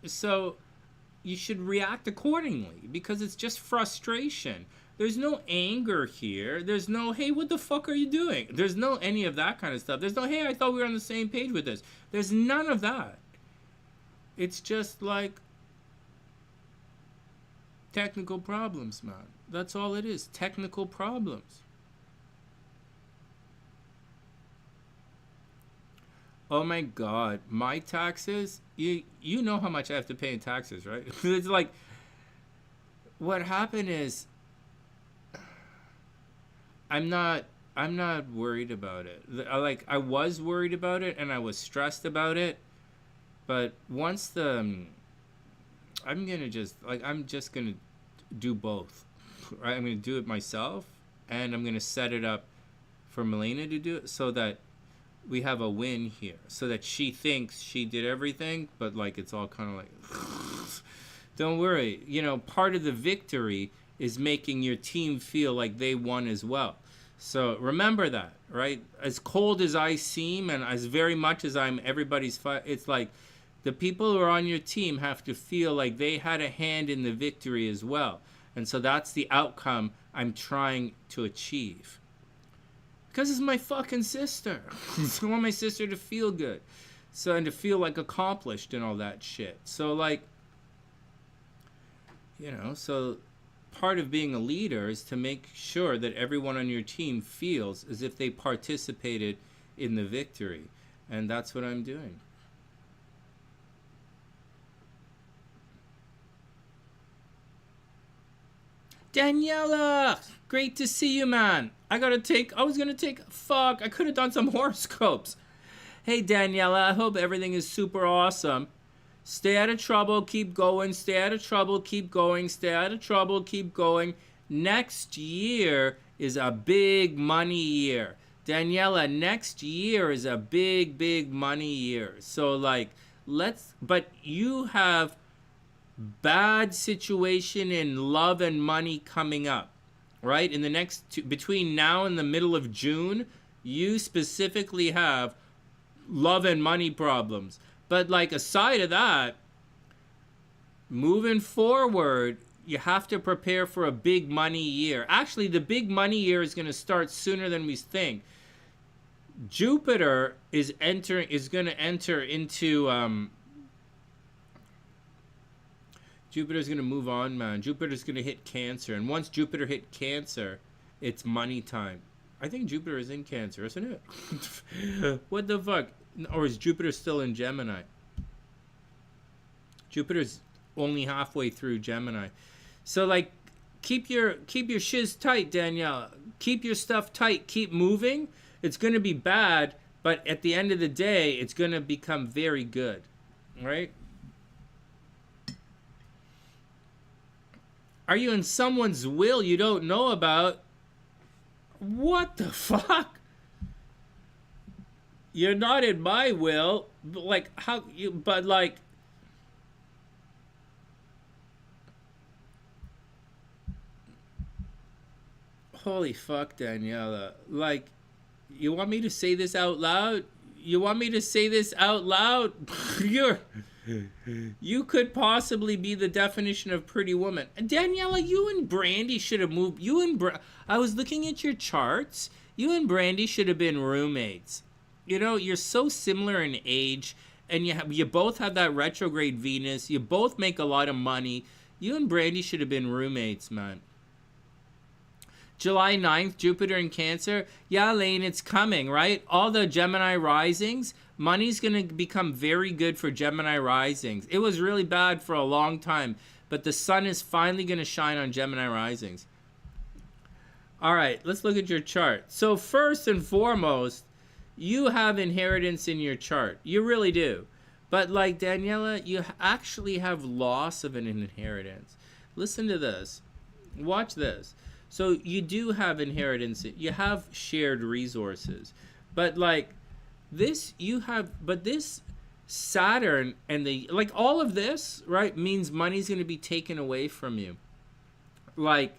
S1: So you should react accordingly, because it's just frustration. There's no anger here. There's no, hey, what the fuck are you doing? There's no any of that kind of stuff. There's no, hey, I thought we were on the same page with this. There's none of that. It's just like technical problems, man. That's all it is. Technical problems. Oh my God, my taxes, you know how much I have to pay in taxes, right? It's like, what happened is, I'm not worried about it. I was worried about it and I was stressed about it, but once I'm just gonna do both. Right? I'm gonna do it myself, and I'm gonna set it up for Milena to do it so that we have a win here, so that she thinks she did everything, but like it's all kind of like, don't worry. You know, part of the victory is making your team feel like they won as well. So remember that, right? As cold as I seem, and as very much as I'm everybody's fight, it's like the people who are on your team have to feel like they had a hand in the victory as well. And so that's the outcome I'm trying to achieve. Because it's my fucking sister. I want my sister to feel good. So, and to feel like accomplished and all that shit. So like, you know, so part of being a leader is to make sure that everyone on your team feels as if they participated in the victory. And that's what I'm doing. Daniela, great to see you, man. I could have done some horoscopes. Hey, Daniela, I hope everything is super awesome. Stay out of trouble, keep going. Stay out of trouble, keep going. Stay out of trouble, keep going. Next year is a big money year. Daniela, next year is a big, big money year. So, like, but you have bad situation in love and money coming up, right? In the next between now and the middle of June, you specifically have love and money problems. But like aside of that, moving forward, you have to prepare for a big money year. Actually, the big money year is going to start sooner than we think. Jupiter is going to enter into Jupiter's going to move on, man. Jupiter's going to hit Cancer. And once Jupiter hit Cancer, it's money time. I think Jupiter is in Cancer, isn't it? What the fuck? Or is Jupiter still in Gemini? Jupiter's only halfway through Gemini. So, like, keep your shiz tight, Danielle. Keep your stuff tight. Keep moving. It's going to be bad, but at the end of the day, it's going to become very good. Right? Are you in someone's will you don't know about? What the fuck? You're not in my will. Like, how you, but like, holy fuck, Daniela. Like, you want me to say this out loud? You want me to say this out loud? You could possibly be the definition of pretty woman. Daniela, you and Brandy should have moved. I was looking at your charts. You and Brandy should have been roommates. You know, you're so similar in age, and you both have that retrograde Venus. You both make a lot of money. You and Brandy should have been roommates, man. July 9th, Jupiter in Cancer. Yeah, Lane, it's coming, right? All the Gemini risings, money's going to become very good for Gemini risings. It was really bad for a long time, but the sun is finally going to shine on Gemini risings. All right, let's look at your chart. So first and foremost, you have inheritance in your chart. You really do. But like Daniela, you actually have loss of an inheritance. Listen to this. Watch this. So you do have inheritance. You have shared resources. But like this, this Saturn and like all of this, right, means money's going to be taken away from you. Like,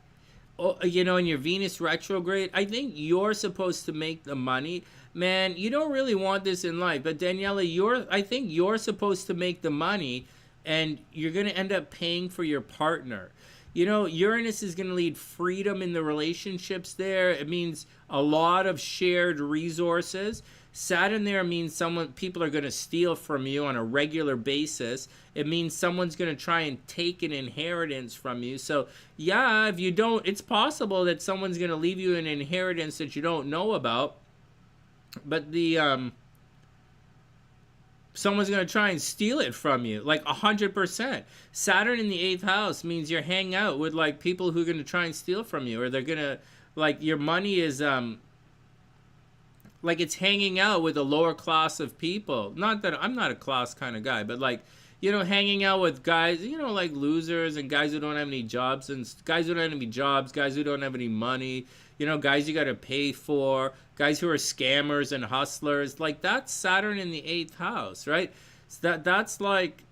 S1: you know, in your Venus retrograde, I think you're supposed to make the money. Man, you don't really want this in life. But Daniela, I think you're supposed to make the money, and you're going to end up paying for your partner. You know, Uranus is going to lead freedom in the relationships there. It means a lot of shared resources. Saturn there means people are going to steal from you on a regular basis. It means someone's going to try and take an inheritance from you. So, yeah, if you don't, it's possible that someone's going to leave you an inheritance that you don't know about. But someone's going to try and steal it from you, like 100%. Saturn in the 8th house means you're hanging out with like people who are going to try and steal from you, or they're going to, like, your money is like it's hanging out with a lower class of people. Not that I'm not a class kind of guy, but like, you know, hanging out with guys, you know, like losers and guys who don't have any jobs, and guys who don't have any jobs, guys who don't have any money, you know, guys you got to pay for, guys who are scammers and hustlers. Like, that's Saturn in the 8th house, right? So that's like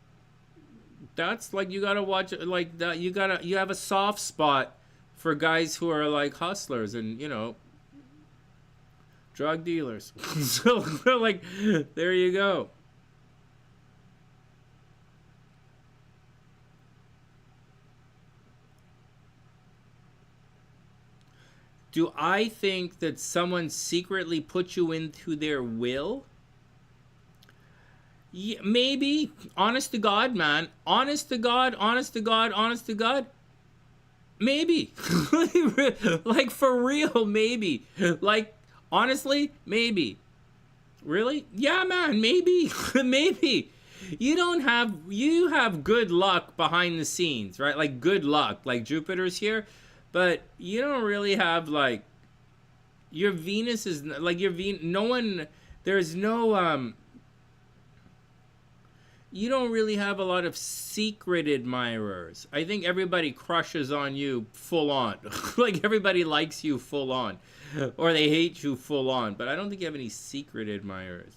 S1: you got to watch it like that. You have a soft spot for guys who are like hustlers and, you know, drug dealers. So like, there you go. Do I think that someone secretly put you into their will? Yeah, maybe. Honest to God, man. Honest to God, honest to God, honest to God. Maybe. Like, for real, maybe. Like, honestly, maybe. Really? Yeah, man, maybe. Maybe. You have good luck behind the scenes, right? Like, good luck. Like, Jupiter's here. But you don't really have, like, your Venus is, like, no one, there's no, you don't really have a lot of secret admirers. I think everybody crushes on you full on. Like, everybody likes you full on. Or they hate you full on. But I don't think you have any secret admirers.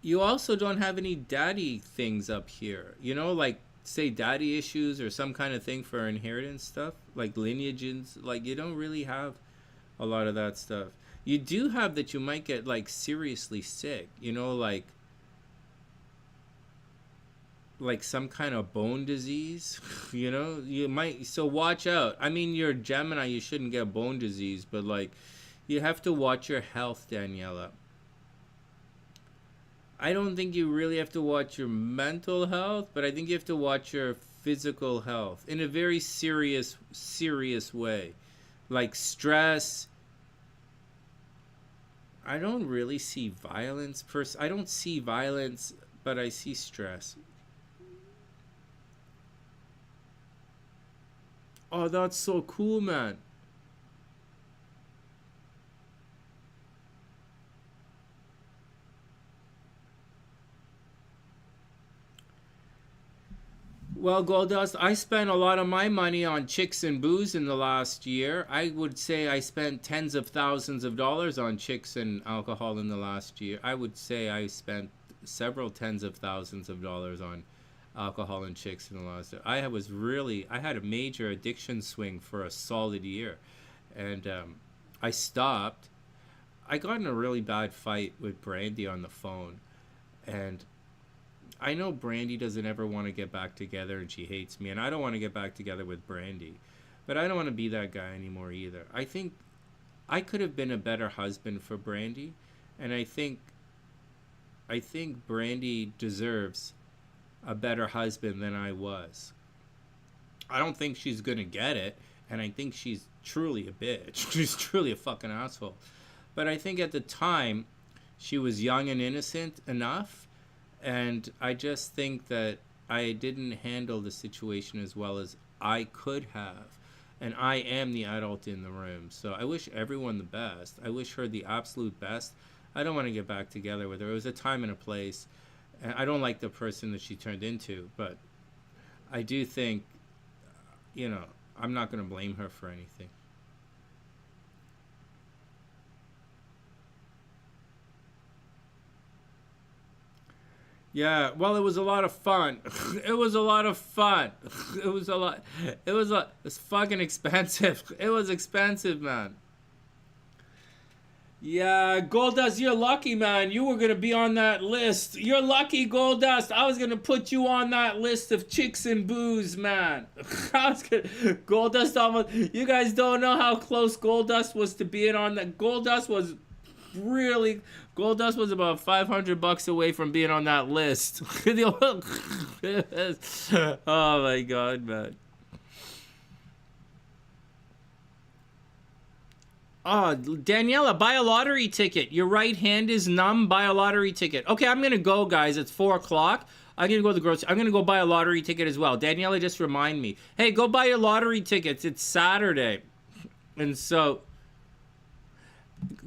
S1: You also don't have any daddy things up here. You know, like, say, daddy issues or some kind of thing for inheritance stuff. Like, lineages. Like, you don't really have a lot of that stuff. You do have that you might get, like, seriously sick. You know, like some kind of bone disease. You know, you might. So watch out. I mean, you're Gemini. You shouldn't get bone disease. But, like, you have to watch your health, Daniela. I don't think you really have to watch your mental health, but I think you have to watch your physical health in a very serious way. Like, stress. I don't really see violence. I don't see violence, but I see stress. Oh, that's so cool, man. Well, Goldust, I spent a lot of my money on chicks and booze in the last year. I would say I spent tens of thousands of dollars on chicks and alcohol in the last year. I would say I spent several tens of thousands of dollars on alcohol and chicks in the last year. I had a major addiction swing for a solid year. And I stopped. I got in a really bad fight with Brandy on the phone. And I know Brandy doesn't ever want to get back together and she hates me, and I don't want to get back together with Brandy, but I don't want to be that guy anymore either. I think I could have been a better husband for Brandy, and I think Brandy deserves a better husband than I was. I don't think she's gonna get it, and I think she's truly a bitch. She's truly a fucking asshole. But I think at the time she was young and innocent enough. And I just think that I didn't handle the situation as well as I could have. And I am the adult in the room. So I wish everyone the best. I wish her the absolute best. I don't want to get back together with her. It was a time and a place. And I don't like the person that she turned into. But I do think, you know, I'm not going to blame her for anything. Yeah, well, it was a lot of fun. It was a lot of fun. It's fucking expensive. It was expensive, man. Yeah, Goldust, you're lucky, man. You were gonna be on that list. You're lucky, Goldust. I was gonna put you on that list of chicks and booze, man. Goldust almost. You guys don't know how close Goldust was to being on that. Goldust was really. Goldust was about $500 away from being on that list. Oh my god, man. Oh, Daniela, buy a lottery ticket. Your right hand is numb. Buy a lottery ticket. Okay, I'm gonna go, guys. It's 4 o'clock. I'm gonna go to the grocery. I'm gonna go buy a lottery ticket as well. Daniela, just remind me. Hey, go buy your lottery tickets. It's Saturday, and so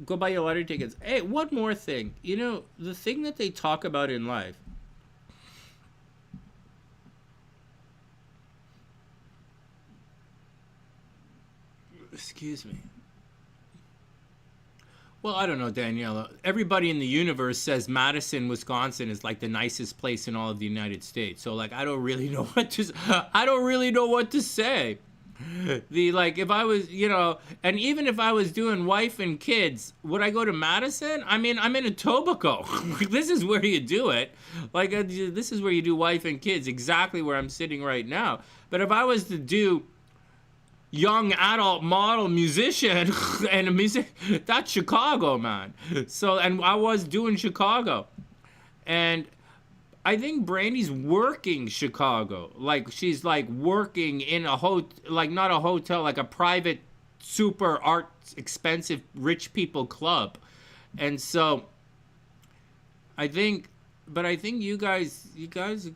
S1: go buy your lottery tickets. Hey, one more thing. You know, the thing that they talk about in life. Excuse me. Well, I don't know, Daniela. Everybody in the universe says Madison, Wisconsin is like the nicest place in all of the United States. So like I don't really know what to say. Like if I was, and even if I was doing wife and kids, would I go to Madison? I mean, I'm in Etobicoke. This is where you do it. Like this is where you do wife and kids, exactly where I'm sitting right now. But if I was to do young adult model musician and a music, that's Chicago, man. So, and I was doing Chicago, and I think Brandy's working Chicago. Like she's like working in a like not a hotel, like a private super art expensive rich people club. And so I think you guys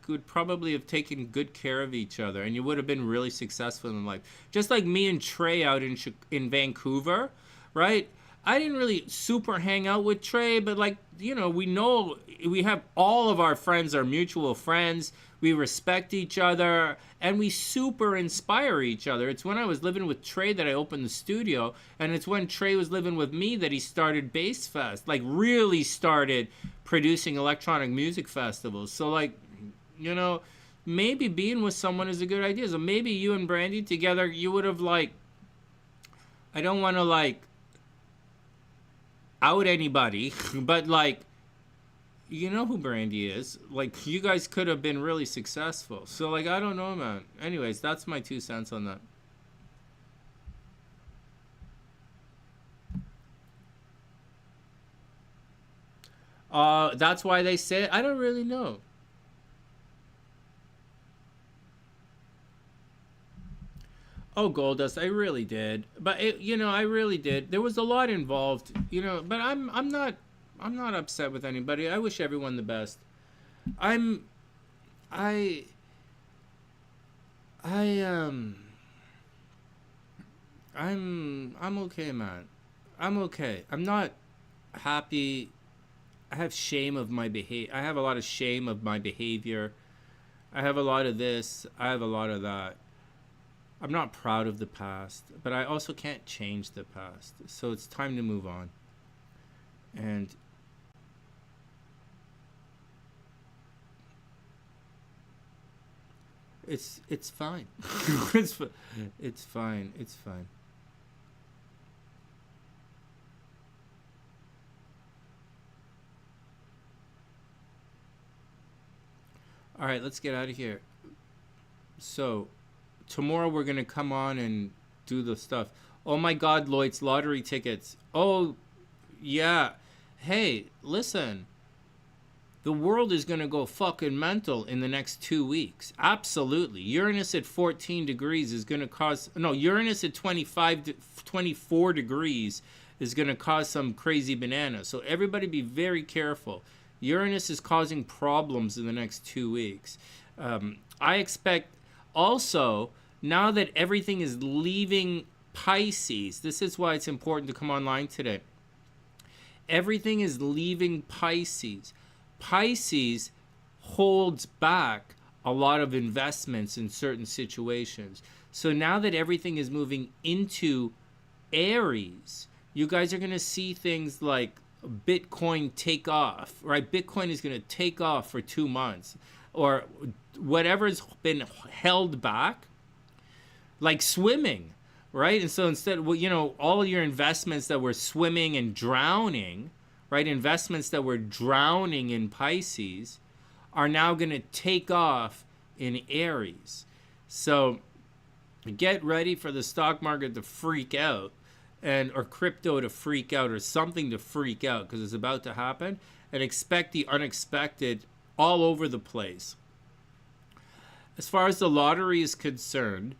S1: could probably have taken good care of each other, and you would have been really successful in life. Just like me and Trey out in Vancouver, right? I didn't really super hang out with Trey, but like, we know we have all of our friends are mutual friends. We respect each other, and we super inspire each other. It's when I was living with Trey that I opened the studio, and it's when Trey was living with me that he started Bass Fest, like really started producing electronic music festivals. So like, maybe being with someone is a good idea. So maybe you and Brandy together, you would have like, I don't want to like out anybody, but like, you know who Brandy is. Like, you guys could have been really successful. So, like, I don't know, man. Anyways, that's my 2 cents on that. That's why they say it? I don't really know. Oh, Goldust, I really did. But, I really did. There was a lot involved, but I'm not upset with anybody. I wish everyone the best. I'm I I I'm okay, man. I'm okay. I'm not happy. I have shame of my behavior. I have a lot of shame of my behavior. I have a lot of this. I have a lot of that. I'm not proud of the past, but I also can't change the past. So it's time to move on. And it's fine. It's fine. It's fine. All right, let's get out of here. So, tomorrow we're gonna come on and do the stuff. Oh my God, Lloyd's lottery tickets. Oh, yeah. Hey, listen. The world is gonna go fucking mental in the next 2 weeks. Absolutely. Uranus at 14 degrees is gonna cause. No, Uranus at 24 degrees is gonna cause some crazy banana. So everybody be very careful. Uranus is causing problems in the next 2 weeks. I expect also, now that everything is leaving Pisces, this is why it's important to come online today. Everything is leaving Pisces. Pisces holds back a lot of investments in certain situations. So now that everything is moving into Aries, you guys are going to see things like Bitcoin take off, right? Bitcoin is going to take off for 2 months, or whatever's been held back, like swimming. right? And so instead, well, you know, all of your investments that were swimming and drowning, right? Investments that were drowning in Pisces are now going to take off in Aries. So get ready for the stock market to freak out, and or crypto to freak out, or something to freak out, because it's about to happen. And expect the unexpected all over the place. As far as the lottery is concerned,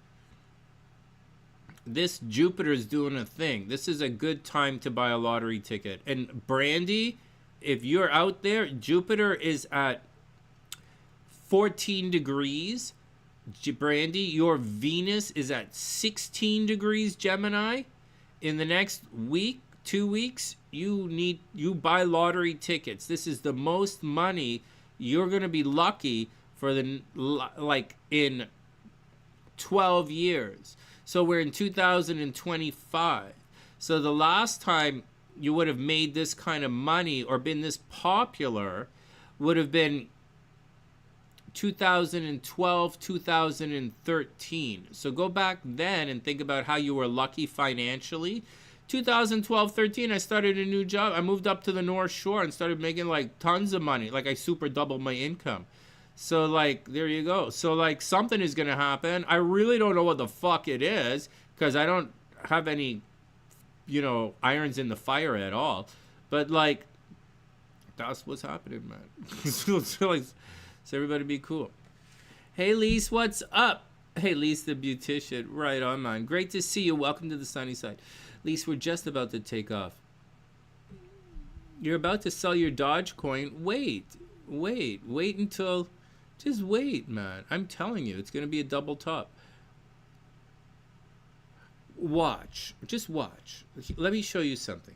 S1: this Jupiter is doing a thing. This is a good time to buy a lottery ticket. And Brandy, if you're out there, Jupiter is at 14 degrees. Brandy, your Venus is at 16 degrees Gemini. In the next week, 2 weeks, you buy lottery tickets. This is the most money you're going to be lucky for in 12 years. So we're in 2025. So the last time you would have made this kind of money or been this popular would have been 2012, 2013. So go back then and think about how you were lucky financially. 2012, 13, I started a new job. I moved up to the North Shore and started making like tons of money. Like I super doubled my income. So like, there you go. So like something is going to happen. I really don't know what the fuck it is, because I don't have any, you know, irons in the fire at all. But like, that's what's happening, man. So everybody be cool. Hey, Lise, what's up? Hey, Lise, the beautician. Right on, man. Great to see you. Welcome to the sunny side. Lise, we're just about to take off. You're about to sell your Dogecoin. Wait until... Just wait, man. I'm telling you, it's going to be a double top. Watch. Just watch. Let me show you something.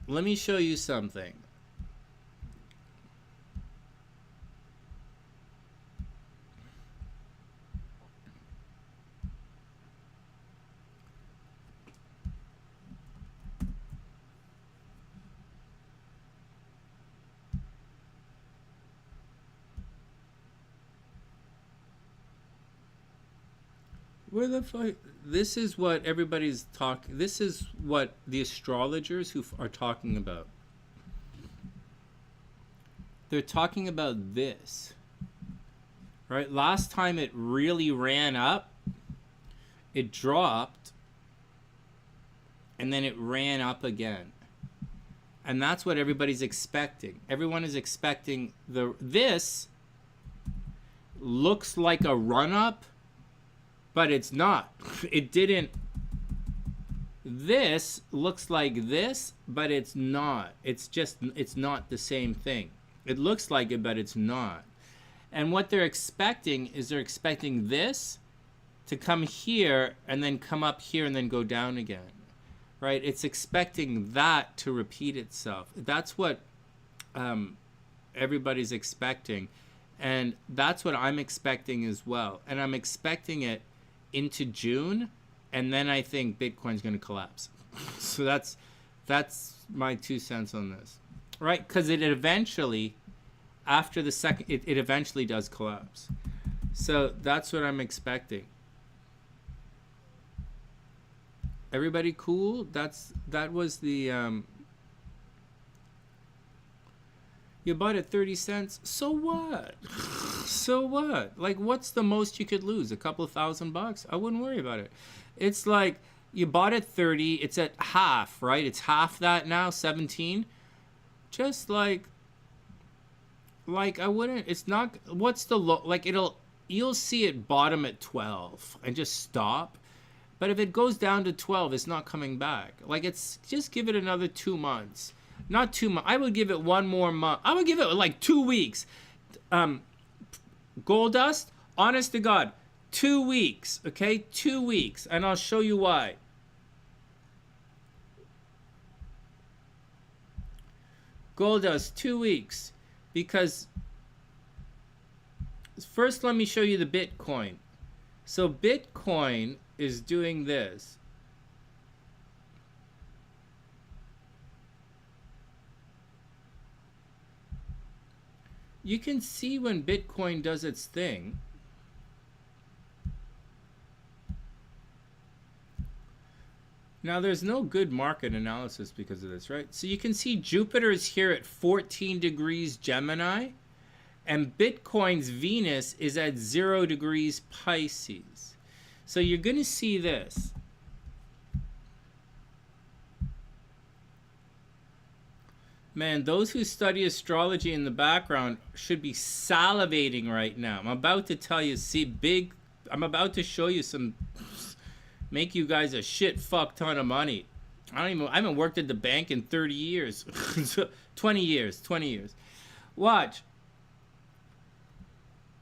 S1: Let me show you something. Where the fuck? This is what everybody's talking. This is what the astrologers who are talking about. They're talking about this. Right? Last time it really ran up, it dropped, and then it ran up again. And that's what everybody's expecting. Everyone is expecting this looks like a run up, but it's not. It didn't. This looks like this, but it's not. It's not the same thing. It looks like it, but it's not. And what they're expecting is they're expecting this to come here and then come up here and then go down again. Right? It's expecting that to repeat itself. That's what everybody's expecting. And that's what I'm expecting as well. And I'm expecting it into June, and then I think Bitcoin's going to collapse. So that's my 2 cents on this, right? Because it eventually, after the second, it eventually does collapse. So that's what I'm expecting. Everybody cool? That was the you bought it 30 cents. So what? So what? Like, what's the most you could lose? A couple of $1,000? I wouldn't worry about it. It's like you bought it 30. It's at half, right? It's half that now, 17. Just like I wouldn't. It's not. What's the low? Like you'll see it bottom at 12 and just stop. But if it goes down to 12, it's not coming back. Like, it's just give it another 2 months. Not 2 months. I would give it 1 more month. I would give it like 2 weeks. Gold dust, honest to God, 2 weeks. Okay, 2 weeks, and I'll show you why. Gold dust, 2 weeks, because first let me show you the Bitcoin. So Bitcoin is doing this. You can see when Bitcoin does its thing. Now, there's no good market analysis because of this, right? So you can see Jupiter is here at 14 degrees Gemini, and Bitcoin's Venus is at 0 degrees Pisces. So you're going to see this. Man, those who study astrology in the background should be salivating right now. I'm about to tell you, I'm about to show you some, make you guys a shit fuck ton of money. I haven't worked at the bank in 30 years. 20 years. Watch.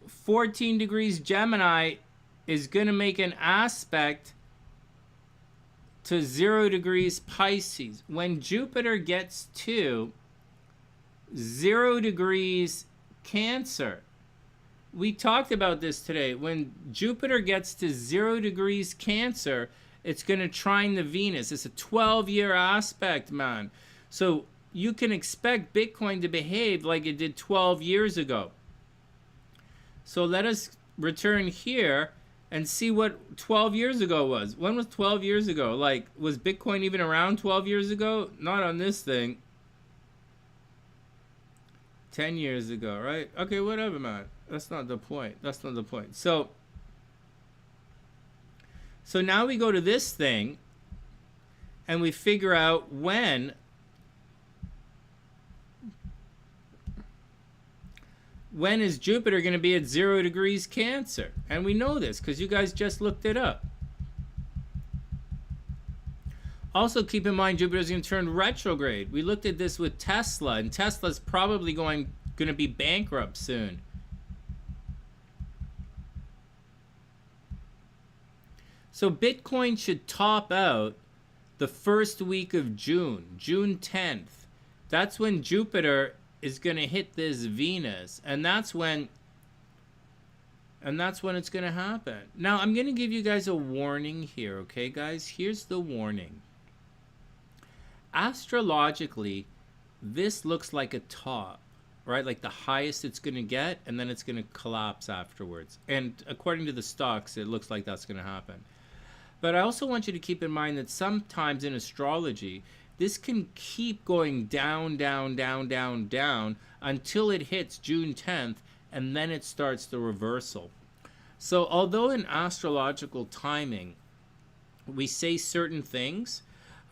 S1: 14 degrees Gemini is going to make an aspect to 0 degrees Pisces. When Jupiter gets to 0 degrees Cancer, we talked about this today. When Jupiter gets to 0 degrees Cancer, it's going to trine the Venus. It's a 12-year aspect, man. So you can expect Bitcoin to behave like it did 12 years ago. So let us return here and see what 12 years ago was. When was 12 years ago? Like, was Bitcoin even around 12 years ago? Not on this thing. 10 years ago, right? Okay, whatever, man. That's not the point. So now we go to this thing and we figure out when is Jupiter going to be at 0 degrees Cancer? And we know this because you guys just looked it up. Also, keep in mind, Jupiter is going to turn retrograde. We looked at this with Tesla, and Tesla's probably going to be bankrupt soon. So Bitcoin should top out the first week of June 10th. That's when Jupiter is going to hit this Venus, and that's when it's going to happen. Now, I'm going to give you guys a warning here, okay, guys? Here's the warning. Astrologically, this looks like a top, right? Like the highest it's going to get, and then it's going to collapse afterwards. And according to the stocks, it looks like that's going to happen. But I also want you to keep in mind that sometimes in astrology, this can keep going down, down, down, down, down until it hits June 10th, and then it starts the reversal. So although in astrological timing, we say certain things,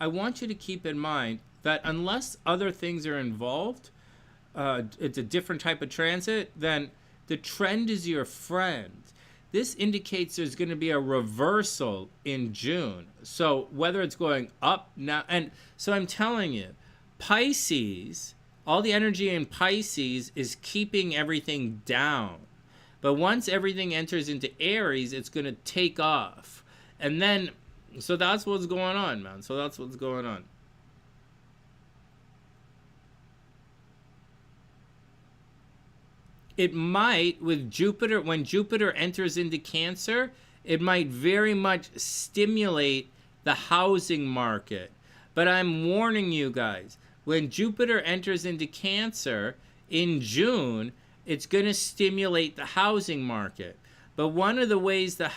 S1: I want you to keep in mind that unless other things are involved, it's a different type of transit, then the trend is your friend. This indicates there's going to be a reversal in June. So whether it's going up now, and so I'm telling you, Pisces, all the energy in Pisces is keeping everything down. But once everything enters into Aries, it's going to take off. And then, so that's what's going on, man. So that's what's going on. It might, with Jupiter, when Jupiter enters into Cancer, it might very much stimulate the housing market. But I'm warning you guys, when Jupiter enters into Cancer in June, it's going to stimulate the housing market. But one of the ways the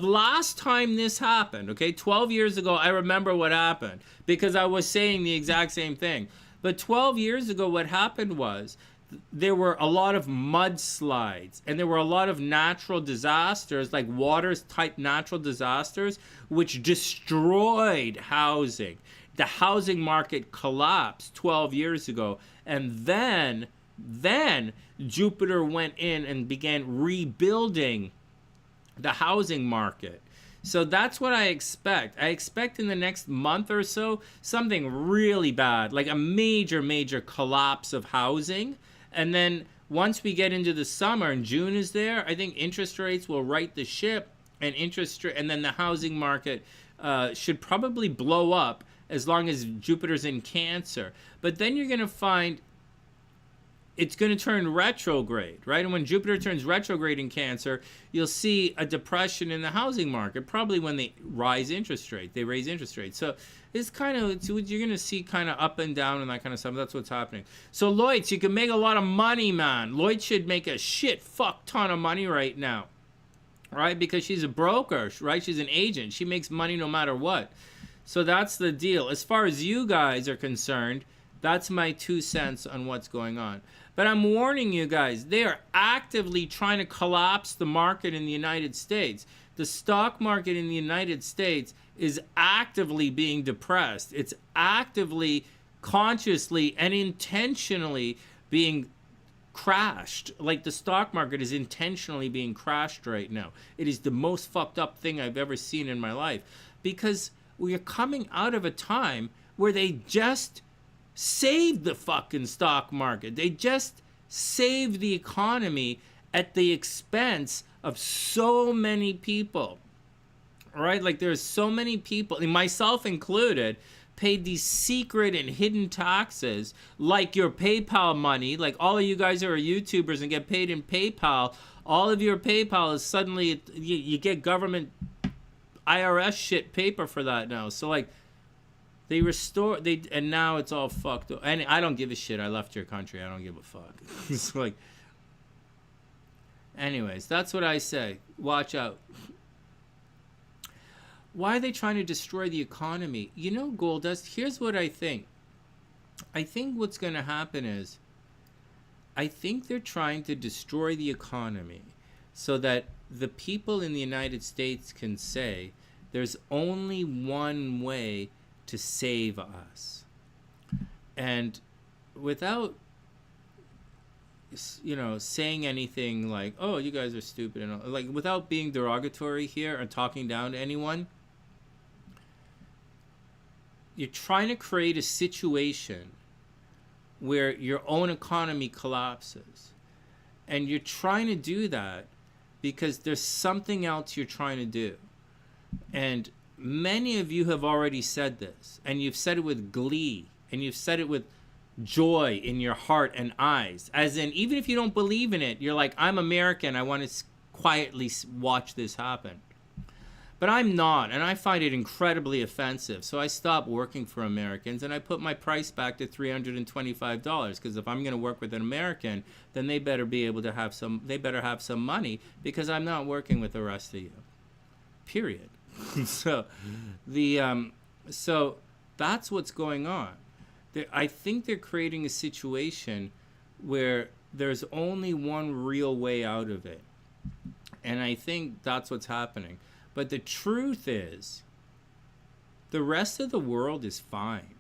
S1: last time this happened, okay, 12 years ago, I remember what happened because I was saying the exact same thing. But 12 years ago, what happened was there were a lot of mudslides and there were a lot of natural disasters, like water type natural disasters, which destroyed housing. The housing market collapsed 12 years ago. And then Jupiter went in and began rebuilding the housing market. So that's what I expect. I expect in the next month or so, something really bad, like a major, major collapse of housing. And then once we get into the summer and June is there, I think interest rates will right the ship, and and then the housing market should probably blow up as long as Jupiter's in Cancer. But then you're going to find it's going to turn retrograde, right? And when Jupiter turns retrograde in Cancer, you'll see a depression in the housing market, probably when they raise interest rates. So it's kind of, you're going to see kind of up and down and that kind of stuff. That's what's happening. So Lloyds, you can make a lot of money, man. Lloyd should make a fuck ton of money right now, right? Because she's a broker, right? She's an agent. She makes money no matter what. So that's the deal. As far as you guys are concerned, that's my 2 cents on what's going on. But I'm warning you guys, they are actively trying to collapse the market in the United States. The stock market in the United States is actively being depressed. It's actively, consciously, and intentionally being crashed. Like the stock market is intentionally being crashed right now. It is the most fucked up thing I've ever seen in my life. Because we are coming out of a time where they just saved the fucking stock market. They just saved the economy at the expense of so many people, right? Like there's so many people, and myself included, paid these secret and hidden taxes, like your PayPal money. Like all of you guys who are YouTubers and get paid in PayPal, all of your PayPal is suddenly, you get government IRS shit paper for that now. So like, and now it's all fucked up. And I don't give a shit. I left your country. I don't give a fuck. It's like, anyways, that's what I say. Watch out. Why are they trying to destroy the economy? You know, Goldust, here's what I think. I think what's going to happen is, I think they're trying to destroy the economy so that the people in the United States can say there's only one way to save us. And without, you know, saying anything like, oh, you guys are stupid, and all, like without being derogatory here or talking down to anyone, you're trying to create a situation where your own economy collapses. And you're trying to do that because there's something else you're trying to do. And many of you have already said this, and you've said it with glee, and you've said it with joy in your heart and eyes. As in, even if you don't believe in it, you're like, I'm American, I want to quietly watch this happen. But I'm not, and I find it incredibly offensive. So I stopped working for Americans, and I put my price back to $325, because if I'm going to work with an American, then they better be able to have some, they better have some money, because I'm not working with the rest of you. Period. So that's what's going on. I think they're creating a situation where there's only one real way out of it. And I think that's what's happening. But the truth is, the rest of the world is fine.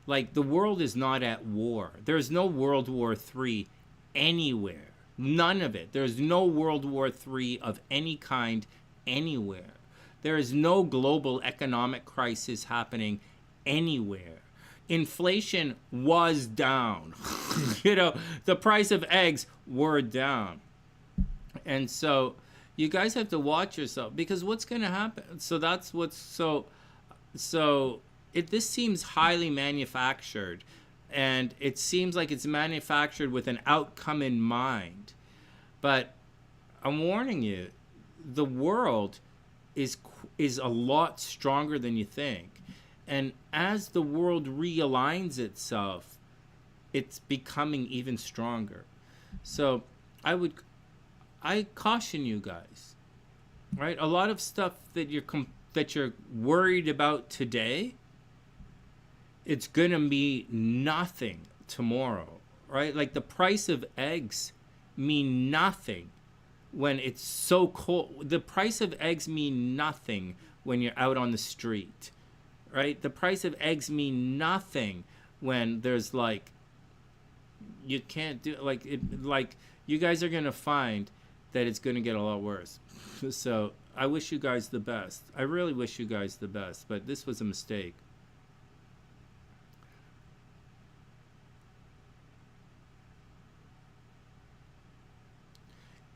S1: Like, the world is not at war. There's no World War III anywhere. None of it. There's no World War III of any kind anywhere. There is no global economic crisis happening anywhere. Inflation was down. You know, the price of eggs were down. And so you guys have to watch yourself, because what's going to happen? So that's what's this seems highly manufactured, and it seems like it's manufactured with an outcome in mind. But I'm warning you, the world is a lot stronger than you think. And as the world realigns itself, it's becoming even stronger. So I caution you guys, right? A lot of stuff that you're worried about today, it's going to be nothing tomorrow, right? Like the price of eggs mean nothing when it's so cold. The price of eggs mean nothing when you're out on the street, right? The price of eggs mean nothing when there's like, you can't do like you guys are going to find that it's going to get a lot worse. So I wish you guys the best. I really wish you guys the best, but this was a mistake.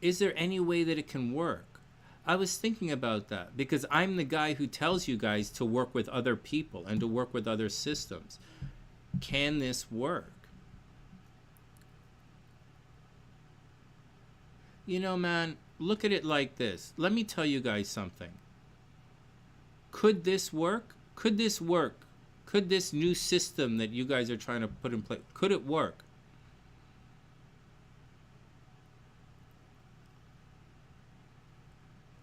S1: Is there any way that it can work? I was thinking about that, because I'm the guy who tells you guys to work with other people and to work with other systems. Can this work? You know, man, look at it like this. Let me tell you guys something. Could this work? Could this work? Could this new system that you guys are trying to put in place, could it work?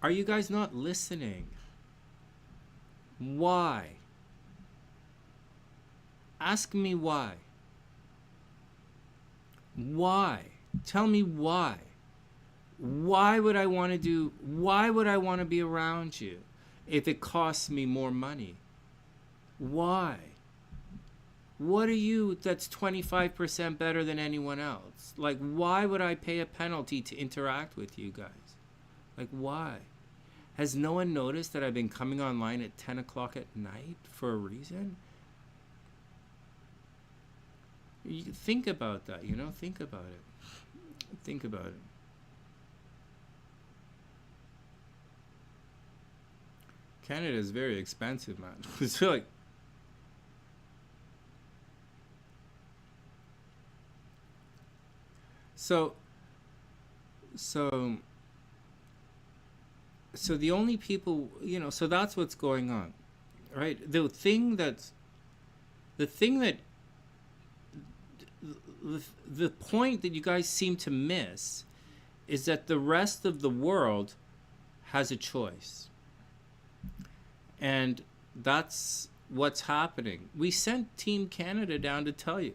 S1: Are you guys not listening? Why? Ask me why. Why? Tell me why. Why would I want to be around you if it costs me more money? Why? What are you that's 25% better than anyone else? Like, why would I pay a penalty to interact with you guys? Like, why? Has no one noticed that I've been coming online at 10 o'clock at night for a reason? You think about that, you know? Think about it. Think about it. Canada is very expensive, man. It's like... So the only people, you know, so that's what's going on, right? The thing that the point that you guys seem to miss is that the rest of the world has a choice. And that's what's happening. We sent Team Canada down to tell you.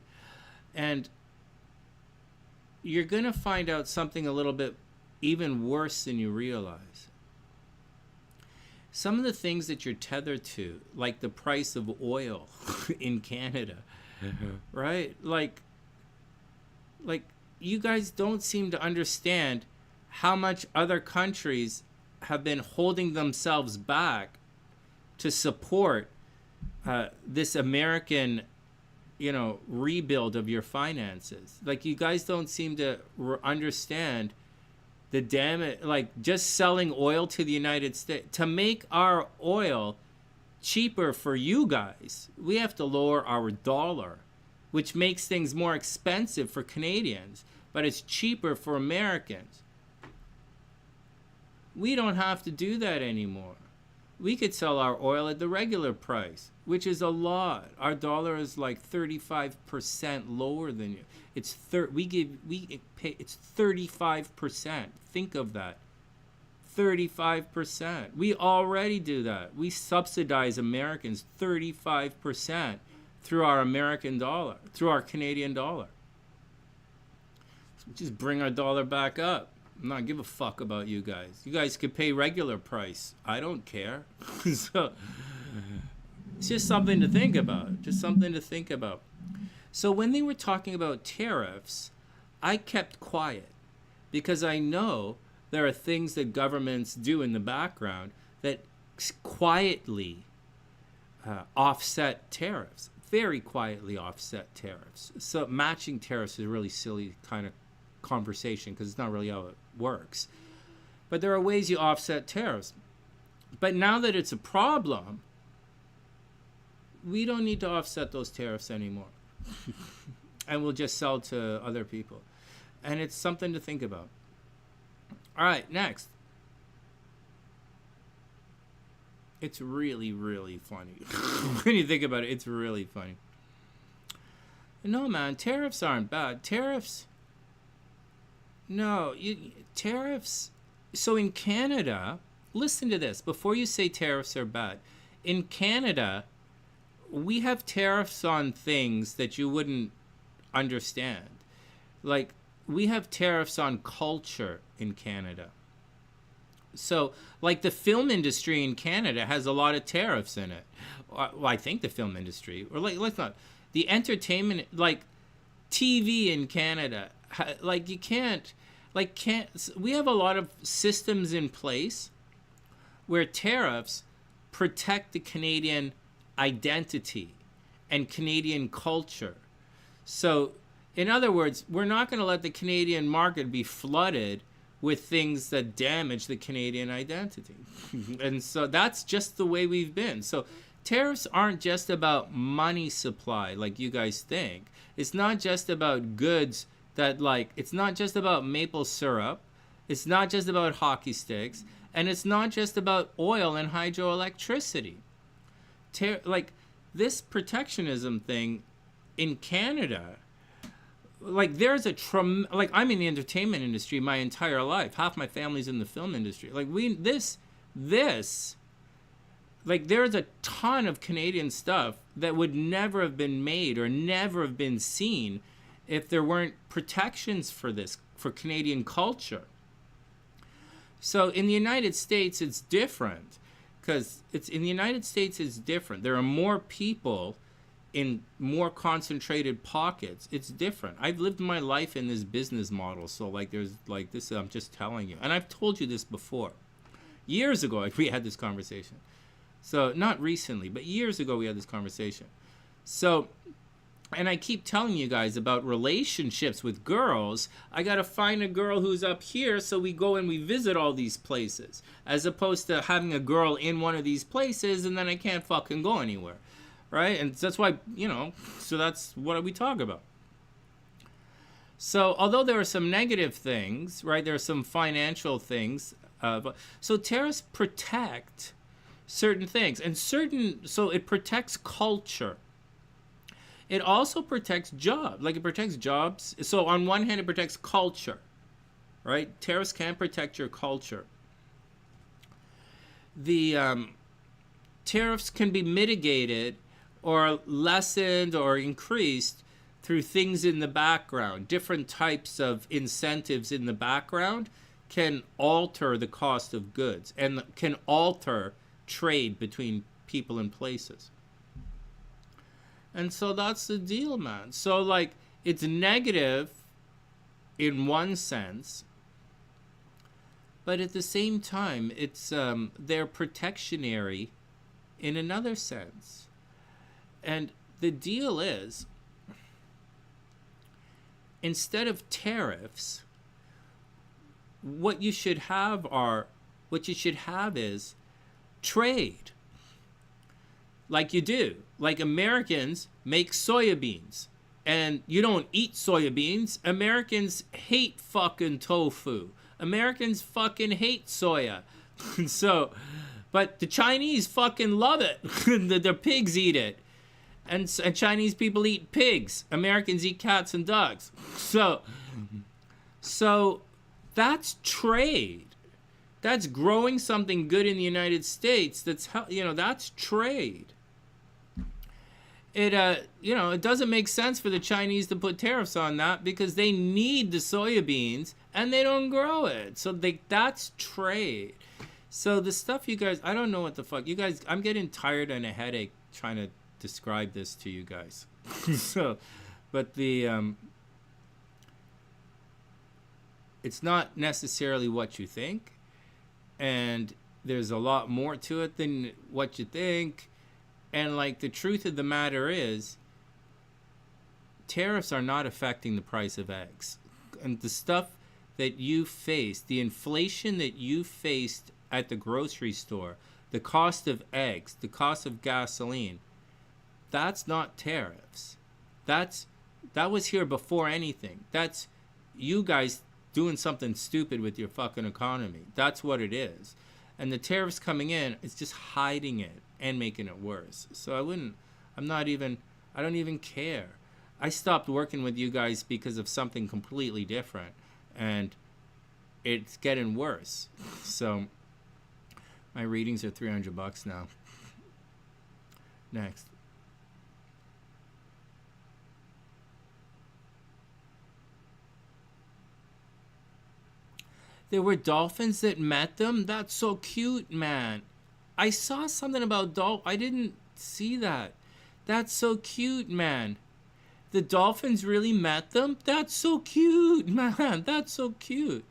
S1: And you're going to find out something a little bit even worse than you realize. Some of the things that you're tethered to, like the price of oil in Canada, right? Like you guys don't seem to understand how much other countries have been holding themselves back to support this American, you know, rebuild of your finances. Like, you guys don't seem to understand the damage, like just selling oil to the United States. To make our oil cheaper for you guys, we have to lower our dollar, which makes things more expensive for Canadians, but it's cheaper for Americans. We don't have to do that anymore. We could sell our oil at the regular price, which is a lot. Our dollar is like 35% lower than you. It's it's 35%. Think of that. 35%. We already do that. We subsidize Americans 35% through our American dollar, through our Canadian dollar. So just bring our dollar back up. I'm not give a fuck about you guys. You guys could pay regular price. I don't care. So it's just something to think about. Just something to think about. So when they were talking about tariffs, I kept quiet because I know there are things that governments do in the background that quietly offset tariffs. Very quietly offset tariffs. So matching tariffs is a really silly kind of conversation because it's not really how it works. But there are ways you offset tariffs. But now that it's a problem, we don't need to offset those tariffs anymore. And we'll just sell to other people. And it's something to think about. All right, next. It's really, really funny. When you think about it, it's really funny. No, man, tariffs aren't bad. Tariffs... No, tariffs... So in Canada, listen to this. Before you say tariffs are bad. In Canada, we have tariffs on things that you wouldn't understand. Like, we have tariffs on culture in Canada. So, like, the film industry in Canada has a lot of tariffs in it. Well, I think the film industry, or let's not, the entertainment, like, TV in Canada, like, you can't, we have a lot of systems in place where tariffs protect the Canadian identity and Canadian culture. So, in other words, we're not going to let the Canadian market be flooded with things that damage the Canadian identity. And so that's just the way we've been. So tariffs aren't just about money supply like you guys think. It's not just about goods that, like, it's not just about maple syrup It's not just about hockey sticks, and it's not just about oil and hydroelectricity. Like this protectionism thing in Canada, like there's a like I'm in the entertainment industry my entire life. Half my family's in the film industry. Like like there's a ton of Canadian stuff that would never have been made or never have been seen if there weren't protections for this, for Canadian culture. So in the United States, it's different, because in the United States, it's different. There are more people in more concentrated pockets. It's different. I've lived my life in this business model. So like there's like this, I'm just telling you. And I've told you this before. Years ago, we had this conversation. So not recently, but years ago we had this conversation. So, and I keep telling you guys about relationships with girls. I got to find a girl who's up here, so we go and we visit all these places, as opposed to having a girl in one of these places and then I can't fucking go anywhere, right? And that's why, you know, so that's what we talk about. So although there are some negative things, right, there are some financial things, so tariffs protect certain things, and so it protects culture. It also protects jobs. Like it protects jobs. So on one hand, it protects culture, right? Tariffs can protect your culture. The tariffs can be mitigated or lessened or increased through things in the background. Different types of incentives in the background can alter the cost of goods and can alter trade between people and places. And so that's the deal, man. So like it's negative in one sense, but at the same time it's they're protectionary in another sense. And the deal is, instead of tariffs, what you should have is trade. Like you do. Like Americans make soya beans. And you don't eat soya beans. Americans hate fucking tofu. Americans fucking hate soya. So, but the Chinese fucking love it. The pigs eat it. And Chinese people eat pigs. Americans eat cats and dogs. So that's trade. That's growing something good in the United States. That's trade. It doesn't make sense for the Chinese to put tariffs on that because they need the soya beans and they don't grow it. So that's trade. So the stuff you guys, I don't know what the fuck you guys. I'm getting tired and a headache trying to describe this to you guys. So, but it's not necessarily what you think. And there's a lot more to it than what you think. And like the truth of the matter is, tariffs are not affecting the price of eggs. And the stuff that you faced, the inflation that you faced at the grocery store, the cost of eggs, the cost of gasoline, that's not tariffs. That was here before anything. That's you guys doing something stupid with your fucking economy. That's what it is. And the tariffs coming in, it's just hiding it and making it worse. So I don't even care. I stopped working with you guys because of something completely different. And it's getting worse. So my readings are $300 now. Next. There were dolphins that met them? That's so cute, man. I saw something about I didn't see that. That's so cute, man. The dolphins really met them? That's so cute, man. That's so cute.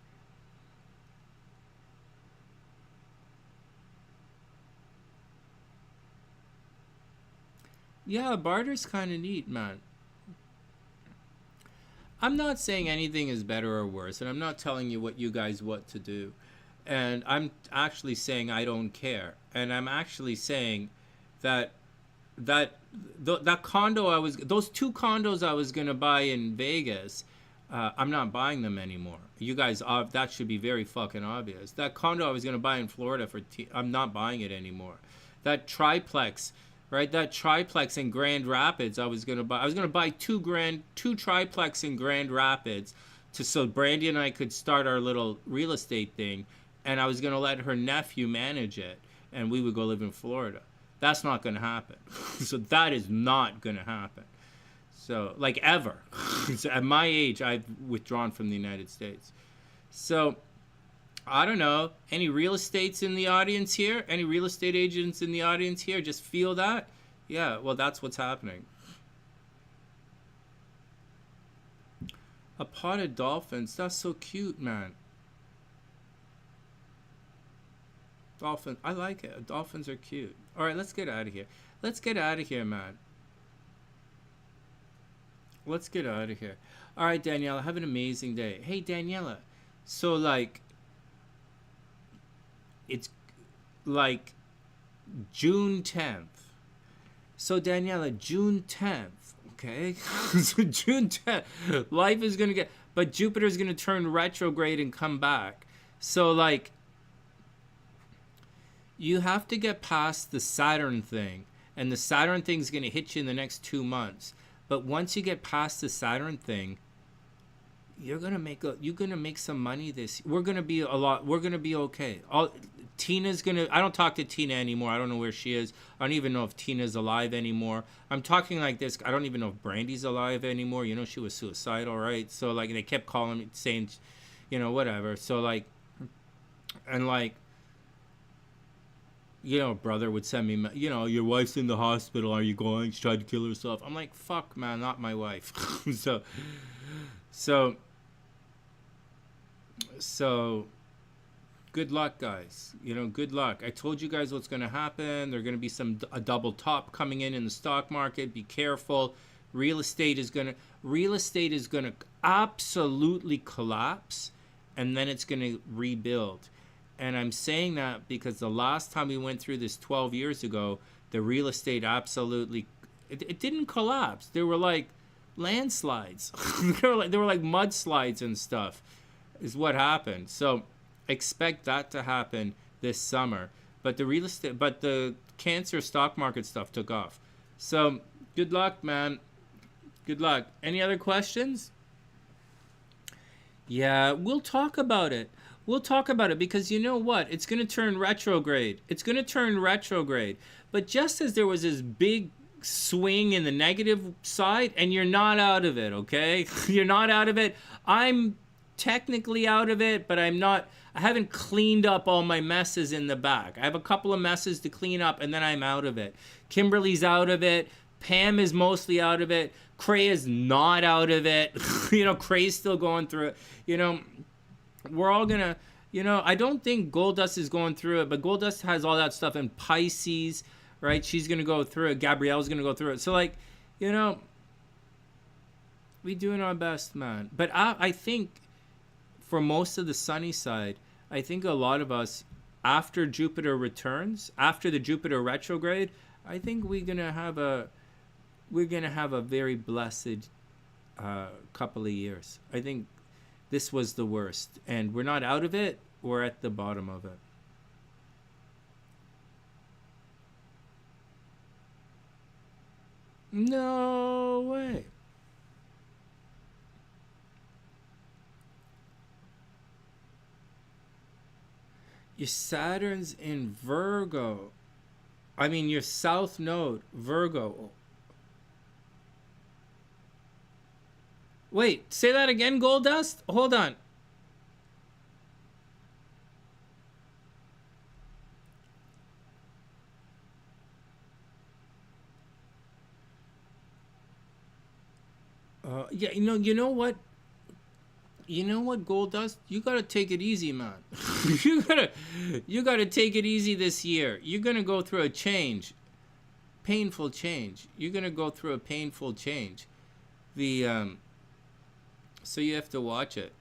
S1: Yeah, barter's kind of neat, man. I'm not saying anything is better or worse, and I'm not telling you what to do. And I'm actually saying I don't care. And I'm actually saying that those two condos I was going to buy in Vegas, I'm not buying them anymore. You guys, that should be very fucking obvious. That condo I was going to buy in Florida I'm not buying it anymore. That triplex, right? That triplex in Grand Rapids I was going to buy. I was going to buy two triplex in Grand Rapids so Brandy and I could start our little real estate thing, and I was going to let her nephew manage it, and we would go live in Florida. That's not going to happen. So that is not going to happen. So, like, ever. So at my age, I've withdrawn from the United States. So, I don't know. Any real estates in the audience here? Any real estate agents in the audience here? Just feel that? Yeah, well, that's what's happening. A pot of dolphins. That's so cute, man. Dolphins. I like it. Dolphins are cute. All right, let's get out of here. Let's get out of here, man. Let's get out of here. All right, Daniela, have an amazing day. Hey, Daniela. So, like, it's like June 10th. So, Daniela, June 10th, okay? So, June 10th. Life is going to get... But Jupiter's going to turn retrograde and come back. So, like, you have to get past the Saturn thing. And the Saturn thing's going to hit you in the next 2 months. But once you get past the Saturn thing, you're gonna make some money this. We're gonna be okay. Tina's gonna. I don't talk to Tina anymore. I don't know where she is. I don't even know if Tina's alive anymore. I'm talking like this. I don't even know if Brandy's alive anymore. You know, she was suicidal, right? So like, they kept calling me saying, you know, whatever. So like, and like, you know, brother would send me, you know, your wife's in the hospital. Are you going? She tried to kill herself. I'm like, fuck, man, not my wife. So, good luck, guys. You know, good luck. I told you guys what's going to happen. There's going to be a double top coming in the stock market. Be careful. Real estate is going to absolutely collapse, and then it's going to rebuild. And I'm saying that because the last time we went through this 12 years ago, the real estate absolutely, it didn't collapse. There were like landslides. there were like mudslides and stuff is what happened. So expect that to happen this summer. But the Cancer stock market stuff took off. So good luck, man. Good luck. Any other questions? Yeah, we'll talk about it. We'll talk about it because you know what? It's going to turn retrograde. It's going to turn retrograde. But just as there was this big swing in the negative side, and you're not out of it, okay? You're not out of it. I'm technically out of it, but I haven't cleaned up all my messes in the back. I have a couple of messes to clean up, and then I'm out of it. Kimberly's out of it. Pam is mostly out of it. Cray is not out of it. You know, Cray's still going through it. You know, we're all gonna, you know, I don't think Goldust is going through it, but Goldust has all that stuff in Pisces, right? She's gonna go through it. Gabrielle's gonna go through it. So, like, you know, we doing our best, man. But I think for most of the sunny side, I think a lot of us, after Jupiter returns, after the Jupiter retrograde, I think we're gonna have a very blessed couple of years. I think this was the worst, and we're not out of it. We're at the bottom of it. No way. Your Saturn's in Virgo. I mean, your South Node, Virgo. Wait, say that again, Goldust? Hold on. Yeah, you know what? You know what, Goldust? You gotta take it easy, man. you gotta take it easy this year. You're gonna go through a change, painful change. You're gonna go through a painful change. So you have to watch it.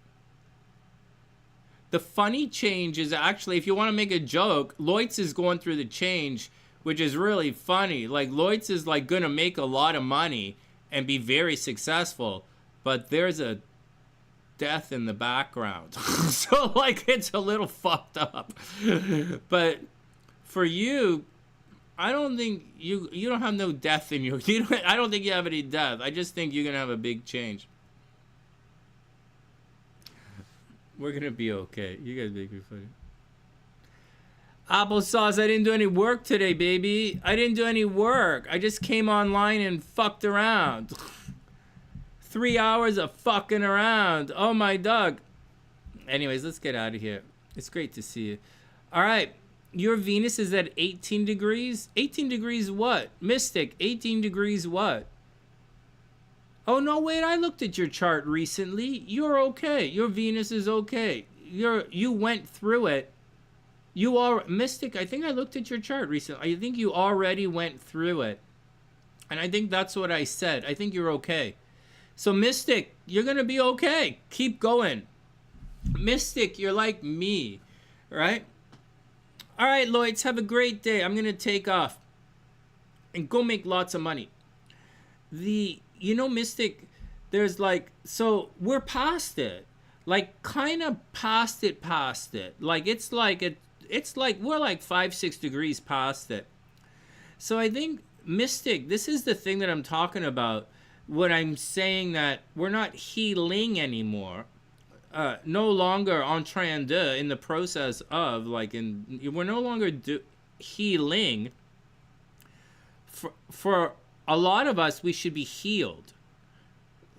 S1: The funny change is actually, if you want to make a joke, Lloyd's is going through the change, which is really funny. Like, Lloyd's is like gonna make a lot of money and be very successful, but there's a death in the background. So like it's a little fucked up. But for you, I don't think you don't have no death in you. I don't think you have any death. I just think you're gonna have a big change. We're gonna be okay. You guys make me funny. Applesauce, I didn't do any work today, baby. I didn't do any work. I just came online and fucked around. 3 hours of fucking around. Oh my dog. Anyways, let's get out of here. It's great to see you. All right. Your Venus is at 18 degrees. 18 degrees what? Mystic, 18 degrees what? Oh, no, wait. I looked at your chart recently. You're okay. Your Venus is okay. You went through it. You are Mystic. I think I looked at your chart recently. I think you already went through it. And I think that's what I said. I think you're okay. So Mystic, you're going to be okay. Keep going. Mystic, you're like me, right? All right, Lloyds, have a great day. I'm going to take off and go make lots of money. You know, Mystic, there's like, so we're past it. Like, kind of past it. Like, it's like we're like 5-6 degrees past it. So I think, Mystic, this is the thing that I'm talking about when I'm saying that we're not healing anymore. No longer en train de, in the process of, like, we're no longer healing. For a lot of us, we should be healed.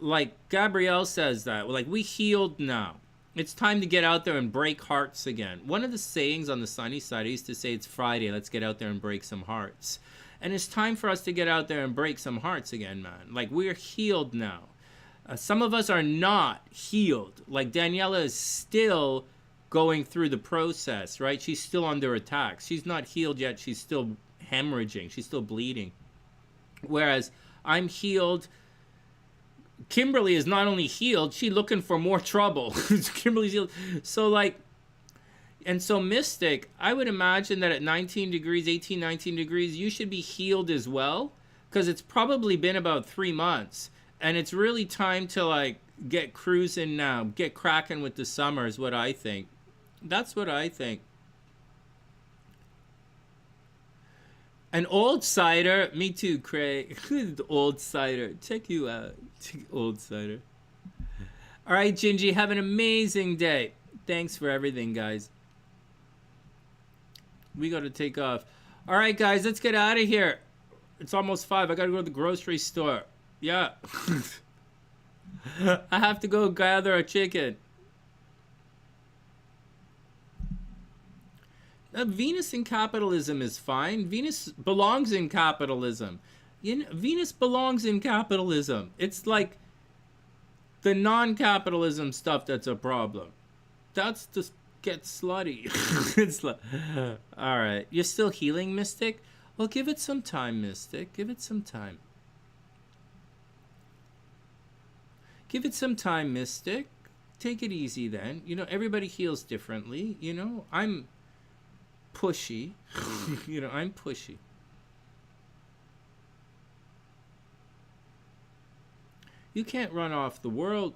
S1: Like Gabrielle says that, like, we healed now. It's time to get out there and break hearts again. One of the sayings on the sunny side, I used to say, it's Friday, let's get out there and break some hearts. And it's time for us to get out there and break some hearts again, man. Like, we're healed now. Some of us are not healed. Like, Daniela is still going through the process, right? She's still under attack. She's not healed yet. She's still hemorrhaging. She's still bleeding. Whereas I'm healed. Kimberly is not only healed, she's looking for more trouble. Kimberly's healed. So, like, and so Mystic, I would imagine that at 19 degrees, 18, 19 degrees, you should be healed as well. Because it's probably been about 3 months. And it's really time to, like, get cruising now. Get cracking with the summer is what I think. That's what I think. An old cider. Me too, Craig. The old cider. Check you out. Old cider. All right, Gingie. Have an amazing day. Thanks for everything, guys. We got to take off. All right, guys. Let's get out of here. It's almost 5. I got to go to the grocery store. Yeah. I have to go gather a chicken. Venus in capitalism is fine. Venus belongs in capitalism. Venus belongs in capitalism. It's like the non-capitalism stuff that's a problem. That's just get slutty. It's like, all right. You're still healing, Mystic? Well, give it some time, Mystic. Give it some time. Give it some time, Mystic. Take it easy then. You know, everybody heals differently. You know, I'm pushy. You know, I'm pushy. You can't run off the world.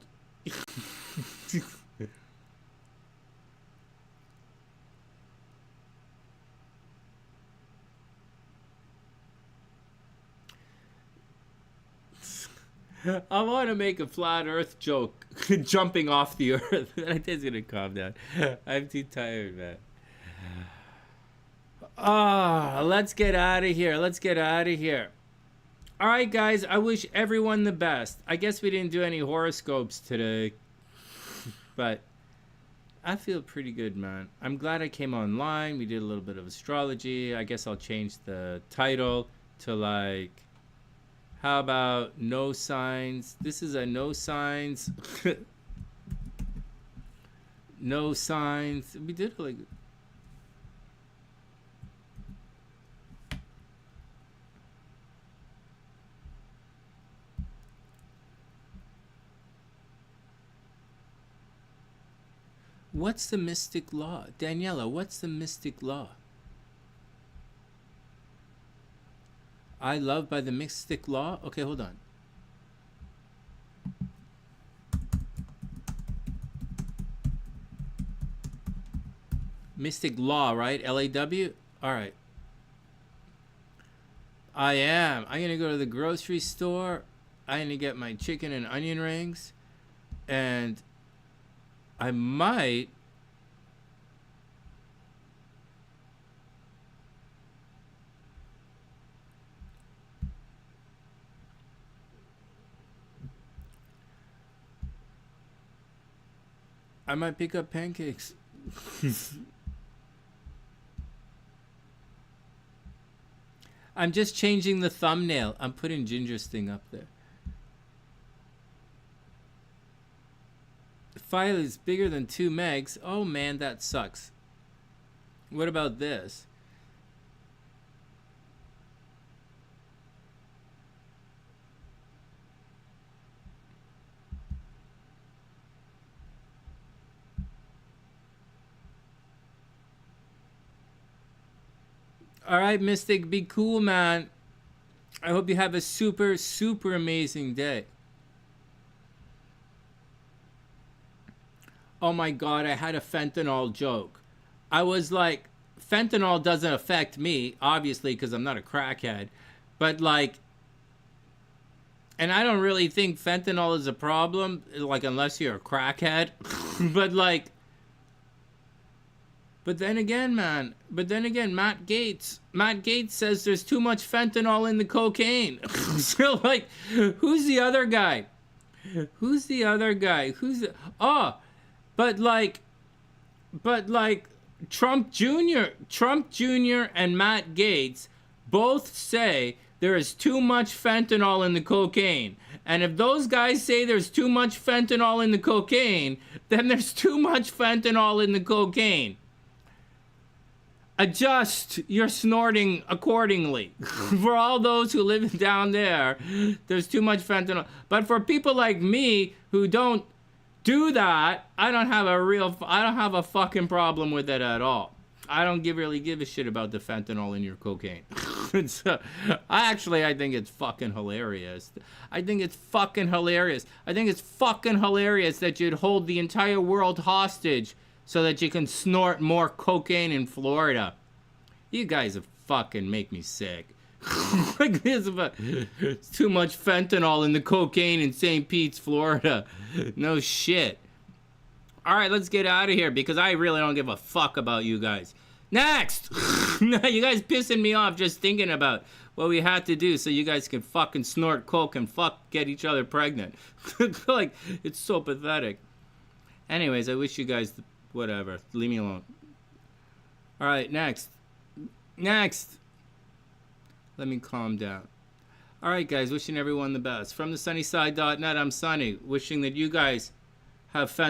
S1: I want to make a flat earth joke. Jumping off the earth. I think it's going to calm down. I'm too tired, man. Let's get out of here. Let's get out of here. All right, guys. I wish everyone the best. I guess we didn't do any horoscopes today. But I feel pretty good, man. I'm glad I came online. We did a little bit of astrology. I guess I'll change the title to, like, how about no signs? This is a no signs. No signs. We did like. What's the mystic law? Daniela, what's the mystic law? I love by the mystic law? Okay, hold on. Mystic Law, right? Law? All right. I am. I'm going to go to the grocery store. I'm going to get my chicken and onion rings. And I might... pick up pancakes. I'm just changing the thumbnail. I'm putting Ginger's thing up there. The file is bigger than 2 megs. Oh man, that sucks. What about this? All right, Mystic, be cool, man. I hope you have a super, super amazing day. Oh my God, I had a fentanyl joke. I was like, fentanyl doesn't affect me, obviously, because I'm not a crackhead. But like, and I don't really think fentanyl is a problem, like, unless you're a crackhead. But like, but then again, Matt Gates says there's too much fentanyl in the cocaine. So like, who's the other guy? But like Trump Jr. and Matt Gates both say there is too much fentanyl in the cocaine. And if those guys say there's too much fentanyl in the cocaine, then there's too much fentanyl in the cocaine. Adjust your snorting accordingly. For all those who live down there, there's too much fentanyl. But for people like me who don't do that, I don't have a fucking problem with it at all. I don't really give a shit about the fentanyl in your cocaine. I think it's fucking hilarious. I think it's fucking hilarious that you'd hold the entire world hostage so that you can snort more cocaine in Florida. You guys fucking make me sick. Like this, it's too much fentanyl in the cocaine in St. Pete's, Florida. No shit. All right, let's get out of here because I really don't give a fuck about you guys. Next! You guys pissing me off just thinking about what we had to do so you guys can fucking snort coke and get each other pregnant. Like, it's so pathetic. Anyways, I wish you guys... whatever. Leave me alone. All right, next. Let me calm down. All right, guys. Wishing everyone the best. From TheSunnySide.net, I'm Sunny. Wishing that you guys have fun.